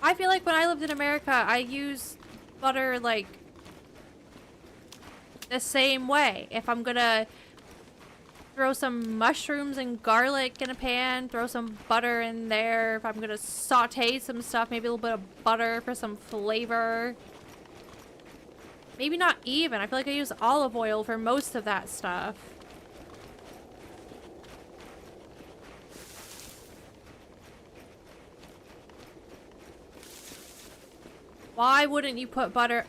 I feel like when I lived in America, I used butter like the same way. If I'm gonna throw some mushrooms and garlic in a pan, throw some butter in there. If I'm gonna saute some stuff, maybe a little bit of butter for some flavor. Maybe not even. I feel like I use olive oil for most of that stuff. Why wouldn't you put butter?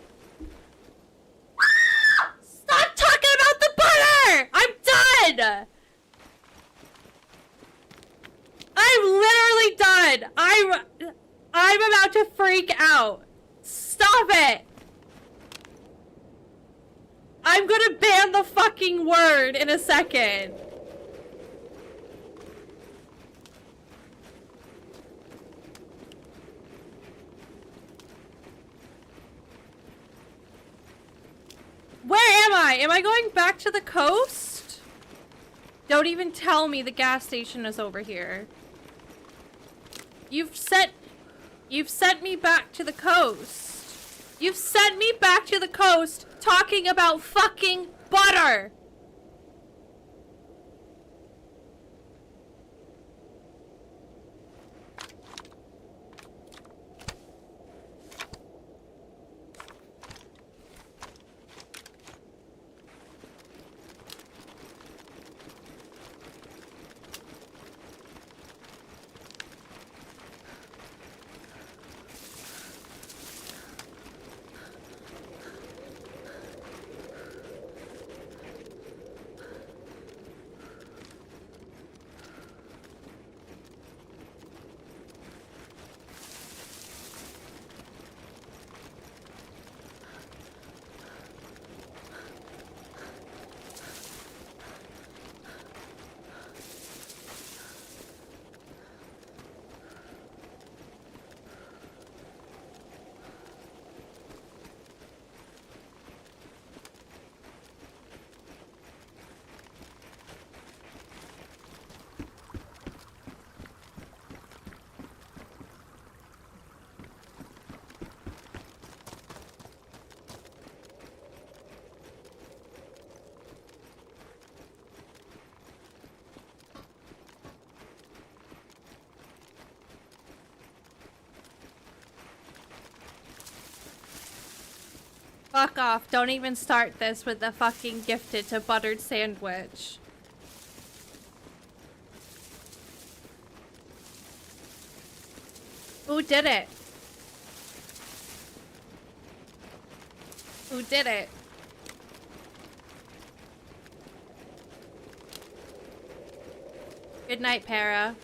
Stop talking about the butter! I'm done! I'm literally done! I'm about to freak out. Stop it! I'm gonna ban the fucking word in a second. Where am I? Am I going back to the coast? Don't even tell me the gas station is over here. You've sent me back to the coast. You've sent me back to the coast talking about fucking butter! Fuck off. Don't even start this with the fucking gifted to buttered sandwich. Who did it? Who did it? Good night, Para.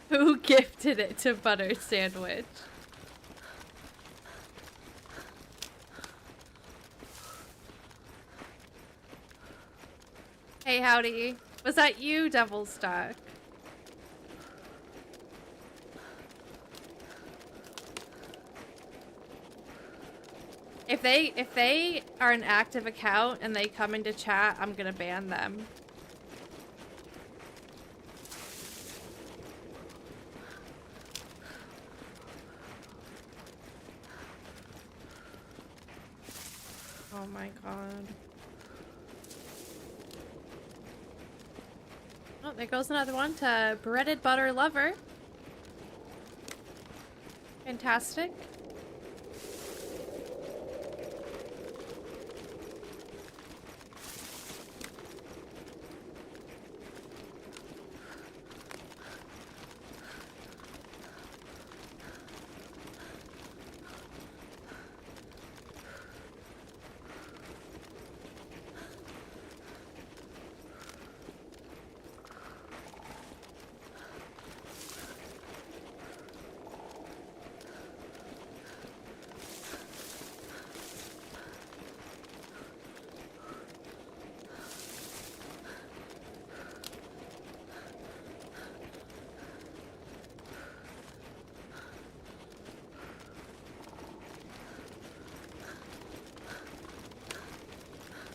Who gifted it to buttered sandwich? Hey, howdy. Was that you, Devilstock? If they are an active account and they come into chat, I'm gonna ban them. Oh my god. Oh, there goes another one to Breaded Butter Lover. Fantastic.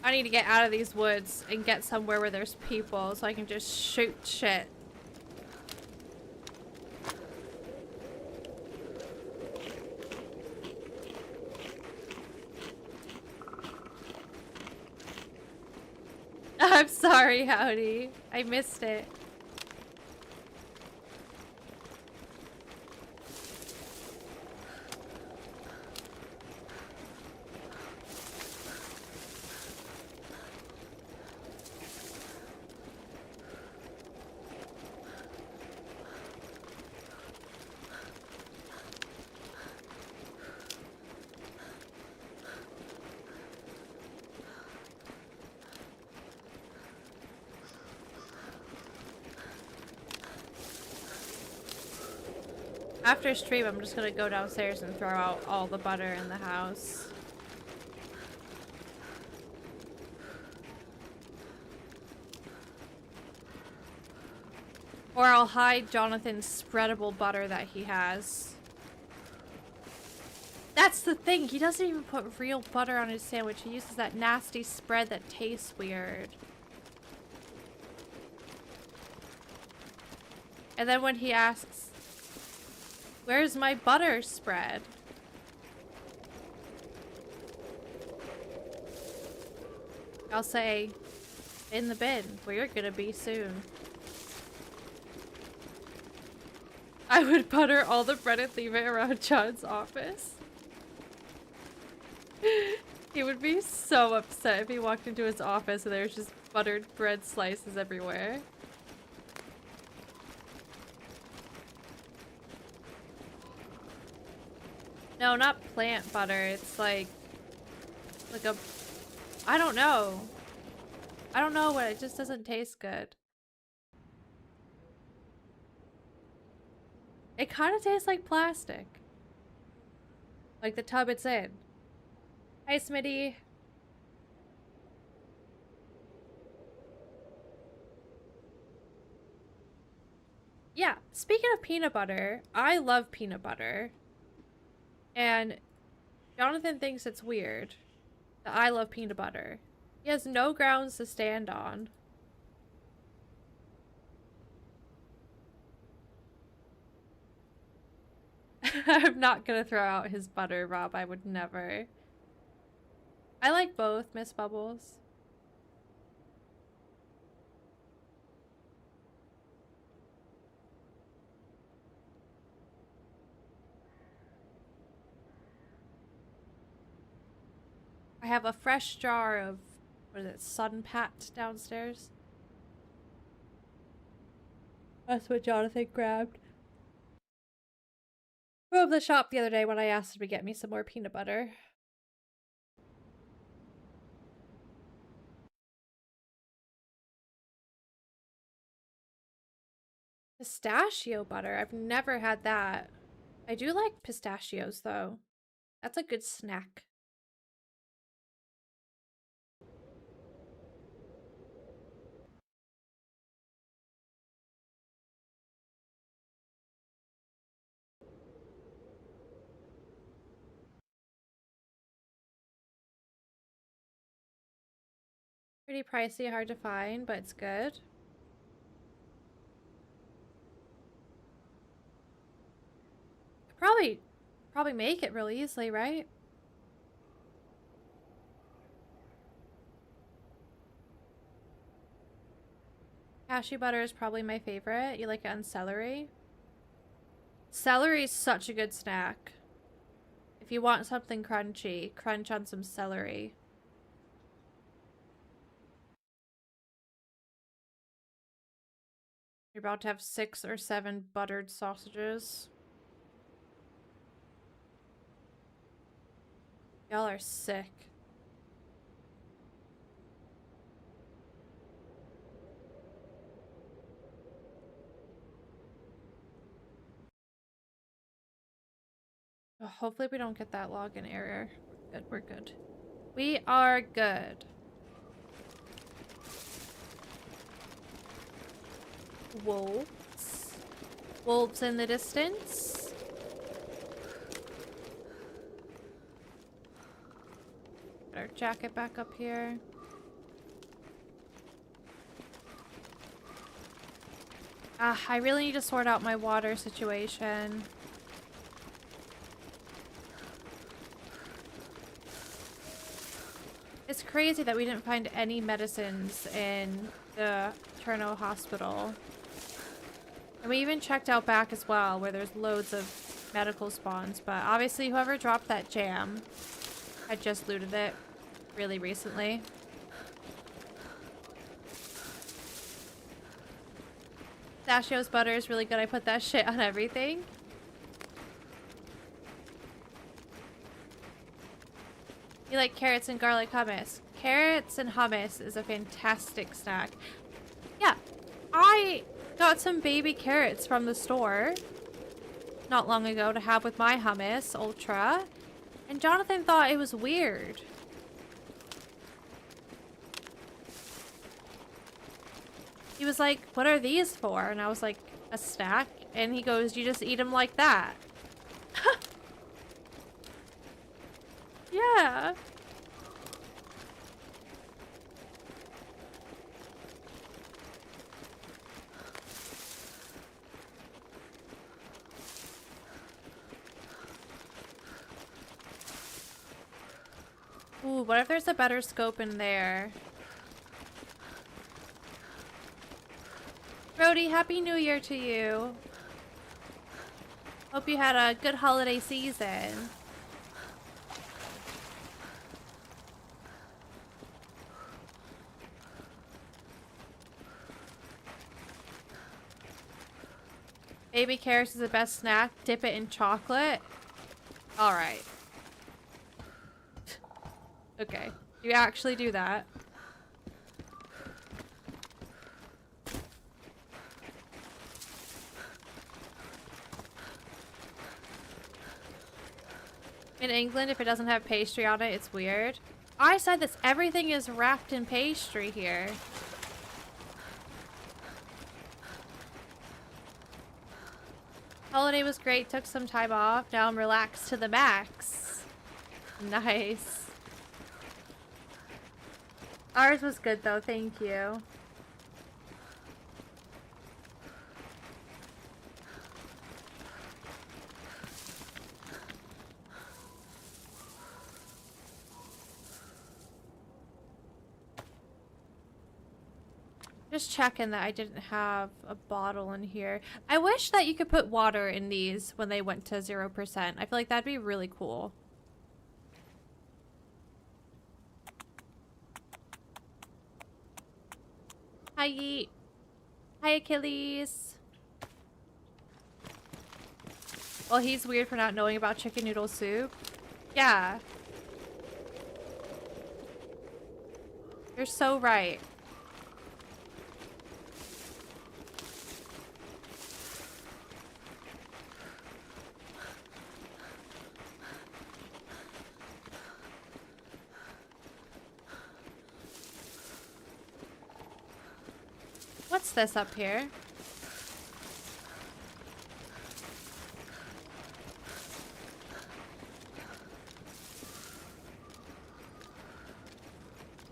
I need to get out of these woods and get somewhere where there's people so I can just shoot shit. I'm sorry, Howdy. I missed it. After stream, I'm just gonna go downstairs and throw out all the butter in the house. Or I'll hide Jonathan's spreadable butter that he has. That's the thing, he doesn't even put real butter on his sandwich. He uses that nasty spread that tastes weird. And then when he asks, where's my butter spread? I'll say, in the bin, where you're gonna be soon. I would butter all the bread and leave it around John's office. He would be so upset if he walked into his office and there was just buttered bread slices everywhere. No, not plant butter. It's like a... I don't know. I don't know what, it just doesn't taste good. It kind of tastes like plastic. Like the tub it's in. Hi, Smitty. Yeah, speaking of peanut butter, I love peanut butter. And Jonathan thinks it's weird that I love peanut butter. He has no grounds to stand on. I'm not gonna throw out his butter, Rob. I would never. I like both, Miss Bubbles. I have a fresh jar of, what is it, Sun Pat downstairs. That's what Jonathan grabbed from the shop the other day when I asked him to get me some more peanut butter. Pistachio butter? I've never had that. I do like pistachios though. That's a good snack. Pretty pricey, hard to find, but it's good. Probably make it really easily, right? Cashew butter is probably my favorite. You like it on celery? Celery is such a good snack. If you want something crunchy, crunch on some celery. You're about to have 6 or 7 buttered sausages. Y'all are sick. Oh, hopefully we don't get that login error. We're good. We are good. Wolves. Wolves in the distance. Put our jacket back up here. I really need to sort out my water situation. It's crazy that we didn't find any medicines in the Cherno hospital. And we even checked out back as well, where there's loads of medical spawns. But obviously whoever dropped that jam had just looted it really recently. Pistachios butter is really good. I put that shit on everything. You like carrots and garlic hummus? Carrots and hummus is a fantastic snack. Yeah, I got some baby carrots from the store not long ago to have with my hummus ultra, and Jonathan thought it was weird. He was like, what are these for? And I was like, a snack? And he goes, you just eat them like that. Yeah. Ooh, what if there's a better scope in there? Brody, Happy New Year to you. Hope you had a good holiday season. Baby carrots is the best snack. Dip it in chocolate. Alright. Okay. You actually do that. In England, if it doesn't have pastry on it, it's weird. I said this. Everything is wrapped in pastry here. Holiday was great. Took some time off. Now I'm relaxed to the max. Nice. Ours was good though. Thank you. Just checking that I didn't have a bottle in here. I wish that you could put water in these when they went to 0%. I feel like that'd be really cool. Hi, Yeet. Hi, Achilles. Well, he's weird for not knowing about chicken noodle soup. Yeah. You're so right. What's this up here?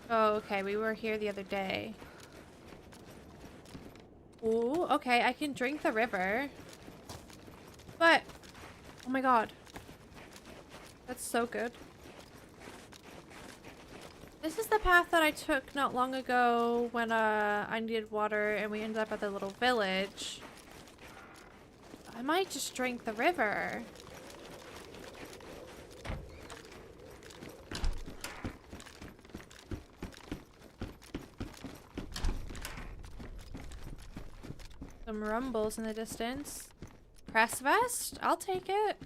Oh, okay. We were here the other day. Ooh, okay. I can drink the river. But, oh my god. That's so good. This is the path that I took not long ago when I needed water and we ended up at the little village. I might just drink the river. Some rumbles in the distance. Press vest? I'll take it.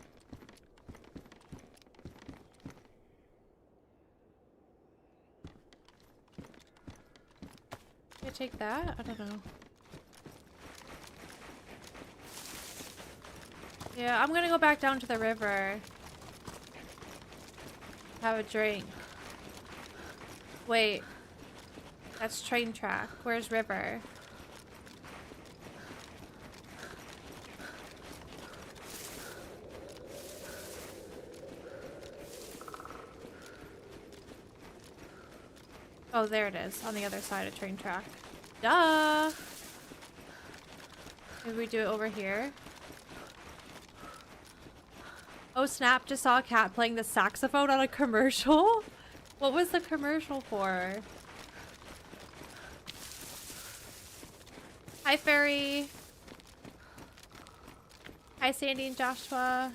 Can I take that? I don't know. Yeah, I'm gonna go back down to the river. Have a drink. Wait. That's train track. Where's river? Oh, there it is. On the other side of train track. Duh! Maybe we do it over here. Oh snap, just saw a cat playing the saxophone on a commercial? What was the commercial for? Hi Fairy. Hi Sandy and Joshua.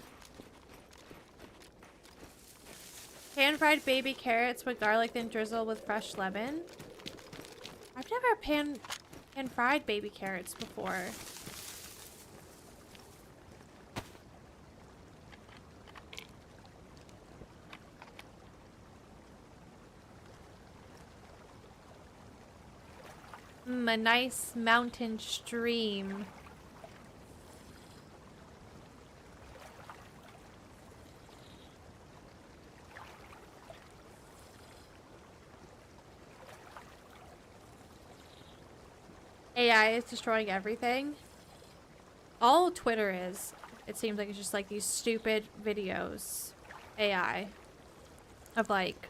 Pan-fried baby carrots with garlic then drizzle with fresh lemon. I've never pan-fried baby carrots before. A nice mountain stream. AI is destroying everything. All Twitter is. It seems like it's just like these stupid videos. AI. Of like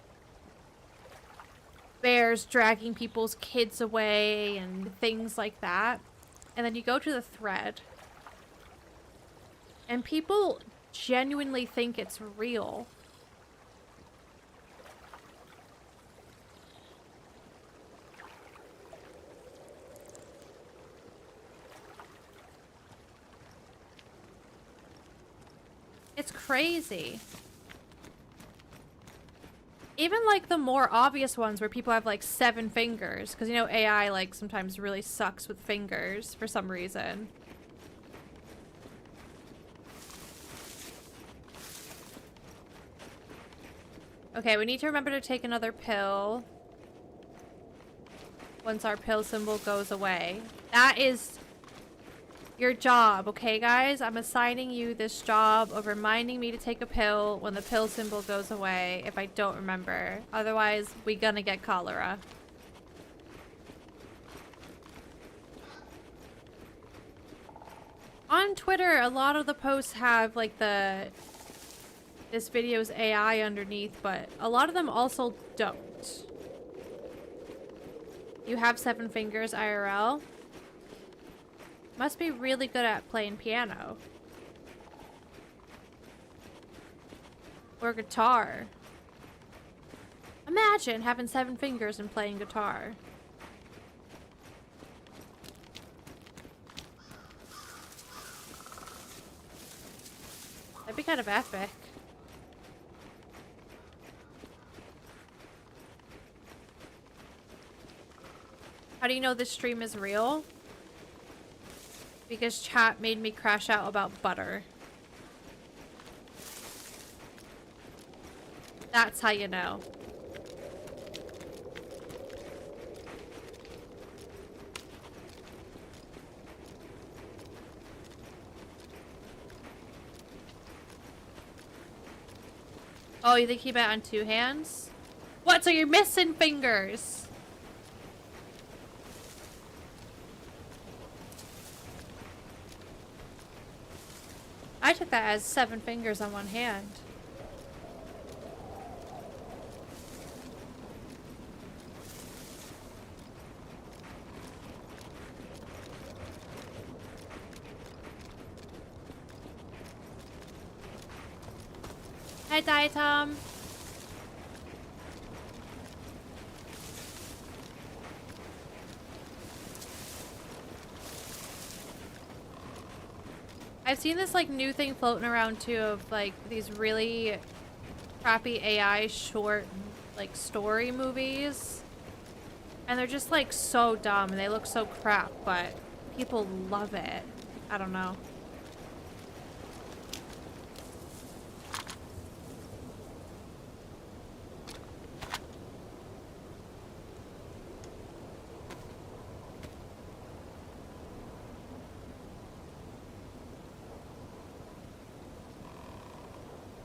bears dragging people's kids away and things like that. And then you go to the thread. And people genuinely think it's real. It's crazy. Even like the more obvious ones where people have like 7 fingers, because you know AI like sometimes really sucks with fingers for some reason. Okay, we need to remember to take another pill once our pill symbol goes away. That is your job, okay guys? I'm assigning you this job of reminding me to take a pill when the pill symbol goes away if I don't remember. Otherwise, we gonna get cholera. On Twitter, a lot of the posts have like this video's AI underneath, but a lot of them also don't. You have 7 fingers IRL? Must be really good at playing piano. Or guitar. Imagine having 7 fingers and playing guitar. That'd be kind of epic. How do you know this stream is real? Because chat made me crash out about butter. That's how you know. Oh, you think he bet on 2 hands? What? So you're missing fingers? I took that as 7 fingers on 1 hand. Hi, Dietom. I've seen this like new thing floating around too of like these really crappy AI short like story movies. And they're just like so dumb and they look so crap, but people love it. I don't know.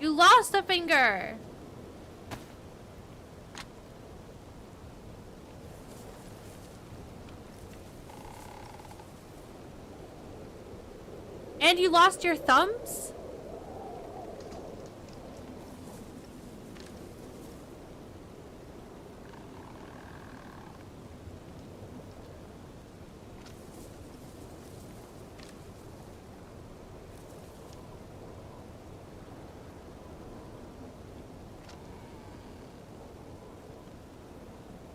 You lost a finger! And you lost your thumbs?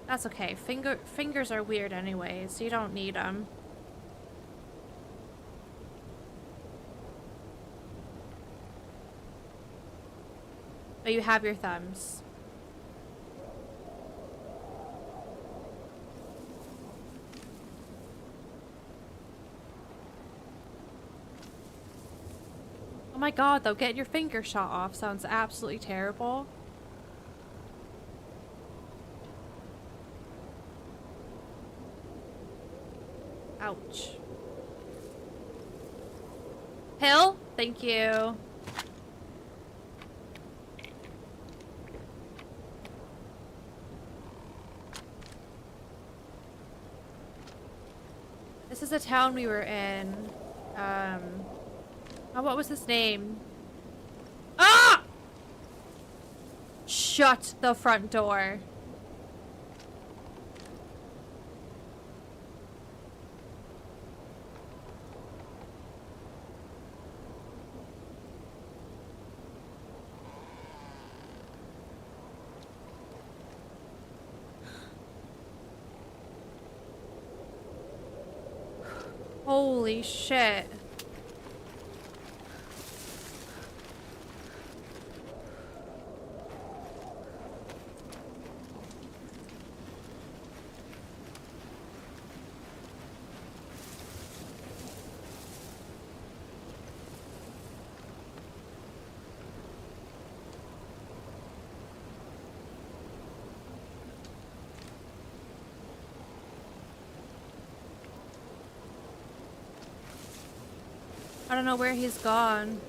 That's okay. Fingers are weird anyways, so you don't need them. But you have your thumbs. Oh my god, though, getting your finger shot off sounds absolutely terrible. Ouch. Pill? Thank you. This is a town we were in. Oh, what was his name? Ah! Shut the front door. Holy shit. I don't know where he's gone.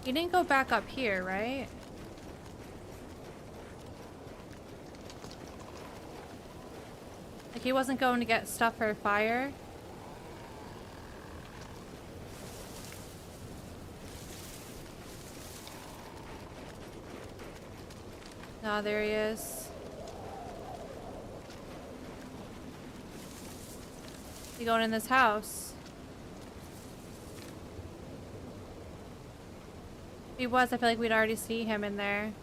He didn't go back up here, right? Like he wasn't going to get stuff for fire? No, there he is. He going in this house? If he was, I feel like we'd already see him in there.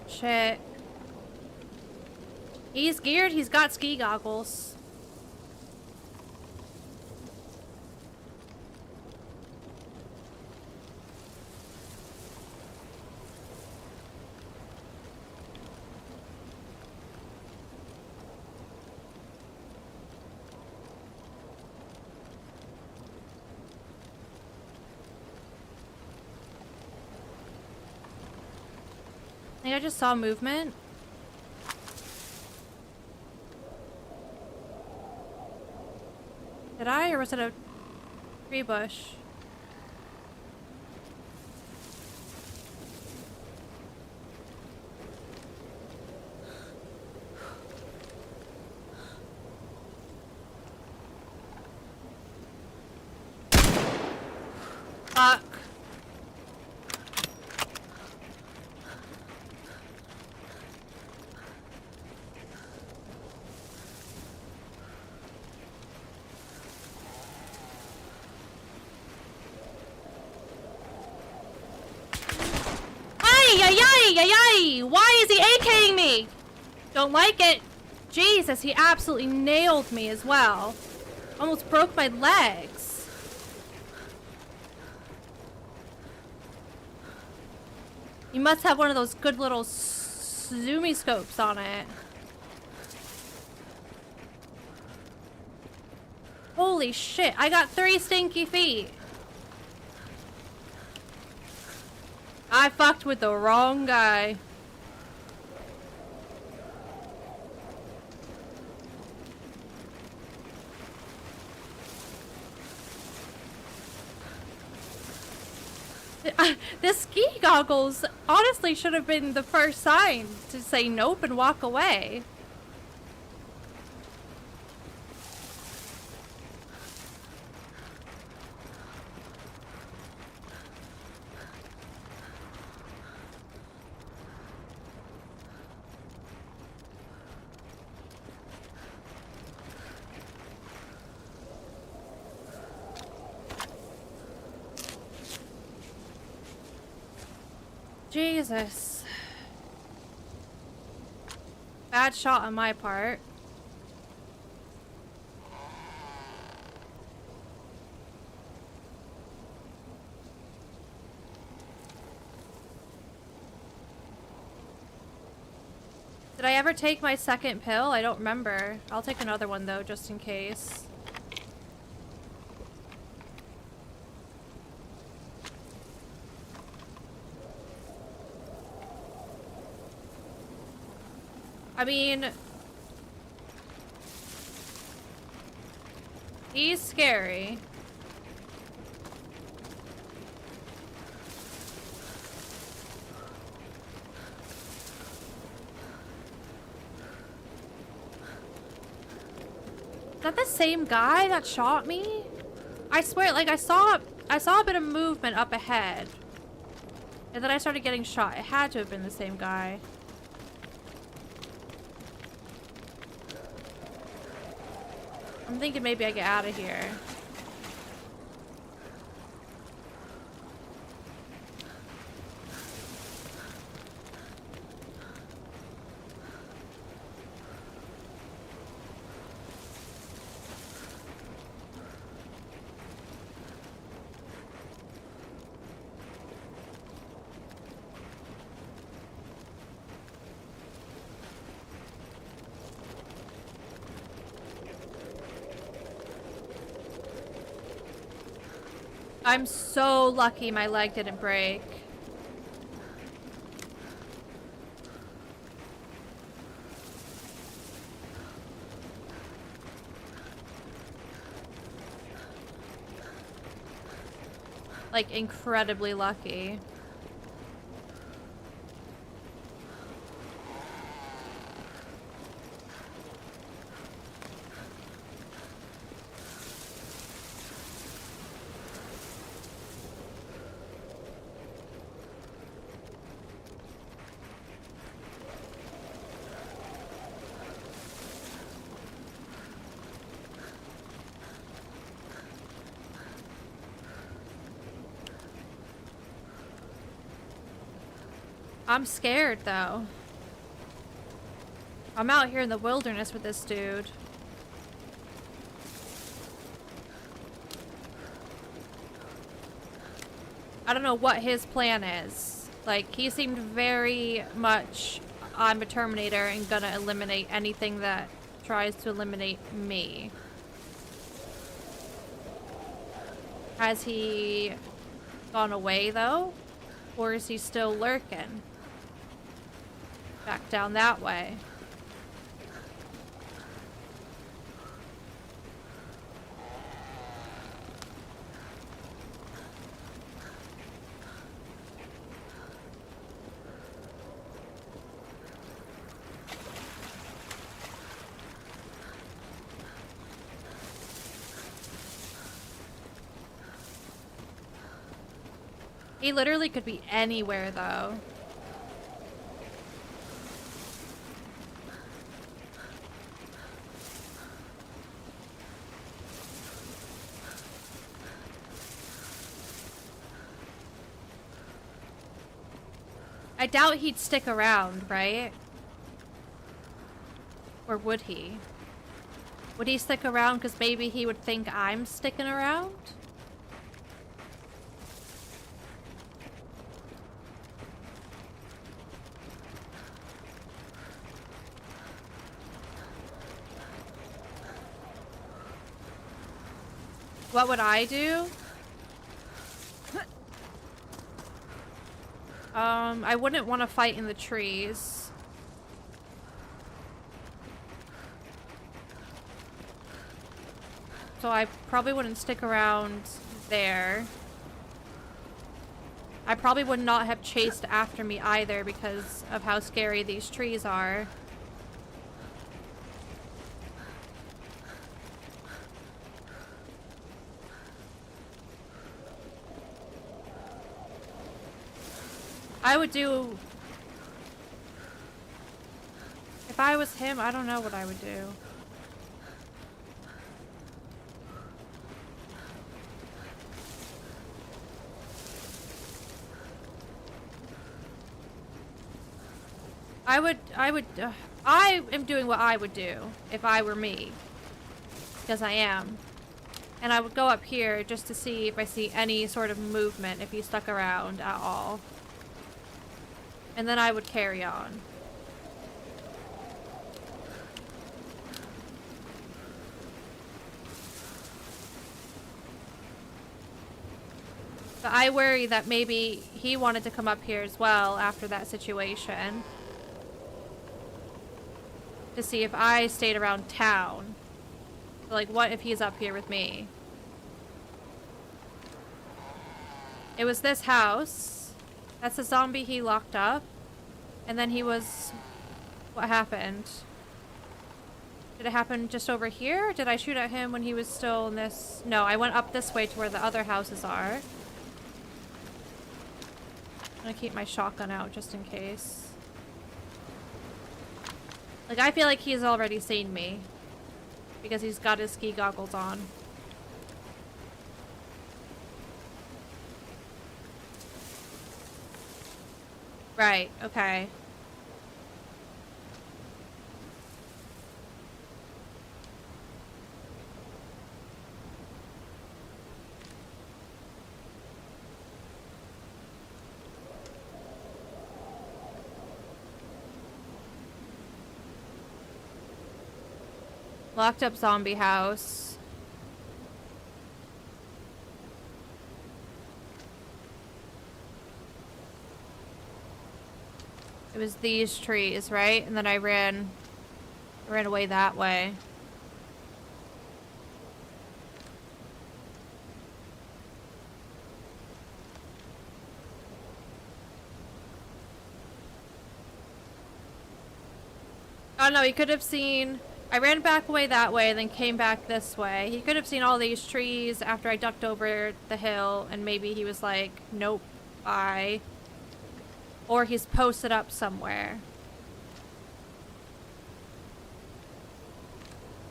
Shit. He's geared, he's got ski goggles. I think I just saw movement. Did I, or was it a tree bush? Fuck. Why is he AKing me? Don't like it. Jesus, he absolutely nailed me as well. Almost broke my legs. You must have one of those good little zoomy scopes on it. Holy shit, I got 3 stinky feet. I fucked with the wrong guy. The ski goggles honestly should have been the first sign to say nope and walk away. Jesus. Bad shot on my part. Did I ever take my second pill? I don't remember. I'll take another one though, just in case. I mean, he's scary. Is that the same guy that shot me? I swear, like I saw a bit of movement up ahead. And then I started getting shot. It had to have been the same guy. I'm thinking maybe I get out of here. I'm so lucky my leg didn't break. Like, incredibly lucky. I'm scared, though. I'm out here in the wilderness with this dude. I don't know what his plan is. Like, he seemed very much, I'm a Terminator and gonna eliminate anything that tries to eliminate me. Has he gone away, though? Or is he still lurking? Back down that way. He literally could be anywhere, though. I doubt he'd stick around, right? Or would he? Would he stick around because maybe he would think I'm sticking around? What would I do? I wouldn't want to fight in the trees. So I probably wouldn't stick around there. I probably would not have chased after me either because of how scary these trees are. I would do... If I was him, I don't know what I would do. I am doing what I would do if I were me. Because I am. And I would go up here just to see if I see any sort of movement, if he stuck around at all. And then I would carry on. But I worry that maybe he wanted to come up here as well after that situation. to see if I stayed around town. So, like, what if he's up here with me? It was this house. That's the zombie he locked up. And then he was... What happened? Did it happen just over here? Or did I shoot at him when he was still in this? No, I went up this way to where the other houses are. I'm gonna keep my shotgun out just in case. Like, I feel like he's already seen me. Because he's got his ski goggles on. Right, okay. Locked up zombie house. It was these trees, right? And then I ran away that way. Oh no, he could have seen... I ran back away that way, then came back this way. He could have seen all these trees after I ducked over the hill, and maybe he was like, nope, bye. Or he's posted up somewhere.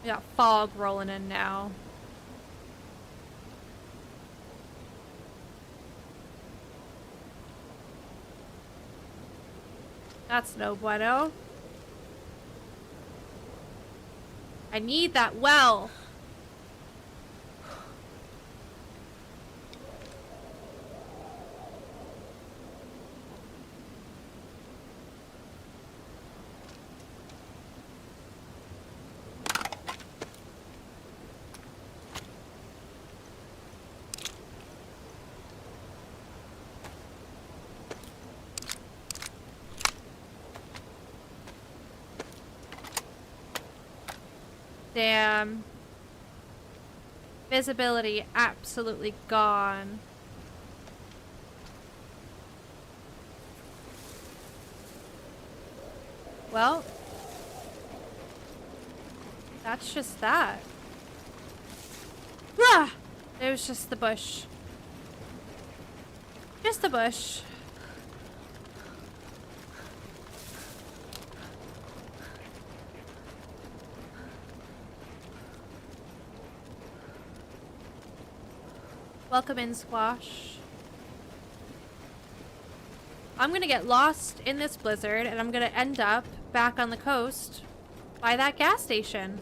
We got fog rolling in now. That's no bueno. I need that well. Damn. Visibility absolutely gone. Well, that's just that. Ah! It was just the bush. Just the bush. Welcome in, Squash. I'm gonna get lost in this blizzard, and I'm gonna end up back on the coast by that gas station.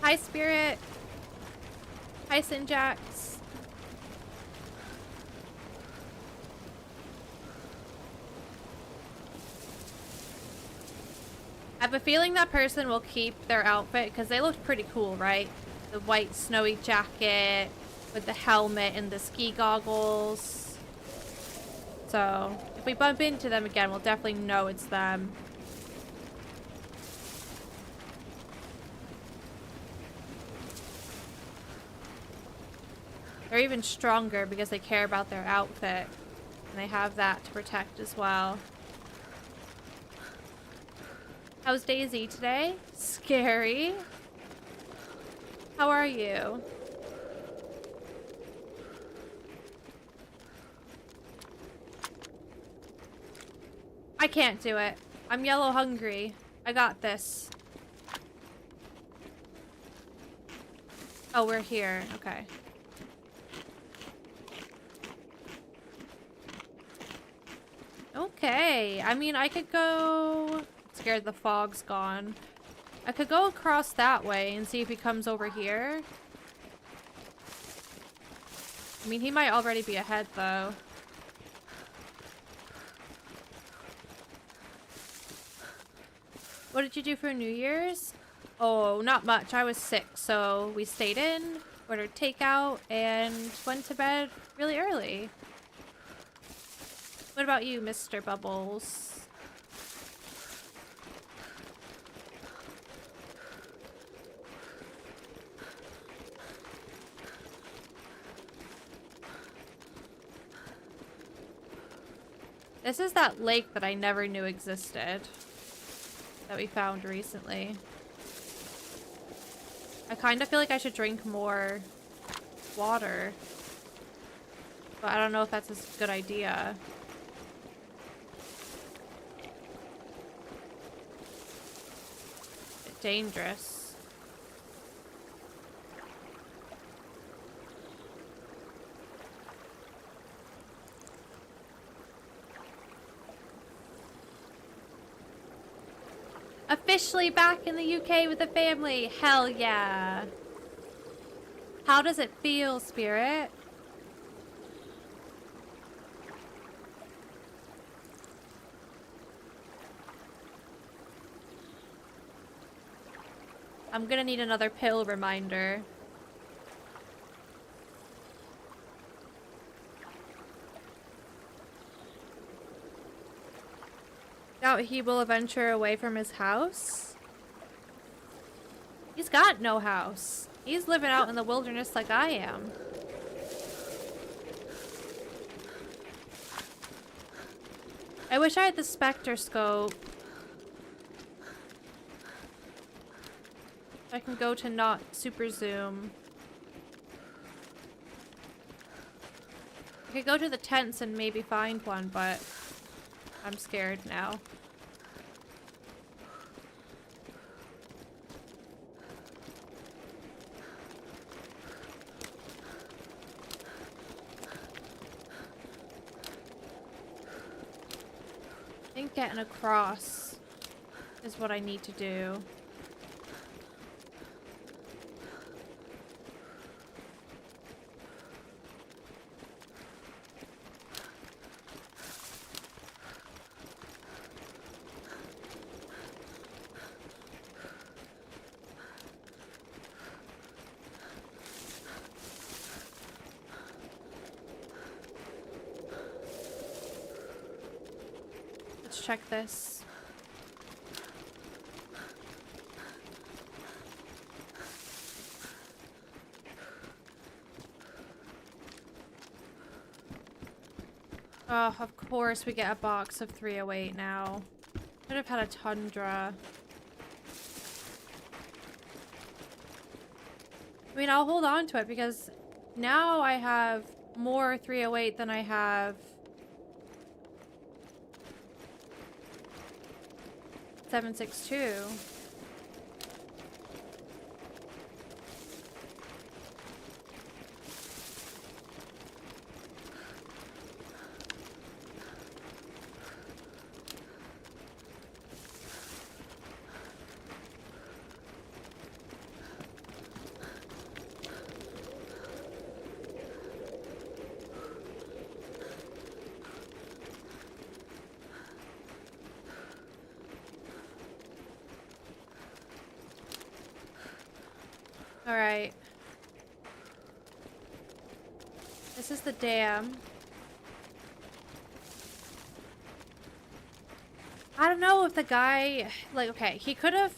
Hi, Spirit. Hi, Sinjax. I have a feeling that person will keep their outfit because they looked pretty cool, right? The white snowy jacket with the helmet and the ski goggles. So, if we bump into them again, we'll definitely know it's them. They're even stronger because they care about their outfit. And they have that to protect as well. How's DayZ today? Scary. How are you? I can't do it. I'm yellow hungry. I got this. Oh, we're here. Okay. Okay, I mean, I could go... Scared the fog's gone. I could go across that way and see if he comes over here. I mean, he might already be ahead, though. What did you do for New Year's? Oh, not much. I was sick, so we stayed in, ordered takeout, and went to bed really early. What about you, Mr. Bubbles? This is that lake that I never knew existed. That we found recently. I kind of feel like I should drink more water. But I don't know if that's a good idea. Bit dangerous. Officially back in the UK with the family. Hell yeah. How does it feel, Spirit? I'm gonna need another pill reminder. Doubt he will venture away from his house. He's got no house. He's living out in the wilderness like I am. I wish I had the Spectre scope. I can go to not super zoom. I could go to the tents and maybe find one, but I'm scared now. I think getting across is what I need to do. Check this. Oh, of course we get a box of 308 now. Could have had a Tundra. I mean, I'll hold on to it because now I have more 308 than I have 762. Alright. This is the dam. I don't know if the guy... Like, okay, he could have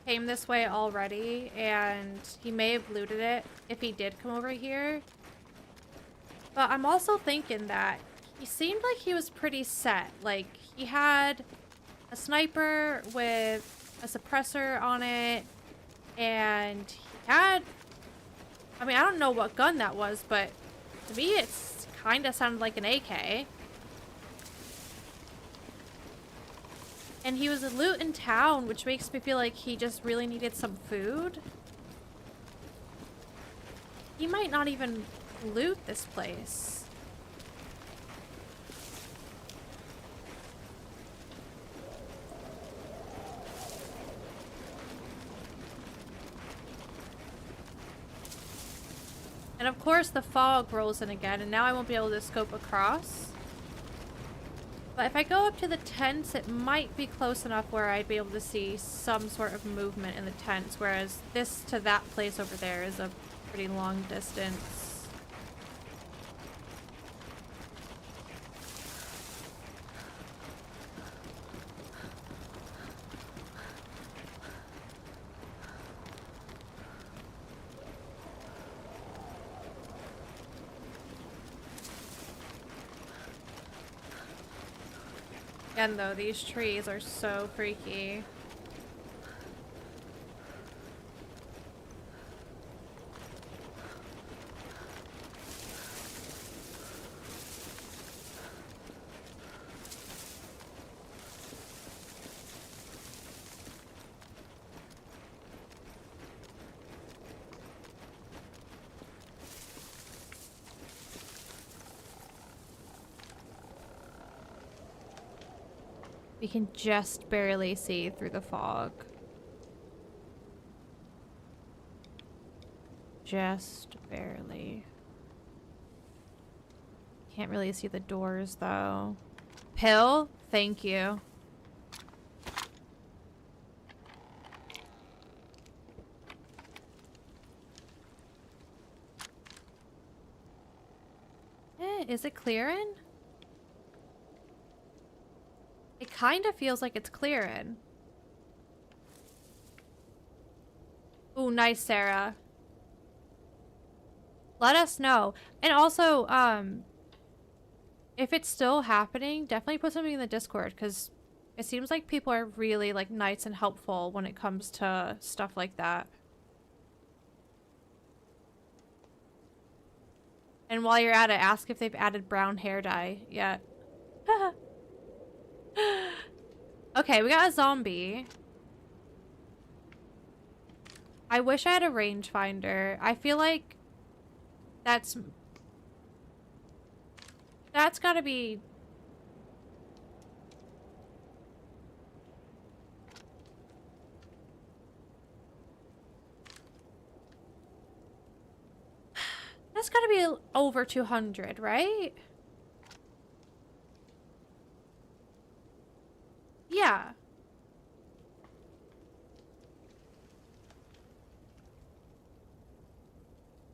came this way already, and he may have looted it if he did come over here. But I'm also thinking that he seemed like he was pretty set. Like, he had a sniper with a suppressor on it, and he had... I mean, I don't know what gun that was, but to me it's kind of sounded like an AK. And he was a loot in town, which makes me feel like he just really needed some food. He might not even loot this place. And of course the fog rolls in again, and now I won't be able to scope across. But if I go up to the tents, it might be close enough where I'd be able to see some sort of movement in the tents, whereas this to that place over there is a pretty long distance. Again, though, these trees are so freaky. We can just barely see through the fog. Just barely. Can't really see the doors though. Pill? Thank you. Is it clearing? It kind of feels like it's clearing. Ooh, nice, Sarah. Let us know. And also, if it's still happening, definitely put something in the Discord, because it seems like people are really, like, nice and helpful when it comes to stuff like that. And while you're at it, ask if they've added brown hair dye yet. Okay, we got a zombie. I wish I had a rangefinder. I feel like that's gotta be... That's gotta be over 200, right? Yeah.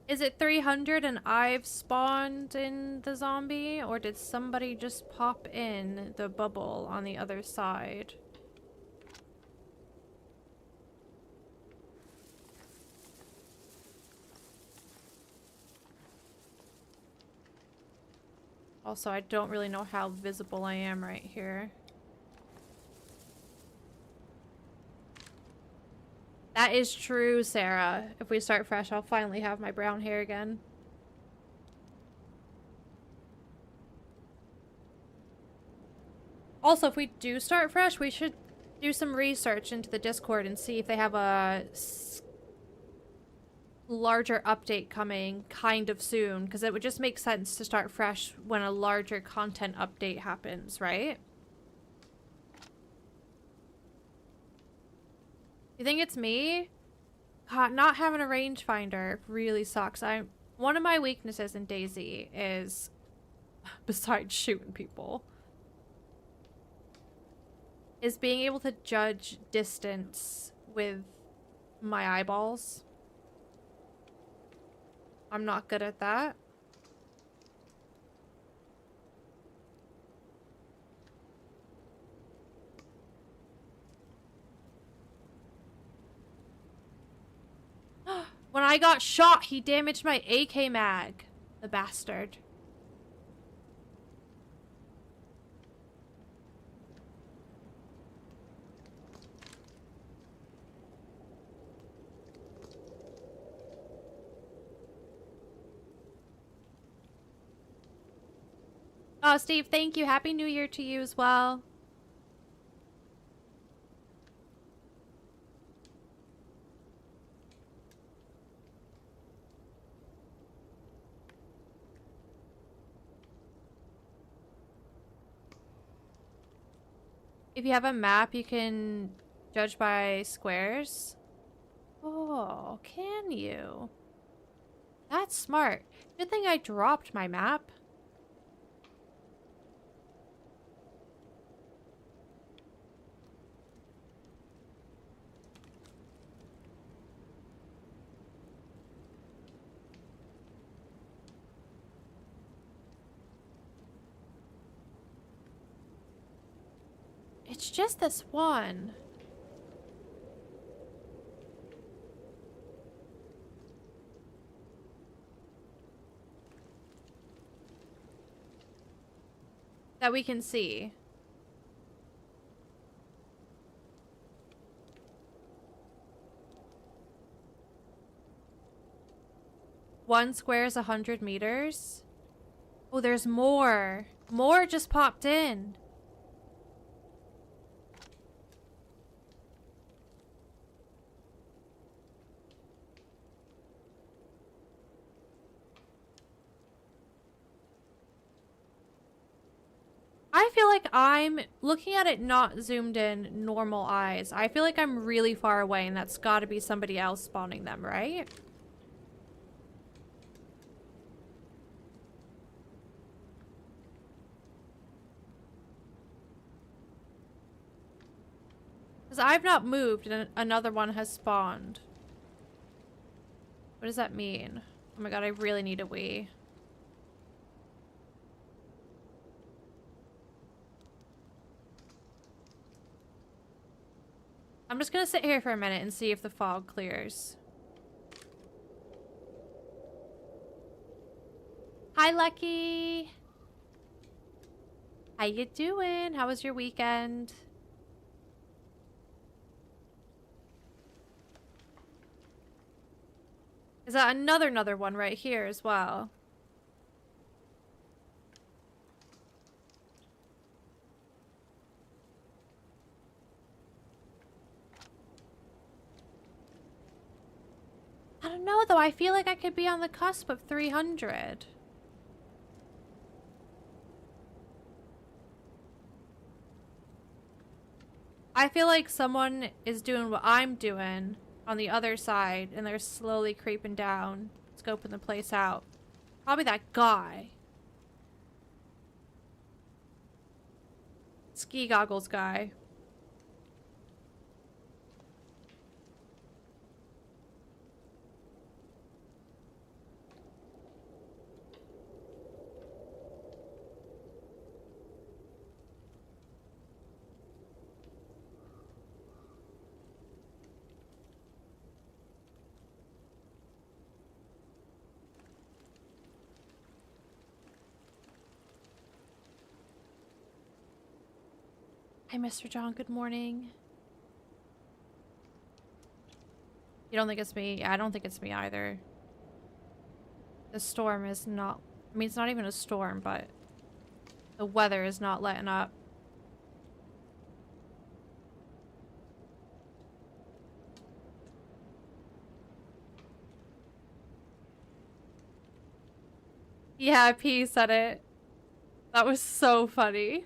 Is it 300 and I've spawned in the zombie? Or did somebody just pop in the bubble on the other side? Also, I don't really know how visible I am right here. That is true, Sarah. If we start fresh, I'll finally have my brown hair again. Also, if we do start fresh, we should do some research into the Discord and see if they have a larger update coming kind of soon, because it would just make sense to start fresh when a larger content update happens, right? You think it's me? God, not having a rangefinder really sucks. One of my weaknesses in DayZ is, besides shooting people, is being able to judge distance with my eyeballs. I'm not good at that. When I got shot, he damaged my AK mag. The bastard. Oh, Steve, thank you. Happy New Year to you as well. If you have a map, you can judge by squares. Oh, can you? That's smart. Good thing I dropped my map. It's just this one. That we can see. One square is 100 meters. Oh, there's more. More just popped in. I feel like I'm looking at it not zoomed in normal eyes. I feel like I'm really far away and that's got to be somebody else spawning them, right? Because I've not moved and another one has spawned. What does that mean? Oh my god, I really need a wee. I'm just gonna sit here for a minute and see if the fog clears. Hi, Lucky! How you doing? How was your weekend? Is that another one right here as well? I don't know though, I feel like I could be on the cusp of 300. I feel like someone is doing what I'm doing on the other side and they're slowly creeping down, scoping the place out. Probably that guy. Ski goggles guy. Hi, Mr. John. Good morning. You don't think it's me? Yeah, I don't think it's me either. The storm is not... I mean, it's not even a storm, but... the weather is not letting up. Yeah, P said it. That was so funny.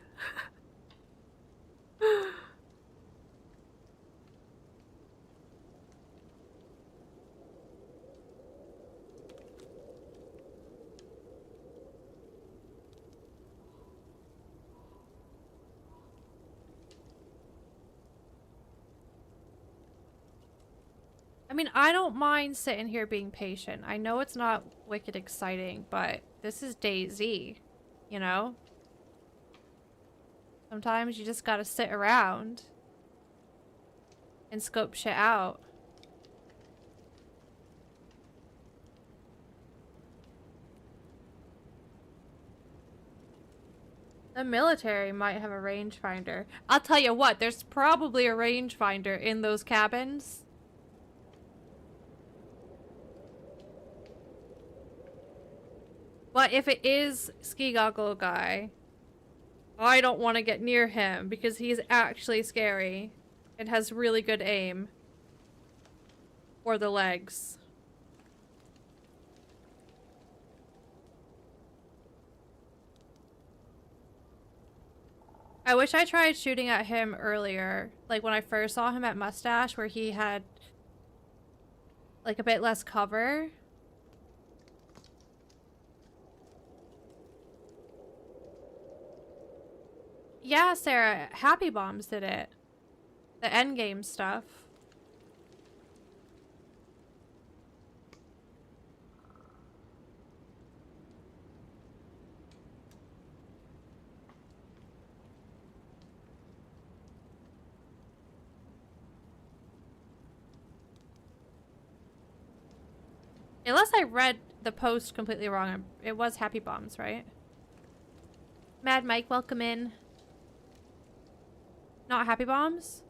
I mean, I don't mind sitting here being patient. I know it's not wicked exciting, but this is DayZ, you know? Sometimes you just gotta sit around and scope shit out. The military might have a rangefinder. I'll tell you what, there's probably a rangefinder in those cabins. But if it is Ski Goggle Guy, I don't want to get near him because he's actually scary and has really good aim. Or the legs. I wish I tried shooting at him earlier. Like when I first saw him at Mustache where he had like a bit less cover. Yeah, Sarah, Happy Bombs did it. The endgame stuff. Unless I read the post completely wrong. It was Happy Bombs, right? Mad Mike, welcome in. Not Happy Bombs?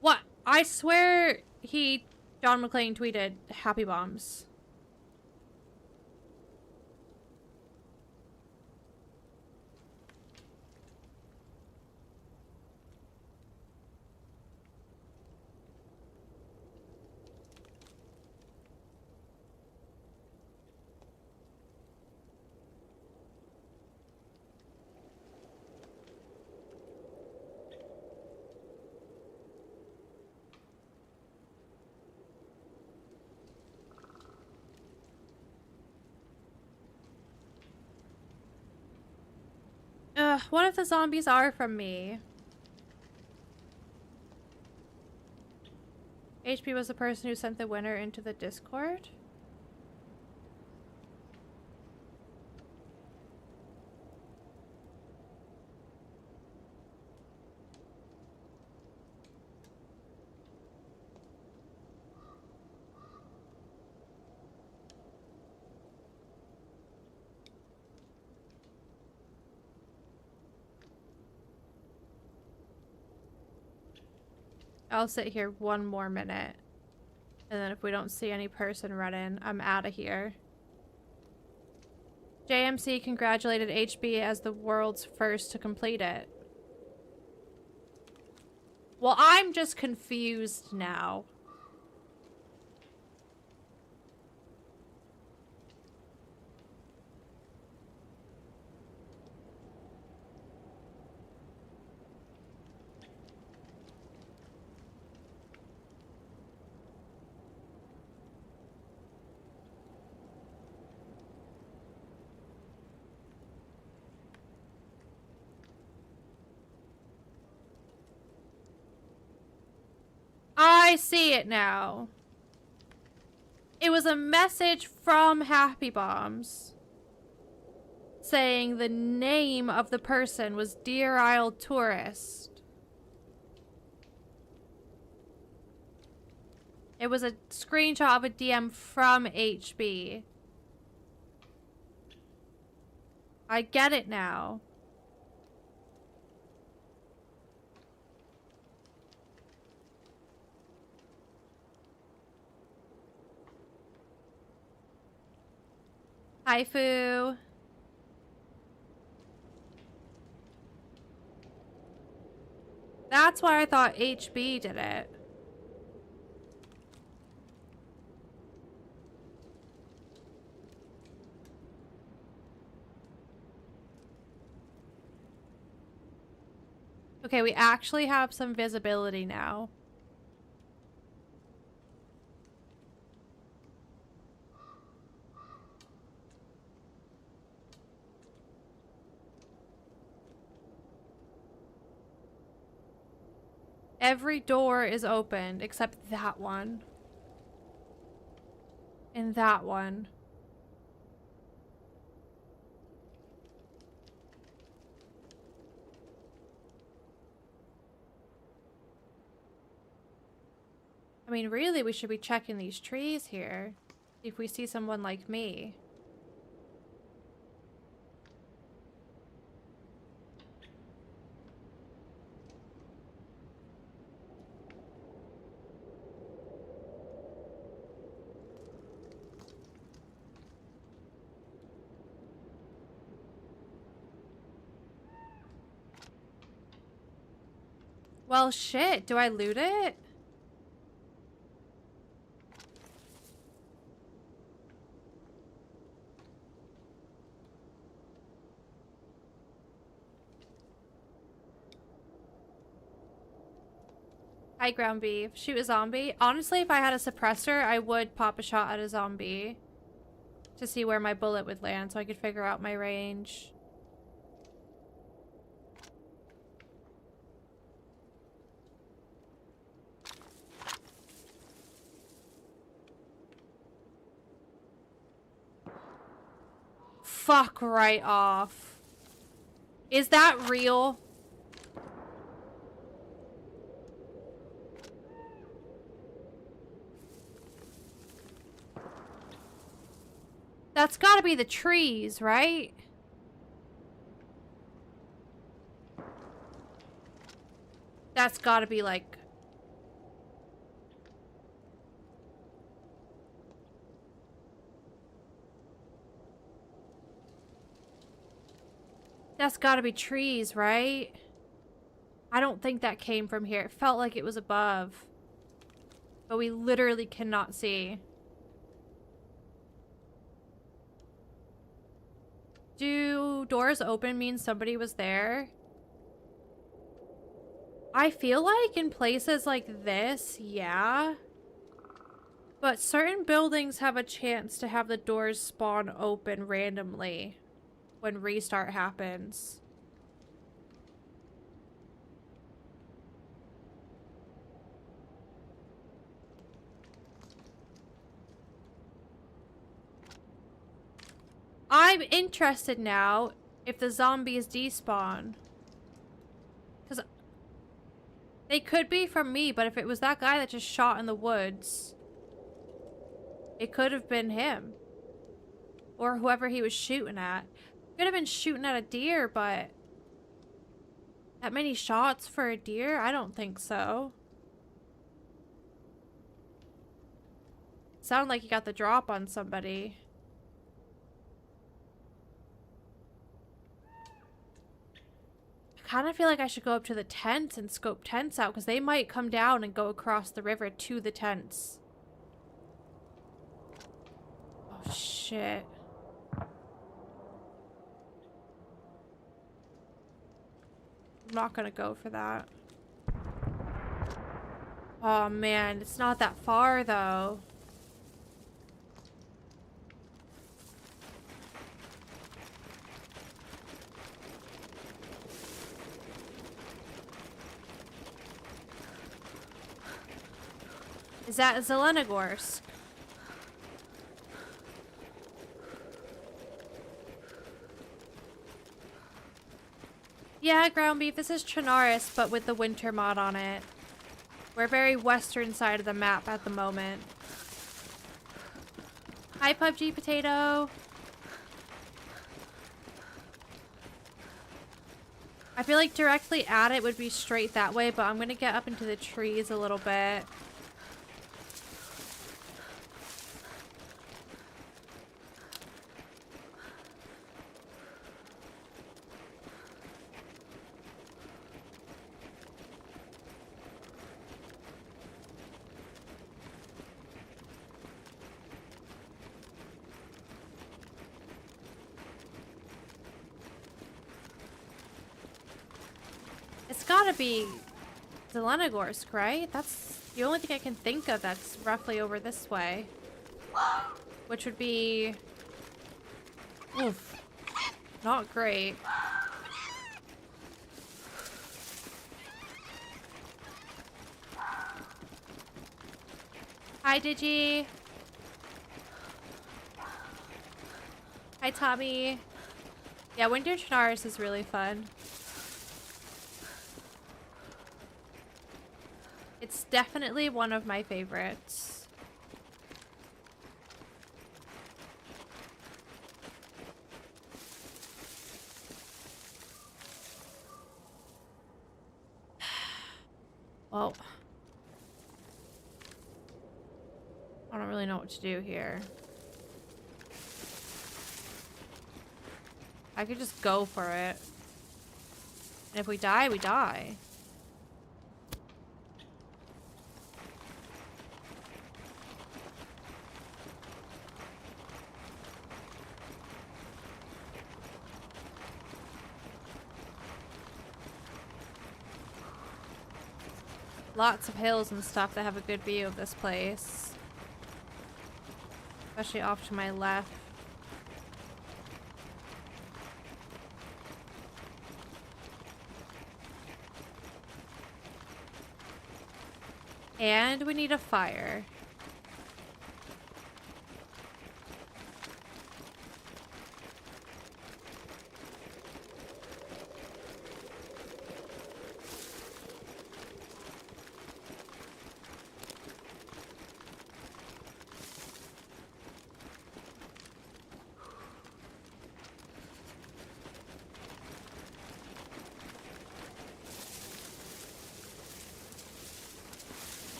What? I swear John McClane tweeted Happy Bombs. Ugh, what if the zombies are from me? HP was the person who sent the winner into the Discord? I'll sit here one more minute. And then if we don't see any person run in, I'm out of here. JMC congratulated HB as the world's first to complete it. Well, I'm just confused now. I see it now. It was a message from Happy Bombs saying the name of the person was Deer Isle Tourist. It was a screenshot of a DM from HB. I get it now. Haifu. That's why I thought HB did it. Okay, we actually have some visibility now. Every door is open except that one. And that one. I mean, really, we should be checking these trees here. If we see someone like me. Well, shit. Do I loot it? Hi, ground beef. Shoot a zombie. Honestly, if I had a suppressor, I would pop a shot at a zombie to see where my bullet would land so I could figure out my range. Fuck right off. Is that real? That's gotta be the trees, right? That's gotta be like... That's gotta be trees, right? I don't think that came from here. It felt like it was above. But we literally cannot see. Do doors open mean somebody was there? I feel like in places like this, yeah. But certain buildings have a chance to have the doors spawn open randomly when restart happens. I'm interested now if the zombies despawn. Because they could be from me, but if it was that guy that just shot in the woods, it could have been him. Or whoever he was shooting at. Could have been shooting at a deer, but that many shots for a deer? I don't think so. Sounded like you got the drop on somebody. I kind of feel like I should go up to the tents and scope tents out, because they might come down and go across the river to the tents. Oh, shit. I'm not gonna go for that. Oh, man. It's not that far, though. Is that Zelenogorsk? Yeah, ground beef. This is Chernarus, but with the winter mod on it. We're very western side of the map at the moment. Hi, PUBG Potato. I feel like directly at it would be straight that way, but I'm gonna get up into the trees a little bit. It's gotta be Zelenogorsk, right? That's the only thing I can think of that's roughly over this way. Which would be... Oof. Not great. Hi, Digi. Hi, Tommy. Yeah, Winter Chernarus is really fun. It's definitely one of my favorites. Well, I don't really know what to do here. I could just go for it. And if we die, we die. Lots of hills and stuff that have a good view of this place. Especially off to my left. And we need a fire.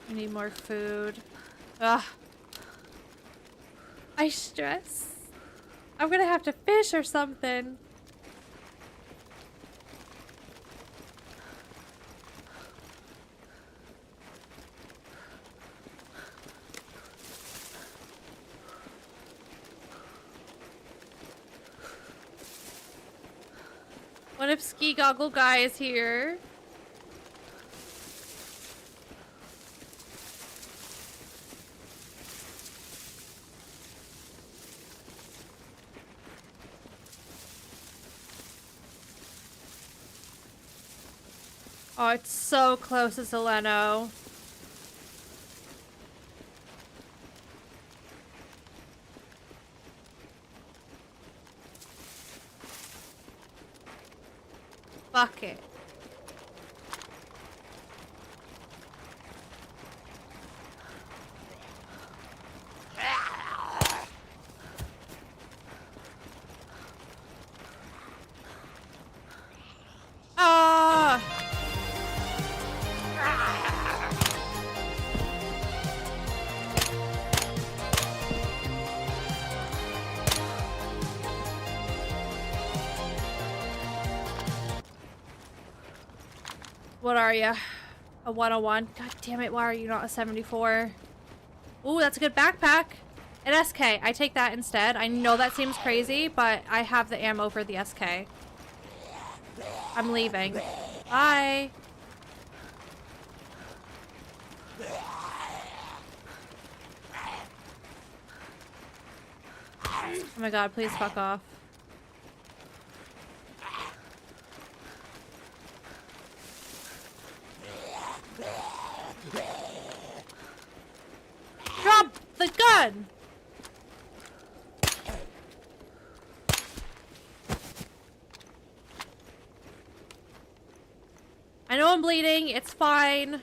I need more food. Ugh. I stress. I'm gonna have to fish or something. What if Ski Goggle Guy is here? Oh, it's so close to Soleno. Fuck it. Ah! What are you? A 101? God damn it, why are you not a 74? Ooh, that's a good backpack. An SK. I take that instead. I know that seems crazy, but I have the ammo for the SK. I'm leaving. Bye. Oh my god, please fuck off. Drop the gun! I know I'm bleeding, it's fine.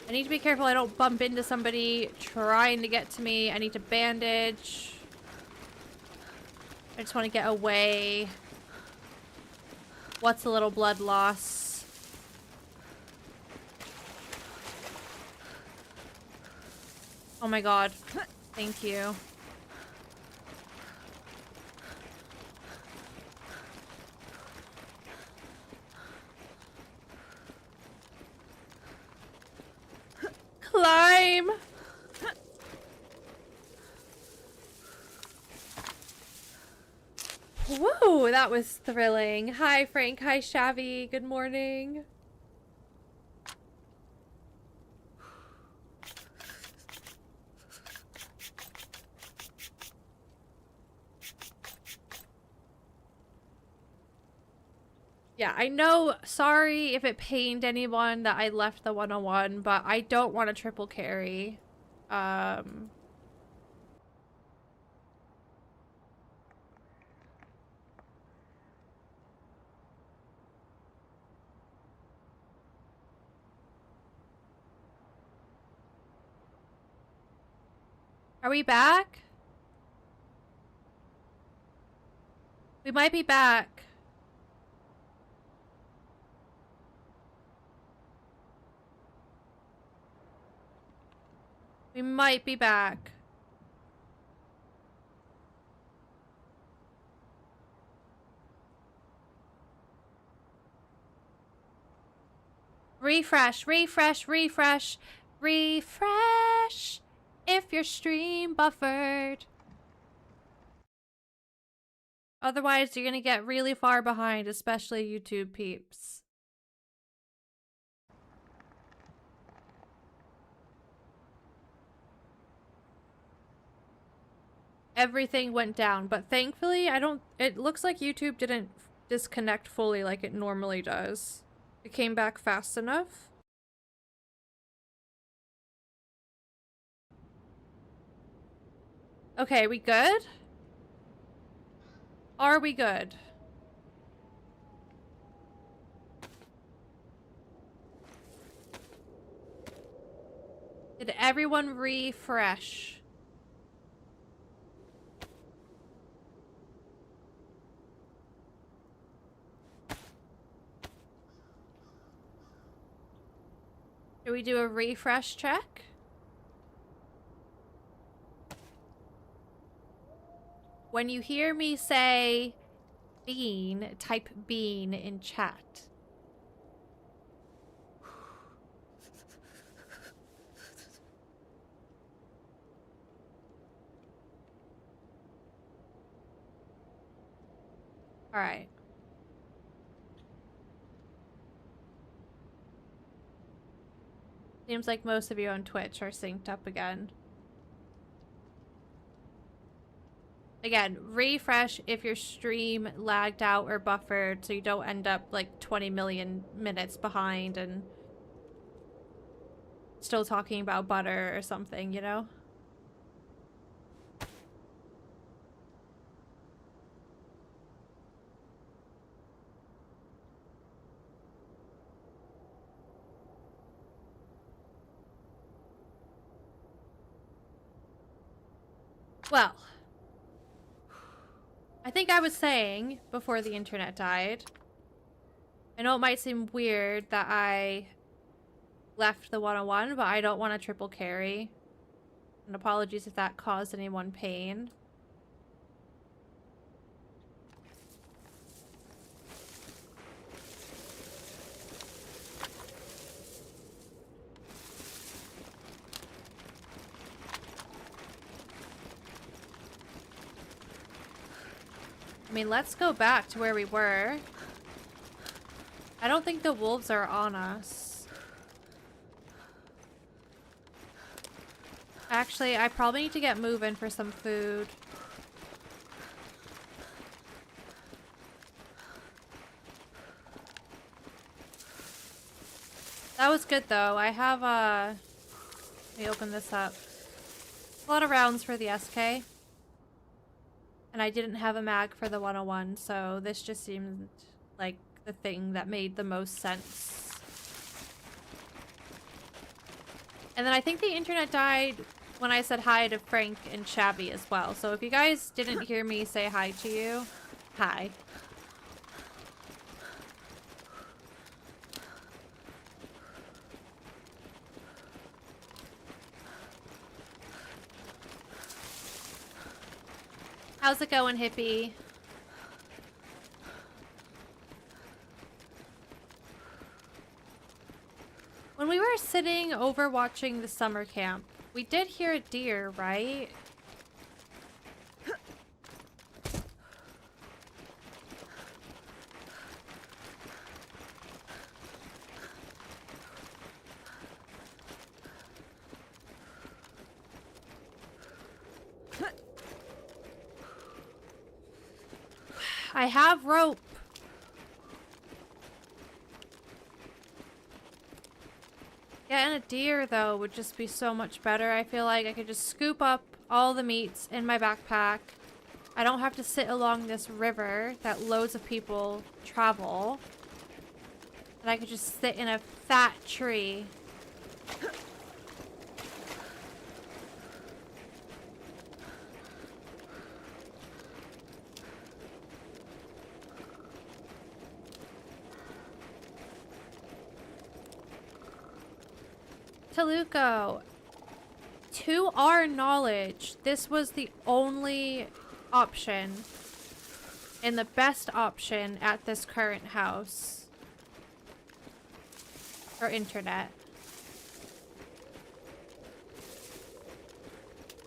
I need to be careful I don't bump into somebody trying to get to me. I need to bandage. I just want to get away. What's a little blood loss? Oh my god. Thank you. Climb! Whoa, that was thrilling. Hi, Frank. Hi, Shabby. Good morning. Yeah, I know. Sorry if it pained anyone that I left the 101, but I don't want a triple carry. Are we back? We might be back. We might be back. Refresh, refresh, refresh, refresh if your stream buffered. Otherwise, you're gonna get really far behind, especially YouTube peeps. Everything went down, but thankfully, it looks like YouTube didn't disconnect fully like it normally does. It came back fast enough. Okay, we good? Are we good? Did everyone refresh? we do a refresh check? When you hear me say bean, type bean in chat. All right. Seems like most of you on Twitch are synced up again. Again, refresh if your stream lagged out or buffered so you don't end up like 20 million minutes behind and still talking about butter or something, you know? Well, I think I was saying before the internet died, I know it might seem weird that I left the 101, but I don't want a triple carry. And apologies if that caused anyone pain. I mean, let's go back to where we were. I don't think the wolves are on us. Actually, I probably need to get moving for some food. That was good though. I have let me open this up. A lot of rounds for the SK. And I didn't have a mag for the 101, so this just seemed like the thing that made the most sense. And then I think the internet died when I said hi to Frank and Shabby as well. So if you guys didn't hear me say hi to you, hi. How's it going, hippie? When we were sitting over watching the summer camp, we did hear a deer, right? I have rope. Getting a deer, though, would just be so much better. I feel like I could just scoop up all the meats in my backpack. I don't have to sit along this river that loads of people travel. And I could just sit in a fat tree. Taluko, to our knowledge, this was the only option and the best option at this current house for internet.